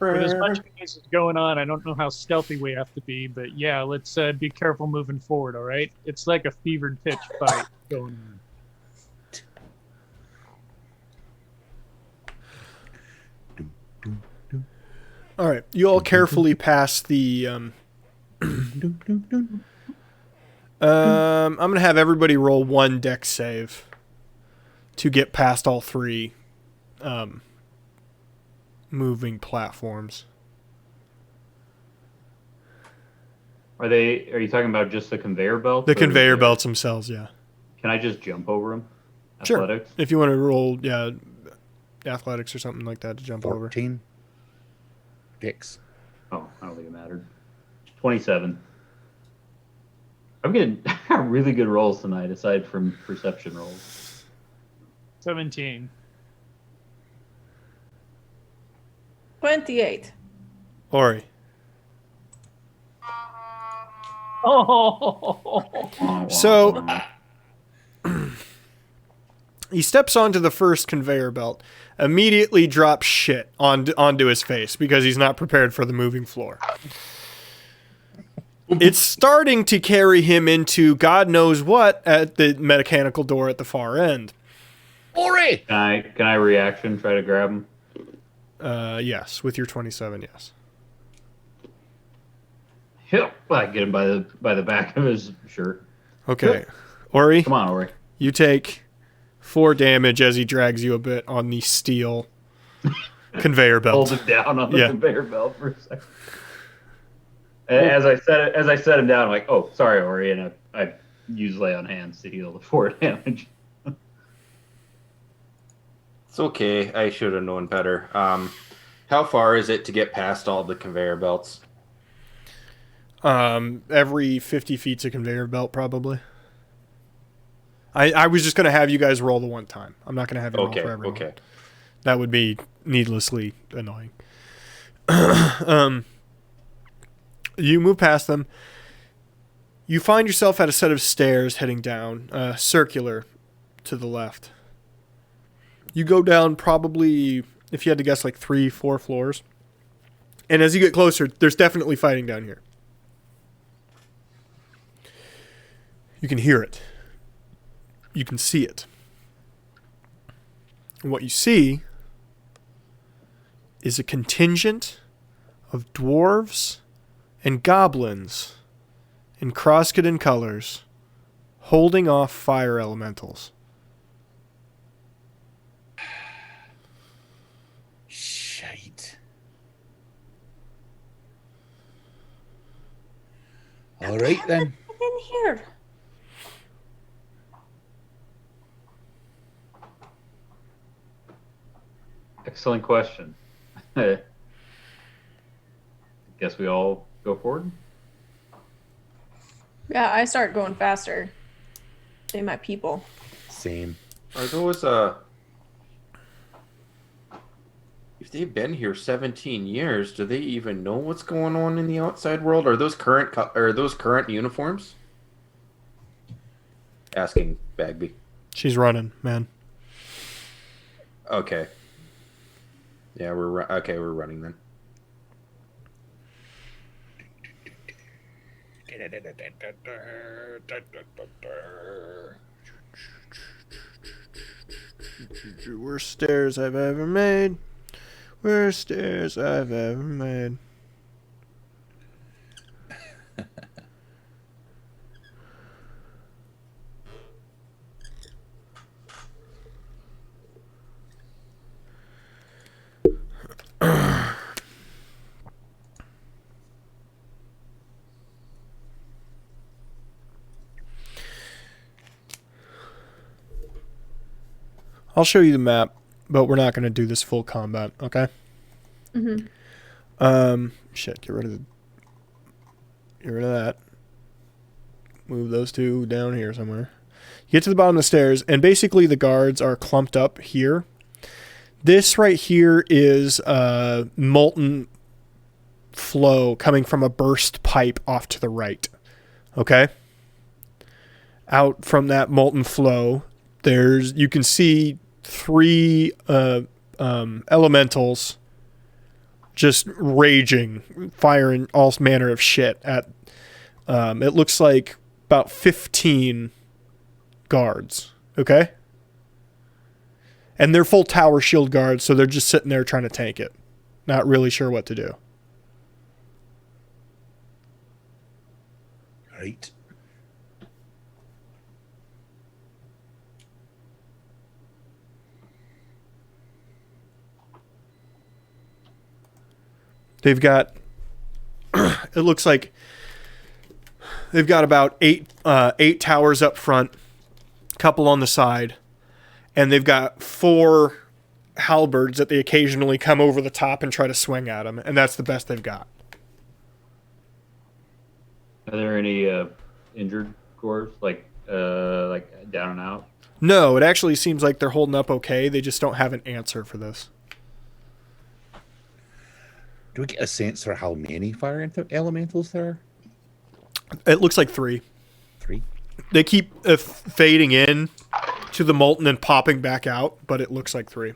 With as much noise is going on, I don't know how stealthy we have to be, but yeah, let's be careful moving forward, all right? It's like a fevered pitch fight going on. All right, you all carefully pass the. I'm gonna have everybody roll 1 dex save to get past all 3 moving platforms. Are you talking about just the conveyor belt? The conveyor belts themselves, yeah. Can I just jump over them? Sure. Athletics? If you want to roll, yeah, athletics or something like that to jump over. 14. Dex. Oh, I don't think it mattered. 27. I'm getting really good rolls tonight, aside from perception rolls. 17. 28. Ori. Oh. So he steps onto the first conveyor belt, immediately drops shit onto his face because he's not prepared for the moving floor. It's starting to carry him into God knows what at the mechanical door at the far end. Ori! Can I reaction try to grab him? Yes, with your 27, yes. Yep. I get him by the back of his shirt. Okay. Ori, Come on, Ori. you take 4 damage as he drags you a bit on the steel conveyor belt. Hold him down on the Yeah. conveyor belt for a second. As I set him down, I'm like, "Oh, sorry, Ori," and I use lay on hands to heal the 4 damage. It's okay. I should have known better. How far is it to get past all the conveyor belts? Every 50 feet's a conveyor belt, probably. I was just going to have you guys roll the one time. I'm not going to have you roll for everyone. Okay. That would be needlessly annoying. You move past them. You find yourself at a set of stairs heading down, circular to the left. You go down probably, if you had to guess, like 3-4 floors. And as you get closer, there's definitely fighting down here. You can hear it. You can see it. And what you see is a contingent of dwarves and goblins in Krasden colors holding off fire elementals. Shite. All right then. In here. Excellent question. Guess we all go forward. Yeah, I start going faster. They my people. Same. Are those if they've been here 17 years, do they even know what's going on in the outside world? Are those current uniforms? Asking Bagby. She's running, man. Okay. Yeah, okay. We're running then. Worst stairs I've ever made. Worst stairs I've ever made. I'll show you the map, but we're not going to do this full combat, okay? Shit, get rid of that. Move those two down here somewhere. You get to the bottom of the stairs, and basically the guards are clumped up here. This right here is molten flow coming from a burst pipe off to the right, okay? Out from that molten flow, you can see 3 elementals just raging, firing all manner of shit at. It looks like about 15 guards. Okay, and they're full tower shield guards, so they're just sitting there trying to tank it, not really sure what to do. Right. They've got, it looks like they've got about 8 towers up front, a couple on the side, and they've got 4 halberds that they occasionally come over the top and try to swing at them, and that's the best they've got. Are there any injured cores, like down and out? No, it actually seems like they're holding up okay. They just don't have an answer for this. Do we get a sense for how many fire elementals there are? It looks like 3. 3? They keep fading in to the molten and popping back out, but it looks like 3.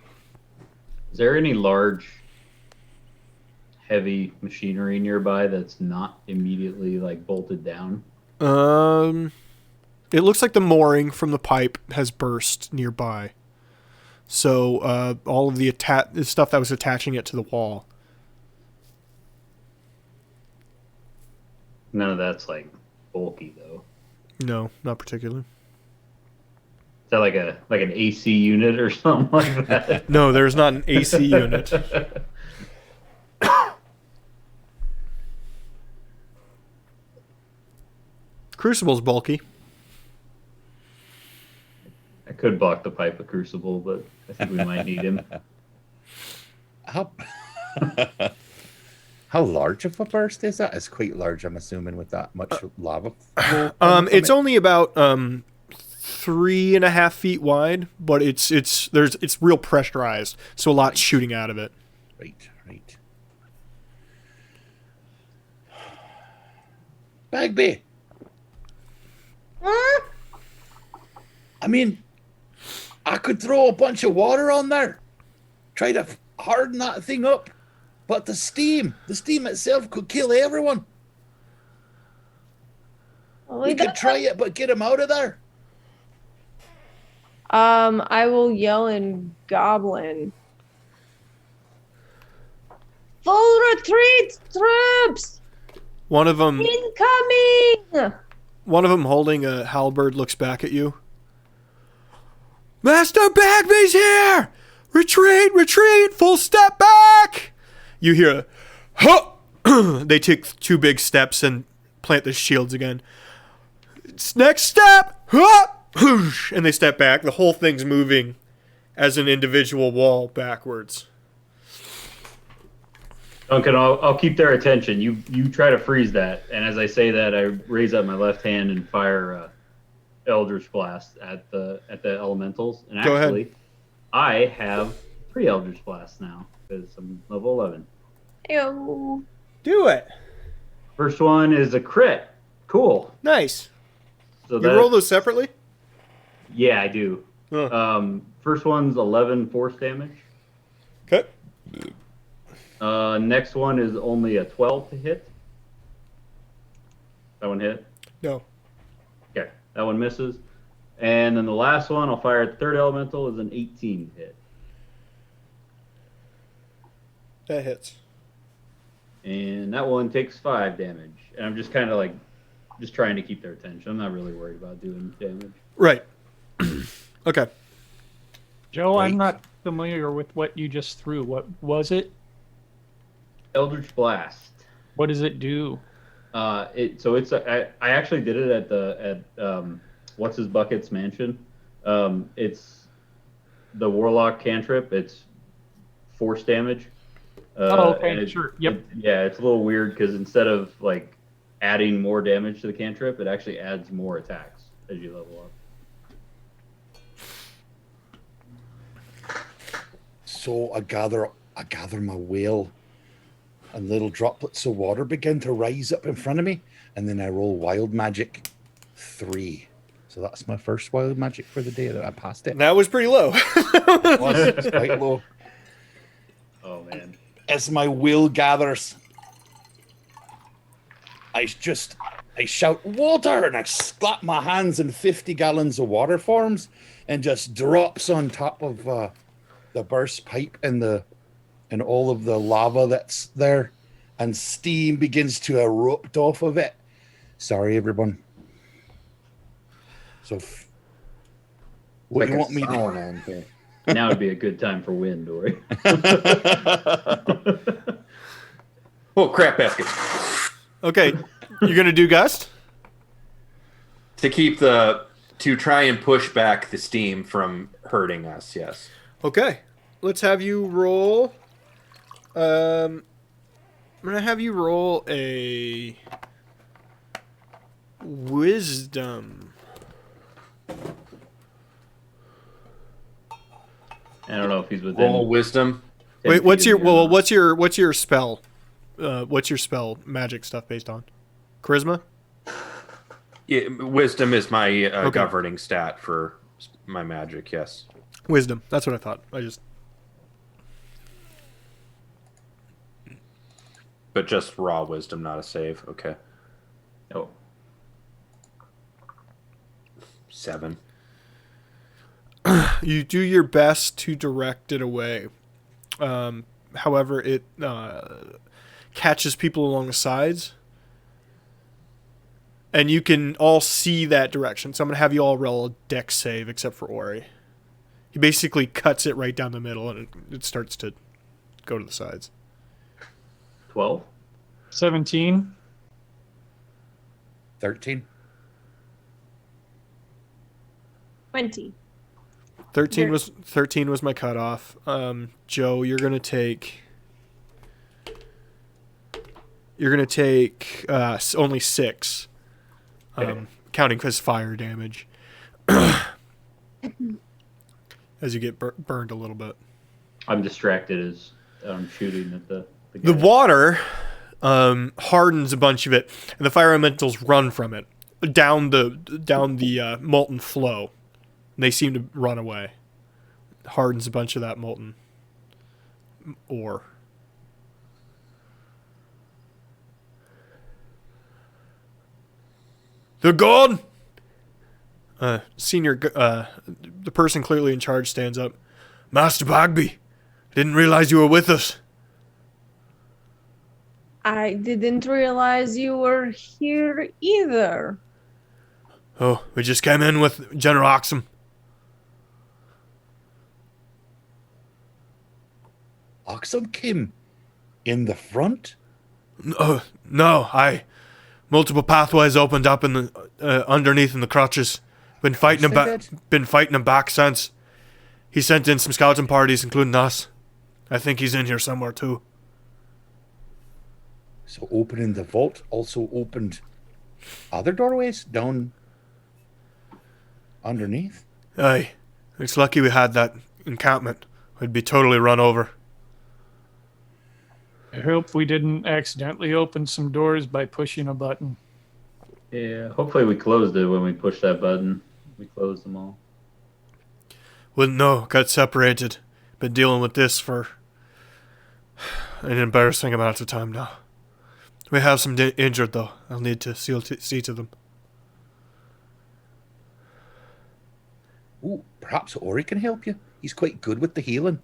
Is there any large, heavy machinery nearby that's not immediately like bolted down? It looks like the mooring from the pipe has burst nearby. So all of the stuff that was attaching it to the wall. None of that's like bulky though. No, not particularly. Is that like an AC unit or something like that? No, there's not an AC unit. Crucible's bulky. I could block the pipe of Crucible, but I think we might need him. How large of a burst is that? It's quite large, I'm assuming, with that much lava. It's only about 3.5 feet wide, but it's real pressurized, so a lot's shooting out of it. Right. Bagby. I mean, I could throw a bunch of water on there, try to harden that thing up. But the steam itself could kill everyone. We could try it, but get him out of there. I will yell in Goblin. Full retreat, troops! One of them Incoming! One of them holding a halberd looks back at you. Master Bagby's here! Retreat, retreat, full step back! You hear, huh! They take 2 big steps and plant the shields again. Next step, huh! And they step back. The whole thing's moving as an individual wall backwards. Duncan, I'll keep their attention. You try to freeze that, and as I say that, I raise up my left hand and fire Eldritch Blast at the elementals. And Go actually, ahead. I have 3 Eldritch Blasts now because I'm level 11. Ew. Do it. First one is a crit. Cool. Nice. So You roll those separately? Yeah, I do. Huh. First one's 11 force damage. Okay. Next one is only a 12 to hit. That one hit? No. Okay, that one misses. And then the last one, I'll fire at third elemental, is an 18 to hit. That hits. And that one takes 5 damage. And I'm just kind of like, just trying to keep their attention. I'm not really worried about doing damage. Right. Okay. Joe, Right. I'm not familiar with what you just threw. What was it? Eldritch Blast. What does it do? I actually did it at what's his bucket's mansion. It's the warlock cantrip. It's force damage. Okay, sure. Yep. It's a little weird because instead of like adding more damage to the cantrip, it actually adds more attacks as you level up. So I gather my whale, and little droplets of water begin to rise up in front of me, and then I roll wild magic 3. So that's my first wild magic for the day that I passed it. That was pretty low. It's quite low. Oh man. As my will gathers, I shout water, and I slap my hands, and 50 gallons of water forms and just drops on top of the burst pipe and all of the lava that's there, and steam begins to erupt off of it. Sorry, everyone. So, what do you want me to? Now would be a good time for wind, Dory. Oh, crap basket. Okay. You're going to do gust? To try and push back the steam from hurting us, yes. Okay. Let's have you roll. I'm going to have you roll a wisdom. I don't know if he's within. Roll wisdom. 10 Wait, feet what's of your me or not. what's your spell? What's your spell magic stuff based on? Charisma? Yeah, wisdom is my Okay. governing stat for my magic, yes. Wisdom. That's what I thought. But just raw wisdom, not a save. Okay. Oh, 7. You do your best to direct it away. However, it catches people along the sides. And you can all see that direction. So I'm going to have you all roll a dex save except for Ori. He basically cuts it right down the middle and it starts to go to the sides. 12? 17. 13. 20. 13 was my cutoff. Joe, you're gonna take only 6, Okay. counting as fire damage, as you get burned a little bit. I'm distracted as I'm shooting at the The guy. water hardens a bunch of it, and the fire elementals run from it down the molten flow. They seem to run away. Hardens a bunch of that molten ore. They're gone. The person clearly in charge stands up. Master Bagby, didn't realize you were with us. I didn't realize you were here either. Oh, we just came in with General Oxum. Oxum came in the front? No, multiple pathways opened up in the underneath in the crotches. Been fighting him Yes, they been fighting him back since. He sent in some scouting parties, including us. I think he's in here somewhere too. So opening the vault also opened other doorways down underneath? Aye, it's lucky we had that encampment. We'd be totally run over. I hope we didn't accidentally open some doors by pushing a button. Yeah, hopefully we closed it when we pushed that button. We closed them all. Wouldn't know. Got separated. Been dealing with this for An embarrassing amount of time now. We have some injured, though. I'll need to see to them. Ooh, perhaps Ori can help you. He's quite good with the healing.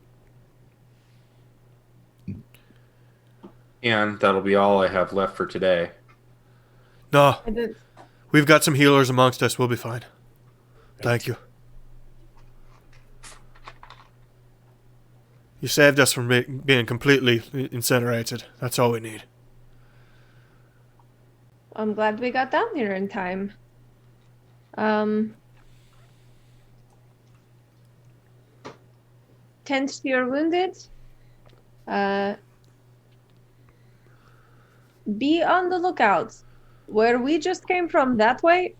And that'll be all I have left for today. No, I did. we've got some healers amongst us. We'll be fine. Thank you. You saved us from being completely incinerated. That's all we need. I'm glad we got down here in time. Tend to your wounded. Be on the lookout. Where we just came from, that way,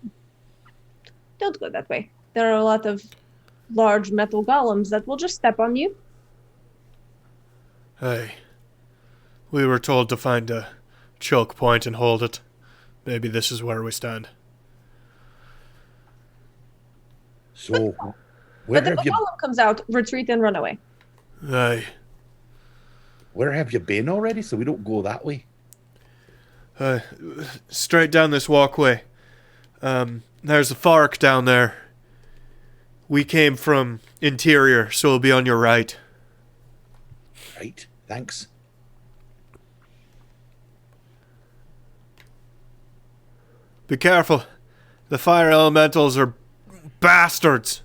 don't go that way. There are a lot of large metal golems that will just step on you. Hey, we were told to find a choke point and hold it. Maybe this is where we stand. So, where But if have a you golem comes out, retreat and run away. Hey, where have you been already? So we don't go that way. straight down this walkway. There's a fork down there. We came from interior, so it'll be on your right. Right. Thanks. Be careful. The fire elementals are bastards.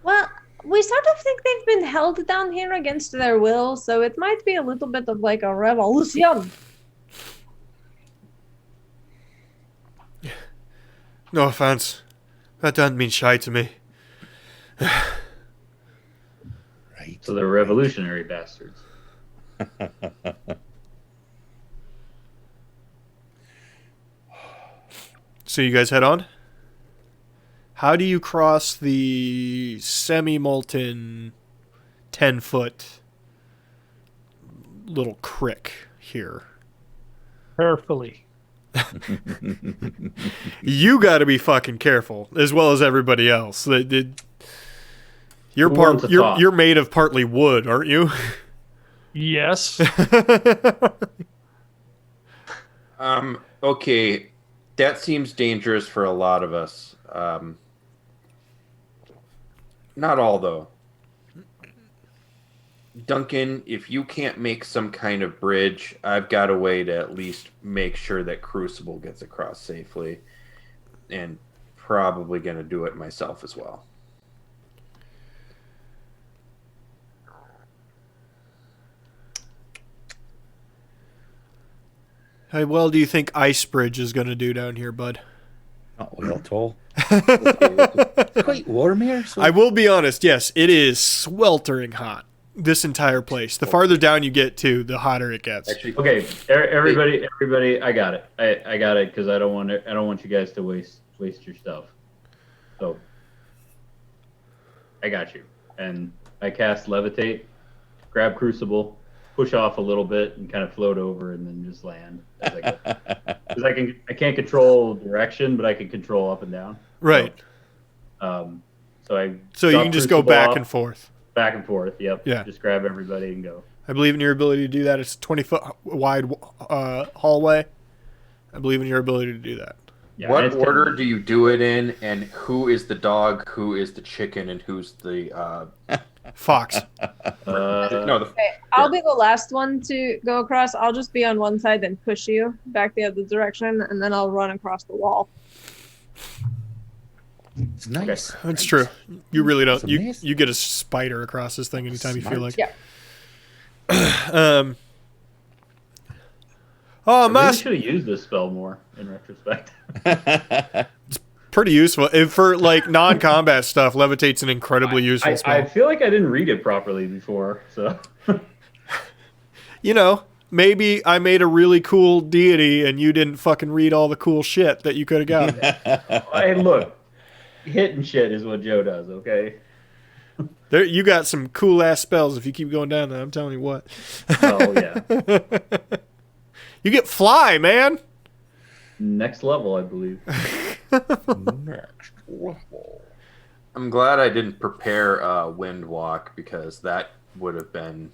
Well, we sort of think they've been held down here against their will, so it might be a little bit of like a revolution. No offense. That doesn't mean shy to me. Right. So they're revolutionary bastards. So you guys head on? How do you cross the semi-molten 10-foot little crick here? Carefully. You got to be fucking careful, as well as everybody else. You're Who wants to talk? you're made of partly wood, aren't you? Yes. Okay. That seems dangerous for a lot of us. Not all, though. Duncan, if you can't make some kind of bridge, I've got a way to at least make sure that Crucible gets across safely. And probably going to do it myself as well. How well do you think Ice Bridge is going to do down here, bud? Not well at all. It's quite warm here. So I will be honest, yes, it is sweltering hot. This entire place. The farther down you get to, the hotter it gets. Actually, Okay, everybody, I got it. I got it because I don't want you guys to waste your stuff. So I got you, and I cast Levitate, grab Crucible, push off a little bit, and kind of float over, and then just land. Because I can't control direction, but I can control up and down. Right. So you can just go back and forth. Back and forth. Yep. Yeah. Just grab everybody and go. I believe in your ability to do that. It's a 20-foot wide hallway. I believe in your ability to do that. Yeah, what order do you do it in, and who is the dog, who is the chicken, and who's the Fox? I'll be the last one to go across. I'll just be on one side and push you back the other direction, and then I'll run across the wall. it's nice. That's true. You really don't. It's You amazing. get a spider across this thing anytime you feel like. Yeah. Oh, I really Master. should have used this spell more in retrospect. Pretty useful. And for like non-combat stuff, Levitate's an incredibly useful spell. I feel like I didn't read it properly before, so. You know, maybe I made a really cool deity and you didn't fucking read all the cool shit that you could have gotten. Hey, look, hitting shit is what Joe does, okay? There, you got some cool ass spells if you keep going down there. I'm telling you what. Oh, yeah. You get fly, man. Next level, I believe. Next level. I'm glad I didn't prepare Wind Walk, because that would have been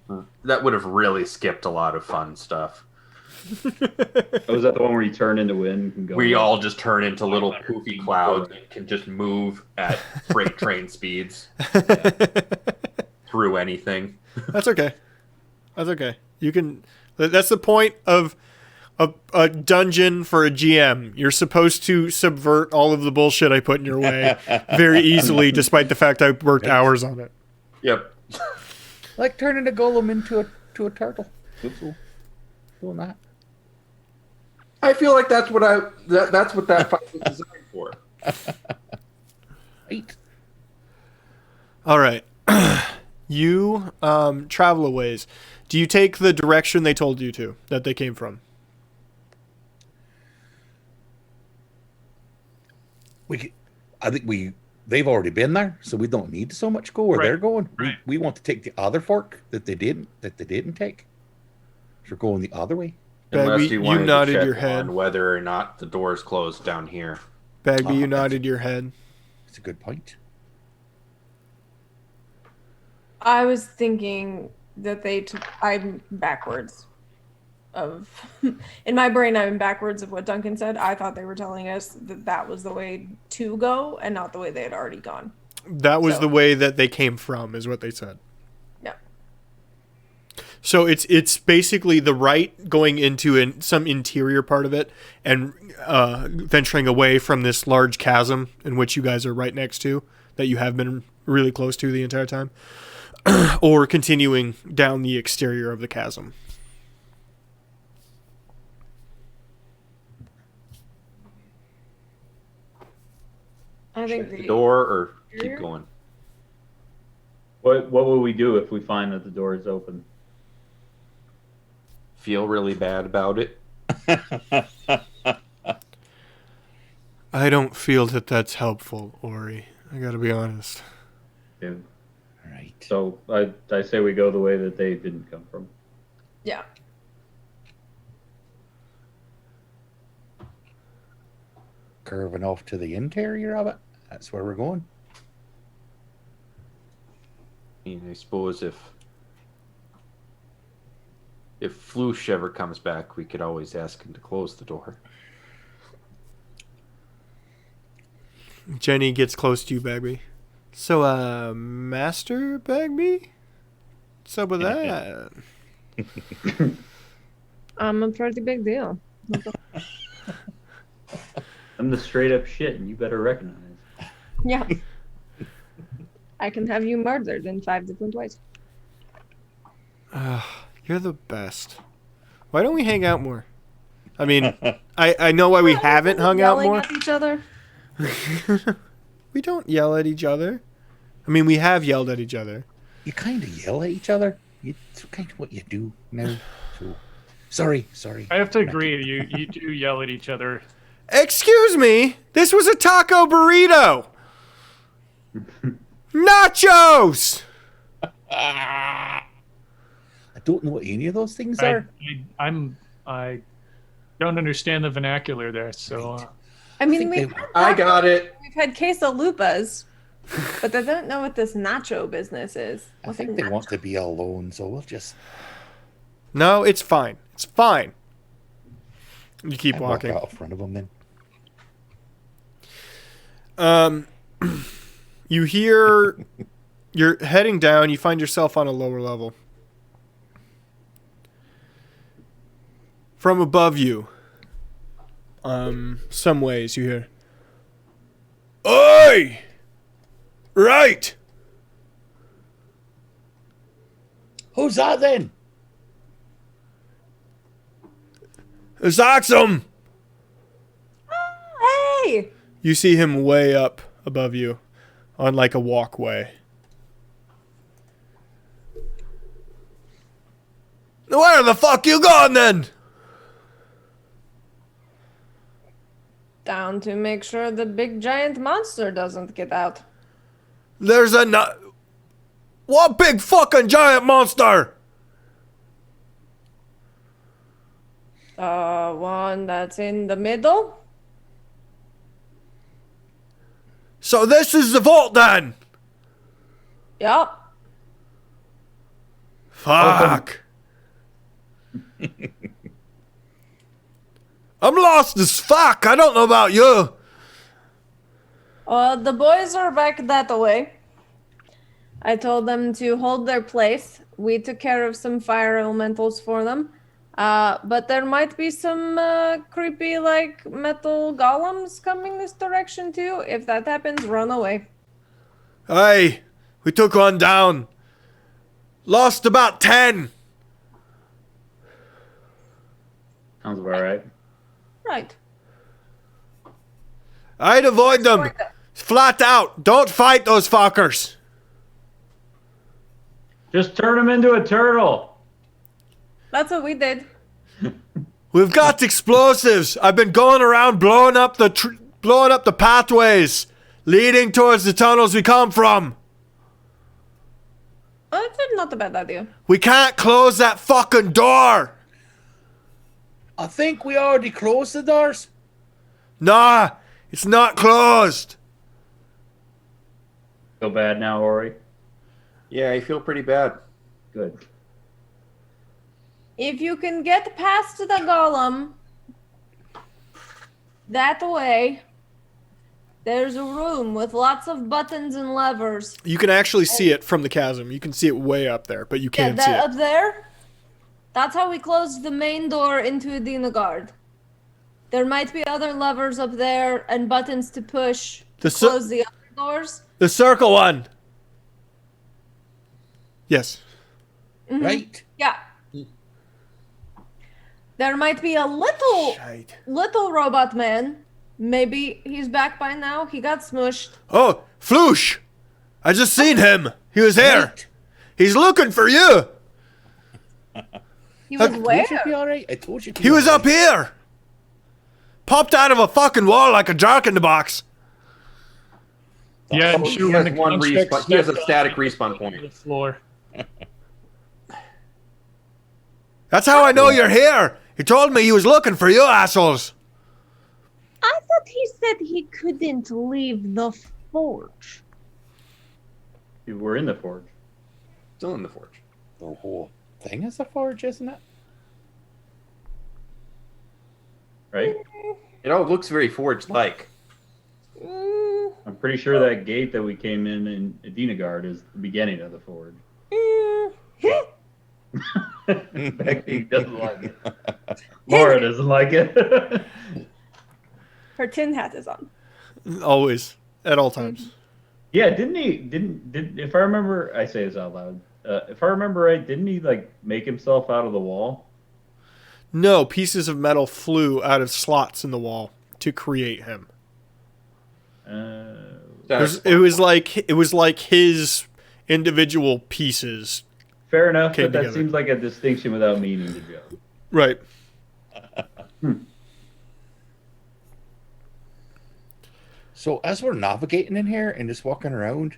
really skipped a lot of fun stuff. Was that the one where you turn into wind and go? We all just turn into little poofy clouds and can just move at freight train speeds through anything. That's okay. That's okay. You can. That's the point of a dungeon for a GM. You're supposed to subvert all of the bullshit I put in your way very easily, despite the fact I worked hours on it. Yep. Like turning a golem into a turtle. Oops, doing that. I feel like that's what that fight was designed for. Right. All right. You travel a ways. Do you take the direction they told you to, that they came from? I think they've already been there, so we don't need to so much go where they're going. Right. We want to take the other fork that they didn't take. So we're going the other way. Unless Bagby, you you wanted nodded to check your head. on whether or not the door's closed down here. Bagby, you that's- nodded your head. That's a good point. I was thinking that I'm backwards of in my brain. I'm backwards of what Duncan said. I thought they were telling us that was the way to go and not the way they had already gone. That was So- the way that they came from, is what they said. Yeah. So it's basically the right going into some interior part of it and venturing away from this large chasm in which you guys are right next to, that you have been really close to the entire time, or continuing down the exterior of the chasm. I think Check the door or keep Here? going. What will we do if we find that the door is open? Feel really bad about it. I don't feel that that's helpful, Ori. I gotta be honest. Yeah. Right. So I say we go the way that they didn't come from. Yeah. Curving off to the interior of it. That's where we're going. I mean, I suppose if Floosh ever comes back, we could always ask him to close the door. Jenny gets close to you, Bagby. So, Master Bagby? What's up with that? I'm a pretty big deal. I'm the straight up shit, and you better recognize. Yeah. I can have you murdered in 5 different ways. You're the best. Why don't we hang out more? I mean, I know why we haven't hung out Yelling more. at each other. We don't yell at each other. I mean, we have yelled at each other. You kind of yell at each other. It's kind of what you do now. So, sorry. I have to agree. You do yell at each other. Excuse me, this was a taco burrito. Nachos. I don't know what any of those things I are. don't understand the vernacular there. So I mean, think I got it. we've had quesalupas, but they don't know what this nacho business is. I What's think a they nacho? want to be alone, so we'll just No, it's fine. It's fine. You keep walk walking. out in front of them then. You hear, you're heading down. You find yourself on a lower level. From above you, some ways you hear, "Oi! Right! Who's that then? It's Axum!" Hey! You see him way up above you on like a walkway. Where the fuck you going then? Down to make sure the big giant monster doesn't get out. There's a what big fucking giant monster? One that's in the middle. So this is the vault then? Yup. Fuck. I'm lost as fuck. I don't know about you. The boys are back that way. I told them to hold their place. We took care of some fire elementals for them. But there might be some creepy, like, metal golems coming this direction too. If that happens, run away. Hey, we took one down. Lost about 10. Sounds about right. Right. I'd avoid them. Flat out. Don't fight those fuckers. Just turn him into a turtle. That's what we did. We've got explosives. I've been going around blowing up the pathways leading towards the tunnels we come from. That's not a bad idea. We can't close that fucking door. I think we already closed the doors. Nah, it's not closed. Feel bad now, Ori? Yeah, I feel pretty bad. Good. If you can get past the golem that way, there's a room with lots of buttons and levers. You can actually see it from the chasm. You can see it way up there, but you can't see it. Up there, that's how we closed the main door into Adina Guard. There might be other levers up there and buttons to push to close the other doors. The circle one. Yes. Mhm. Right. Yeah. There might be a little robot man. Maybe he's back by now. He got smushed. Oh, Floosh. I just seen him. He was here. Right. He's looking for you. He was I where? told you to be all right. I told you to be He was all up right. here. Popped out of a fucking wall like a jerk in the box. Yeah, and He shoot has when the one construct respawn. He has a stepped static on respawn the point. floor. That's how I know you're here. He told me he was looking for you assholes. I thought he said he couldn't leave the forge. We're in the forge. Still in the forge. The whole thing is a forge, isn't it? Right? It all looks very forge-like. I'm pretty sure that gate that we came in Adinagard is the beginning of the forge. Becky doesn't like it. Laura doesn't like it. Her tin hat is on. Always. At all times. Yeah, if I remember, I say this out loud. If I remember right, didn't he like make himself out of the wall? No, pieces of metal flew out of slots in the wall to create him. It was like his individual pieces. Fair enough, came but that together. seems like a distinction without meaning to Joe. Right. So as we're navigating in here and just walking around,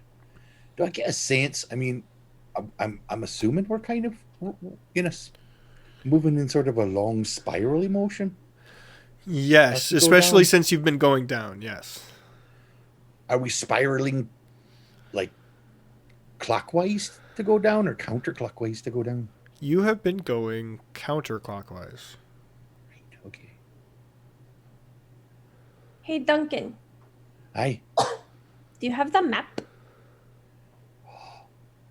do I get a sense? I mean, I'm assuming we're kind of moving in sort of a long spirally motion. Yes, Let's go especially down. since you've been going down. Yes. Are we spiraling like clockwise to go down or counterclockwise to go down? You have been going counterclockwise. Right. Okay. Hey, Duncan, Aye, do you have the map?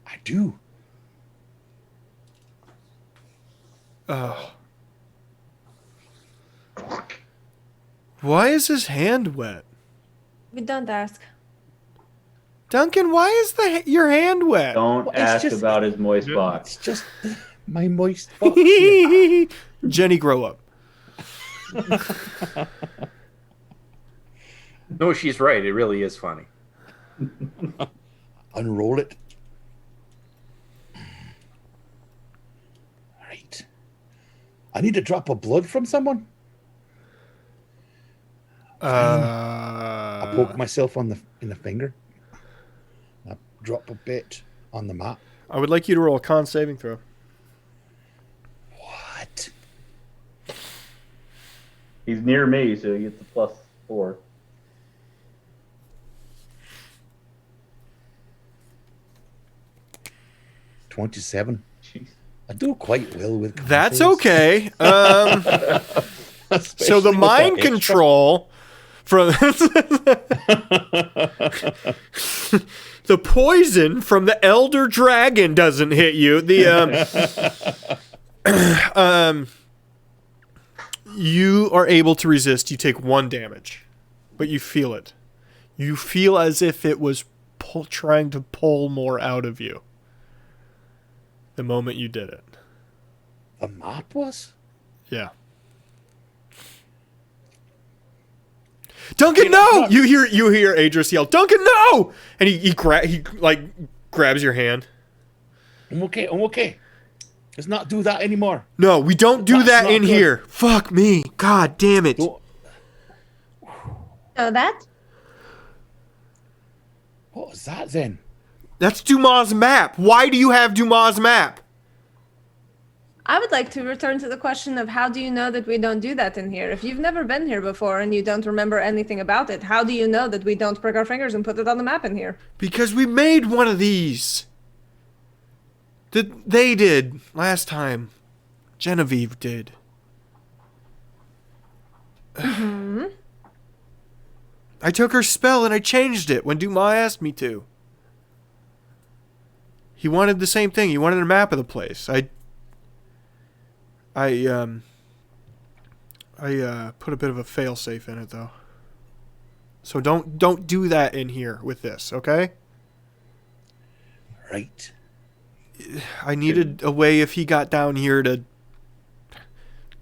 I do. Why is his hand wet? We don't ask. Duncan, why is your hand wet? Don't Well, it's ask just- about his moist box. It's just my moist box. Yeah. Jenny, grow up. No, she's right. It really is funny. Unroll it. Right. I need a drop of blood from someone. I poke myself in the finger. I drop a bit on the map. I would like you to roll a con saving throw. What? He's near me, so he gets a +4. $27. I do quite well with That's consoles. okay. So the Especially with mind extra- control from the poison from the elder dragon doesn't hit you. You are able to resist. You take 1 damage, but you feel it. You feel as if it was trying to pull more out of you the moment you did it. The map was? Yeah. Duncan, no! You hear Adris yell, Duncan, no! And he grabs your hand. I'm okay. Let's not do that anymore. No, we don't do That's that not in good. here. Fuck me. God damn it. Don't- So that? What was that then? That's Dumas' map. Why do you have Dumas' map? I would like to return to the question of how do you know that we don't do that in here? If you've never been here before and you don't remember anything about it, how do you know that we don't prick our fingers and put it on the map in here? Because we made one of these. They did last time. Genevieve did. Mm-hmm. I took her spell and I changed it when Dumas asked me to. He wanted the same thing. He wanted a map of the place. I put a bit of a failsafe in it though. So don't do that in here with this, okay? Right. I needed a way if he got down here to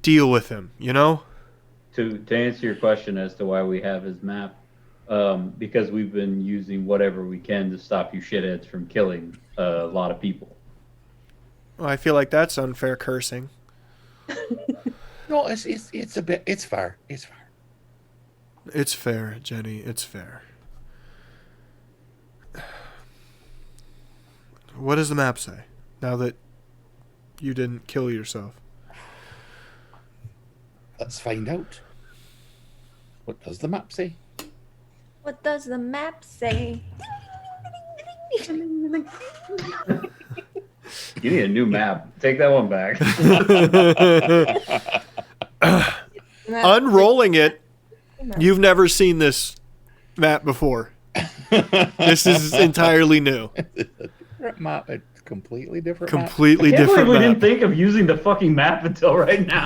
deal with him, you know? To answer your question as to why we have his map, because we've been using whatever we can to stop you shitheads from killing a lot of people. Well, I feel like that's unfair cursing. No, it's a bit. It's fair. It's fair. It's fair, Jenny. It's fair. What does the map say? Now that you didn't kill yourself. Let's find out. What does the map say? What does the map say? You need a new map. Take that one back. Unrolling it, you've never seen this map before. This is entirely new. Different map. A completely different map. Completely I can't different believe we map. didn't think of using the fucking map until right now.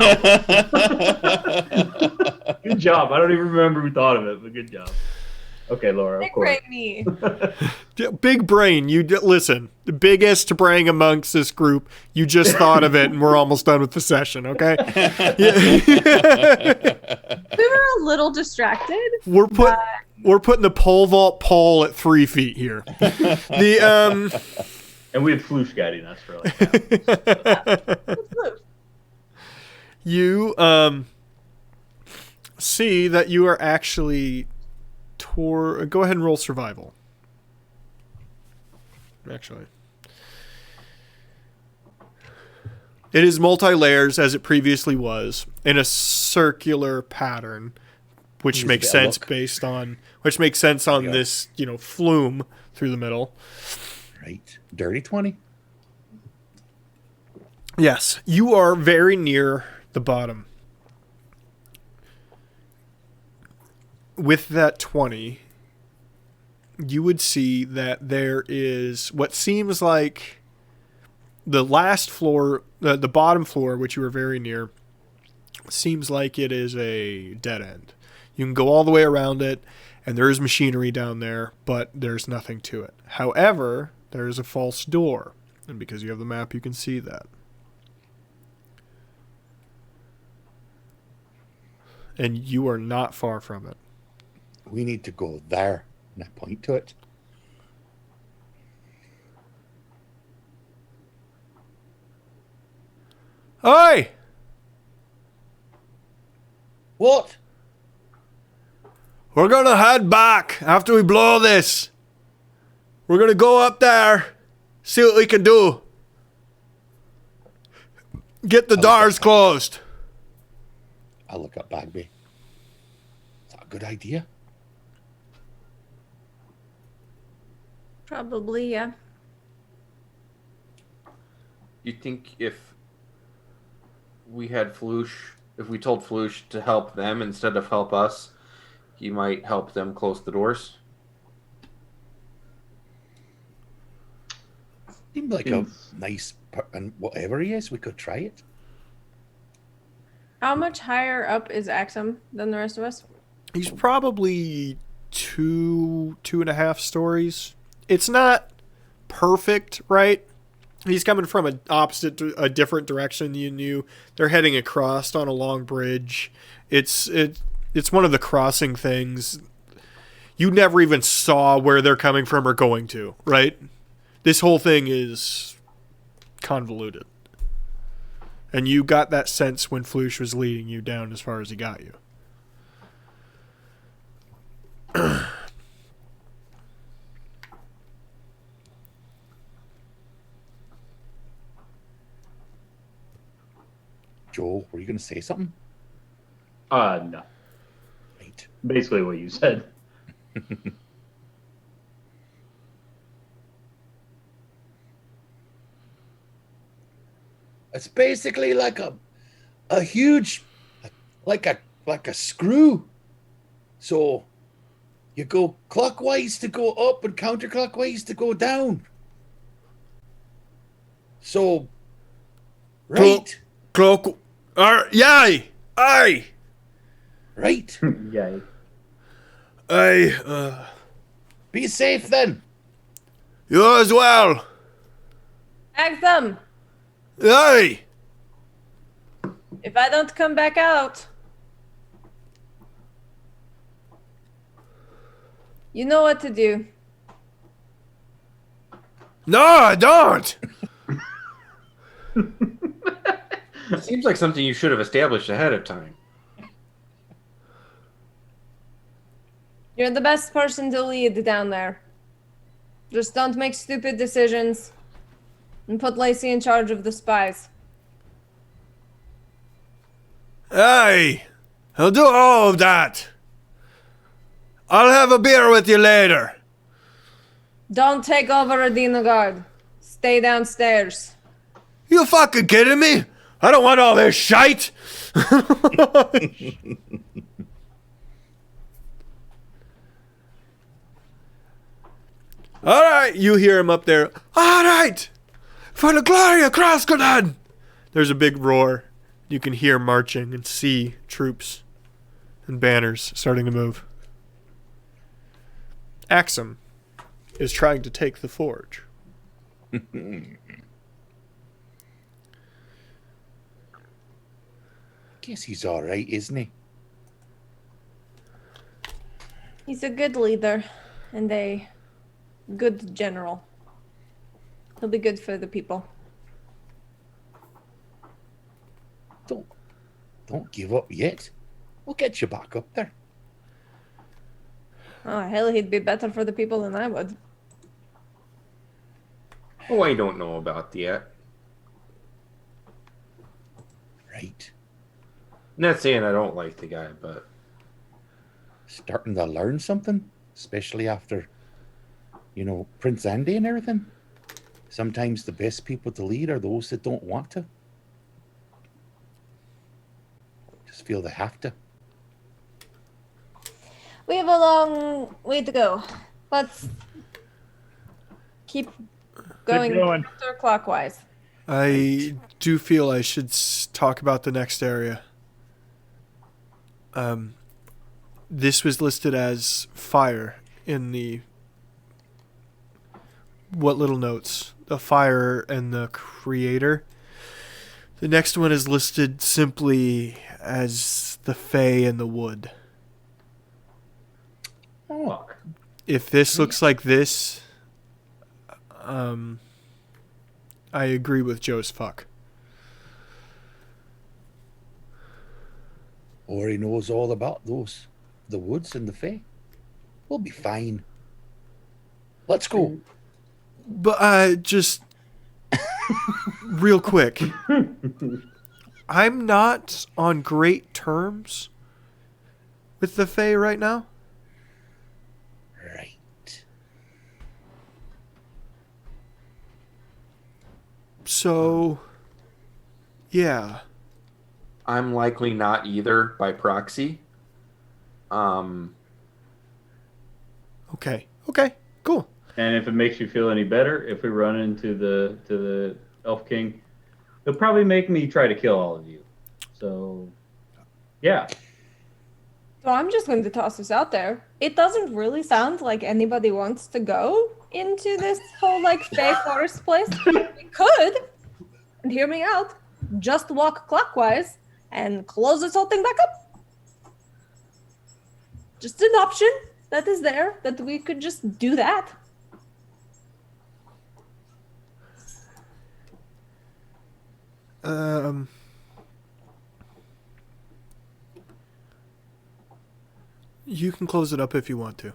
Good job. I don't even remember we thought of it, but good job. Okay, Laura, of Big course. brain me. Big brain. Listen, the biggest brain amongst this group. You just thought of it, and we're almost done with the session. Okay. We were a little distracted. We're putting the pole vault pole at 3 feet here. And we had Floosh guiding us for like You see that you are actually go ahead and roll survival. Actually, it is multi-layers as it previously was in a circular pattern, which makes sense based on this, flume through the middle. Right. Dirty 20. Yes, you are very near the bottom. With that 20, you would see that there is what seems like the last floor, the bottom floor, which you were very near, seems like it is a dead end. You can go all the way around it, and there is machinery down there, but there's nothing to it. However, there is a false door, and because you have the map, you can see that. And you are not far from it. We need to go there. And I point to it. Oi! What? We're gonna head back after we blow this. We're gonna go up there, see what we can do. Get the doors closed. I look at Bagby. Is that a good idea? Probably, yeah. You think if we had Floosh, if we told Floosh to help them instead of help us, he might help them close the doors? Seemed like a nice, and whatever he is, we could try it. How much higher up is Axum than the rest of us? He's probably 2.5 stories. It's not perfect, right? He's coming from a different direction than you. They're heading across on a long bridge. It's one of the crossing things. You never even saw where they're coming from or going to, right? This whole thing is convoluted. And you got that sense when Floosh was leading you down as far as he got you. Joel, were you going to say something? No. Right. Basically what you said. It's basically like a huge, like a screw. So you go clockwise to go up and counterclockwise to go down. So, right. Clock. Yay! Aye! Right. Yay. Aye. Be safe then. You as well. Axum, Aye! if I don't come back out, you know what to do. No, I don't! Seems like something you should have established ahead of time. You're the best person to lead down there. Just don't make stupid decisions. And put Lacey in charge of the spies. Aye! I'll do all of that. I'll have a beer with you later. Don't take over Adina Guard. Stay downstairs. You fucking kidding me? I don't want all this shite! Alright, you hear him up there. Alright! For the glory of Krasden! There's a big roar. You can hear marching and see troops and banners starting to move. Axum is trying to take the forge. Guess he's all right, isn't he? He's a good leader and a good general. He'll be good for the people. Don't give up yet. We'll get you back up there. Oh, hell, he'd be better for the people than I would. Oh, I don't know about that. Right. Not saying I don't like the guy, but Starting to learn something, especially after, Prince Andy and everything. Sometimes the best people to lead are those that don't want to. Just feel they have to. We have a long way to go. Let's keep going going. counterclockwise. I do feel I should talk about the next area. This was listed as fire in the what little notes? The fire and the creator. The next one is listed simply as the Fae and the wood. Oh, If this looks like this, I agree with Joe's fuck. or he knows all about those, the woods and the Fae. We'll be fine. Let's go. But just real quick, I'm not on great terms with the Fae right now. Right. So, yeah. I'm likely not either by proxy. Okay, cool. And if it makes you feel any better, if we run into the Elf King, he'll probably make me try to kill all of you. So, yeah. So I'm just going to toss this out there. It doesn't really sound like anybody wants to go into this whole like fey forest place. We could, and hear me out, just walk clockwise and close this whole thing back up. Just an option that is there that we could just do that. You can close it up if you want to.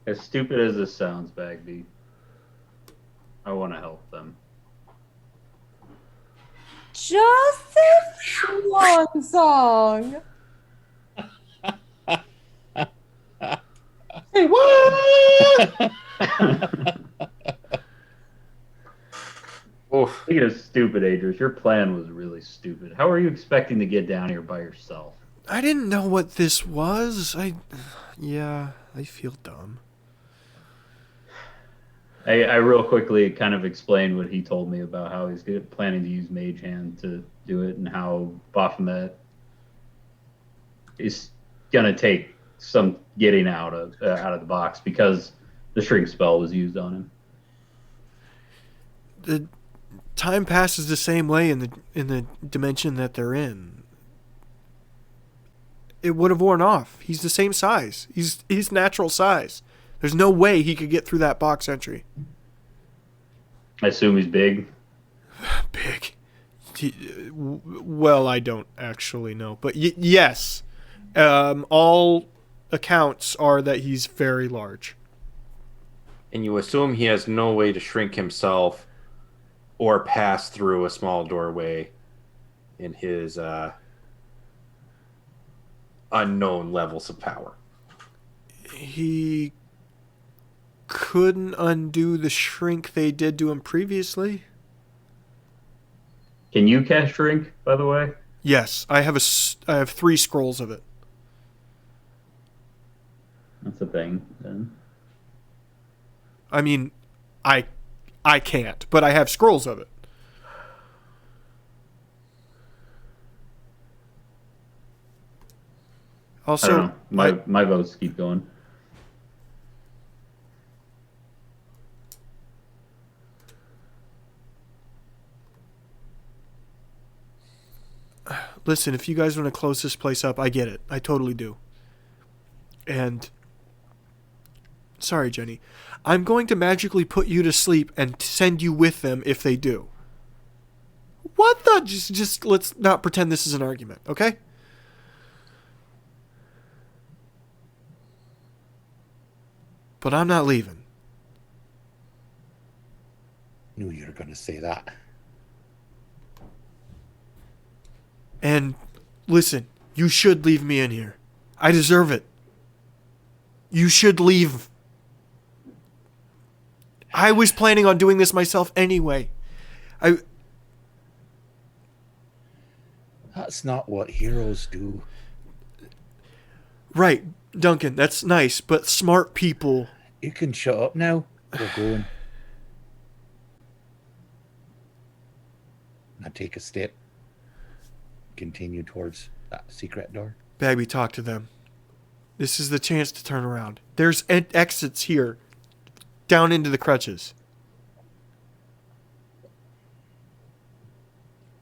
As stupid as this sounds, Bagby, I want to help them. Just a swan song. Hey, what? Oof. Speaking of stupid, Adris, your plan was really stupid. How are you expecting to get down here by yourself? I didn't know what this was. I feel dumb. I real quickly kind of explained what he told me about how he's planning to use Mage Hand to do it, and how Baphomet is gonna take some getting out of the box because the shrink spell was used on him. The time passes the same way in the dimension that they're in. It would have worn off. He's the same size. He's natural size. There's no way he could get through that box entry. I assume he's big. Big. Well, I don't actually know, but yes, all accounts are that he's very large. And you assume he has no way to shrink himself or pass through a small doorway in his unknown levels of power. He couldn't undo the shrink they did to him previously. Can you cast shrink, by the way? Yes, I have 3 scrolls of it. That's a thing, then. I mean, I can't, but I have scrolls of it. Also, I don't know. My votes keep going. listen, if you guys want to close this place up, I get it. I totally do. And sorry, Jenny. I'm going to magically put you to sleep and send you with them if they do. What the? Just let's not pretend this is an argument, okay? But I'm not leaving. Knew you were going to say that. And listen, you should leave me in here. I deserve it. You should leave. I was planning on doing this myself anyway. That's not what heroes do. Right, Duncan, that's nice, but smart people... You can shut up now. We're going. I take a step. Continue towards that secret door. Bagby, talk to them. This is the chance to turn around. There's exits here. Down into the crutches.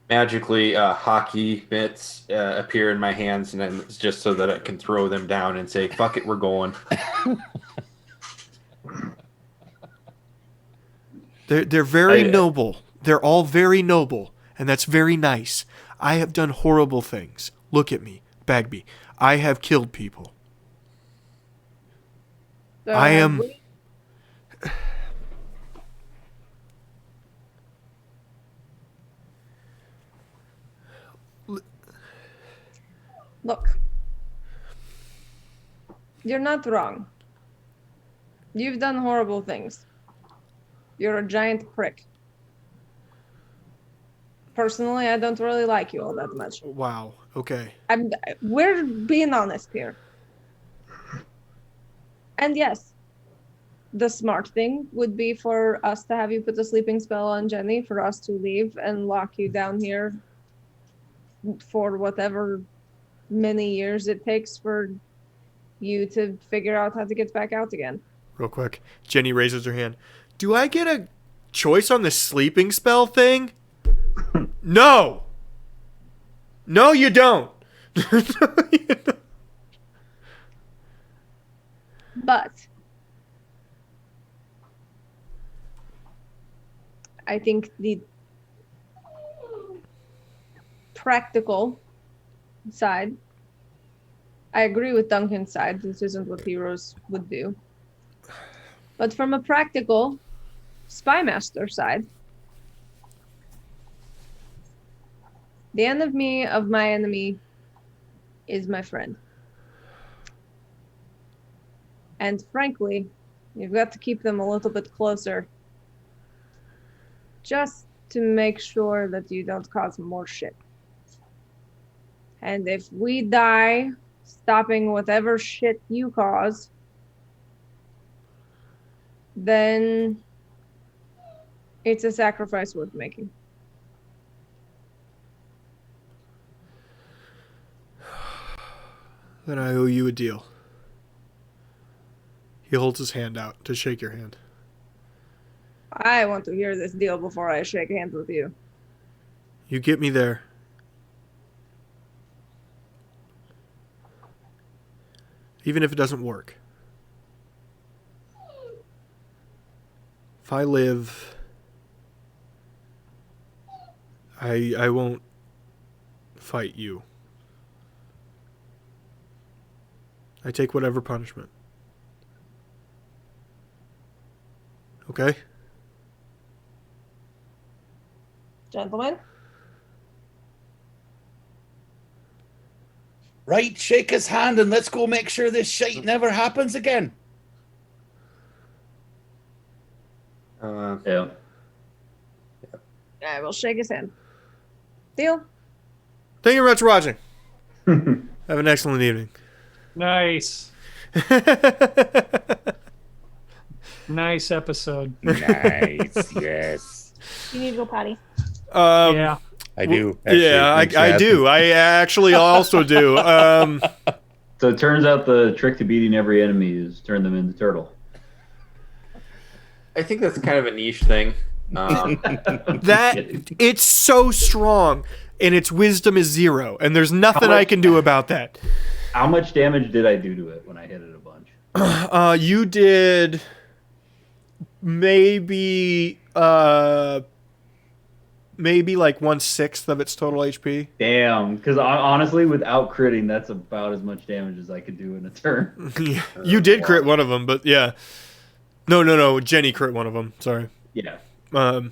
Magically, hockey mitts appear in my hands, and it's just so that I can throw them down and say, fuck it, we're going. They're very noble. They're all very noble, and that's very nice. I have done horrible things. Look at me, Bagby. I have killed people. I am... Look, you're not wrong. You've done horrible things. You're a giant prick. Personally, I don't really like you all that much. Wow. Okay. We're being honest here. And yes, the smart thing would be for us to have you put a sleeping spell on Jenny, for us to leave and lock you down here for whatever many years it takes for you to figure out how to get back out again. Real quick. Jenny raises her hand. Do I get a choice on the sleeping spell thing? No! No, you don't. But I think the practical side, I agree with Duncan's side. This isn't what heroes would do. But from a practical spymaster side, the enemy of my enemy is my friend. And frankly, you've got to keep them a little bit closer just to make sure that you don't cause more shit. And if we die stopping whatever shit you cause, then it's a sacrifice worth making. Then I owe you a deal. He holds his hand out to shake your hand. I want to hear this deal before I shake hands with you. You get me there. Even if it doesn't work. If I live, I won't fight you. I take whatever punishment. Okay? Gentlemen? Right, shake his hand and let's go make sure this shite never happens again. Yeah. I will shake his hand. Deal? Thank you very much for watching. Have an excellent evening. Nice. Nice episode. Nice, yes. You need to go potty. Yeah. I do. Yeah, I do. I actually also do. So it turns out the trick to beating every enemy is turn them into turtle. I think that's kind of a niche thing. That it's so strong, and its wisdom is 0, and there's nothing I can do about that. How much damage did I do to it when I hit it a bunch? You did maybe like 1/6 of its total HP. Damn, because honestly, without critting, that's about as much damage as I could do in a turn. You did crit one of them, but yeah. No. Jenny crit one of them. Sorry. Yeah. No,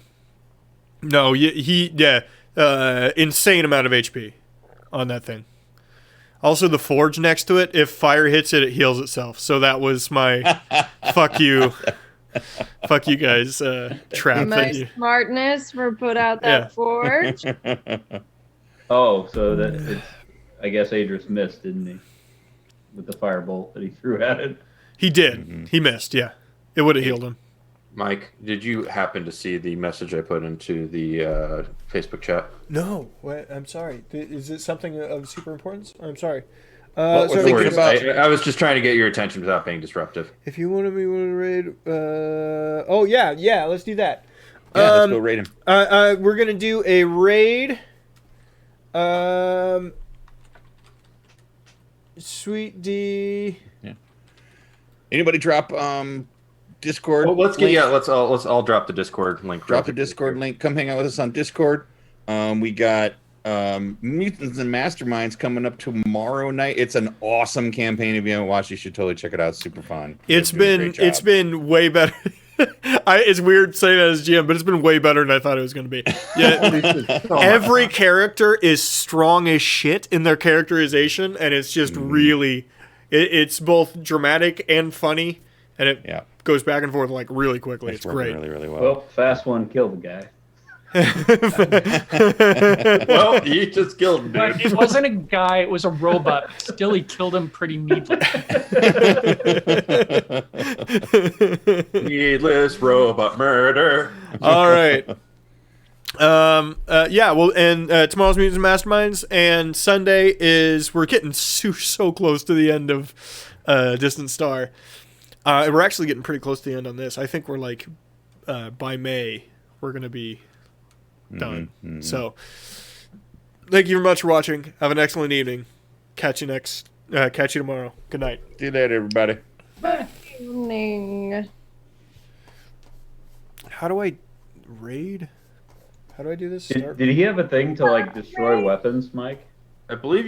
insane amount of HP on that thing. Also, the forge next to it, if fire hits it, it heals itself. So that was my fuck you guys trap. My smartness for put out that forge. Oh, so that it's. I guess Adris missed, didn't he? With the firebolt that he threw at it. He did. Mm-hmm. He missed. Yeah, it would have healed him. Mike, did you happen to see the message I put into the Facebook chat? No, I'm sorry. Is it something of super importance? I'm sorry. I was just trying to get your attention without being disruptive. If you want to be one to raid, let's do that. Yeah, let's go raid him. We're gonna do a raid. Sweet D. Yeah. Anybody drop Discord? Well, let's all drop the Discord link. Drop the Discord link. Come hang out with us on Discord. We got Mutants and Masterminds coming up tomorrow night. It's an awesome campaign. If you haven't watched, you should totally check it out. It's super fun. It's been way better. It's weird saying that as GM, but it's been way better than I thought it was going to be. Yeah, every character is strong as shit in their characterization, and it's just really, it's both dramatic and funny, and goes back and forth like really quickly. It's working great. really, really well. Well, fast one killed the guy. Well, he just killed him, But dude. it wasn't a guy; it was a robot. Still, he killed him pretty neatly. Needless robot murder. All right. Yeah, well, and tomorrow's Mutants and Masterminds, and Sunday is, we're getting so close to the end of Distant Star. And we're actually getting pretty close to the end on this. I think we're like, by May, we're going to be done. Mhm. So, thank you very much for watching. Have an excellent evening. Catch you tomorrow. Good night. See you later, everybody. Evening. How do I raid? How do I do this? Did he have a thing to like destroy weapons, Mike? I believe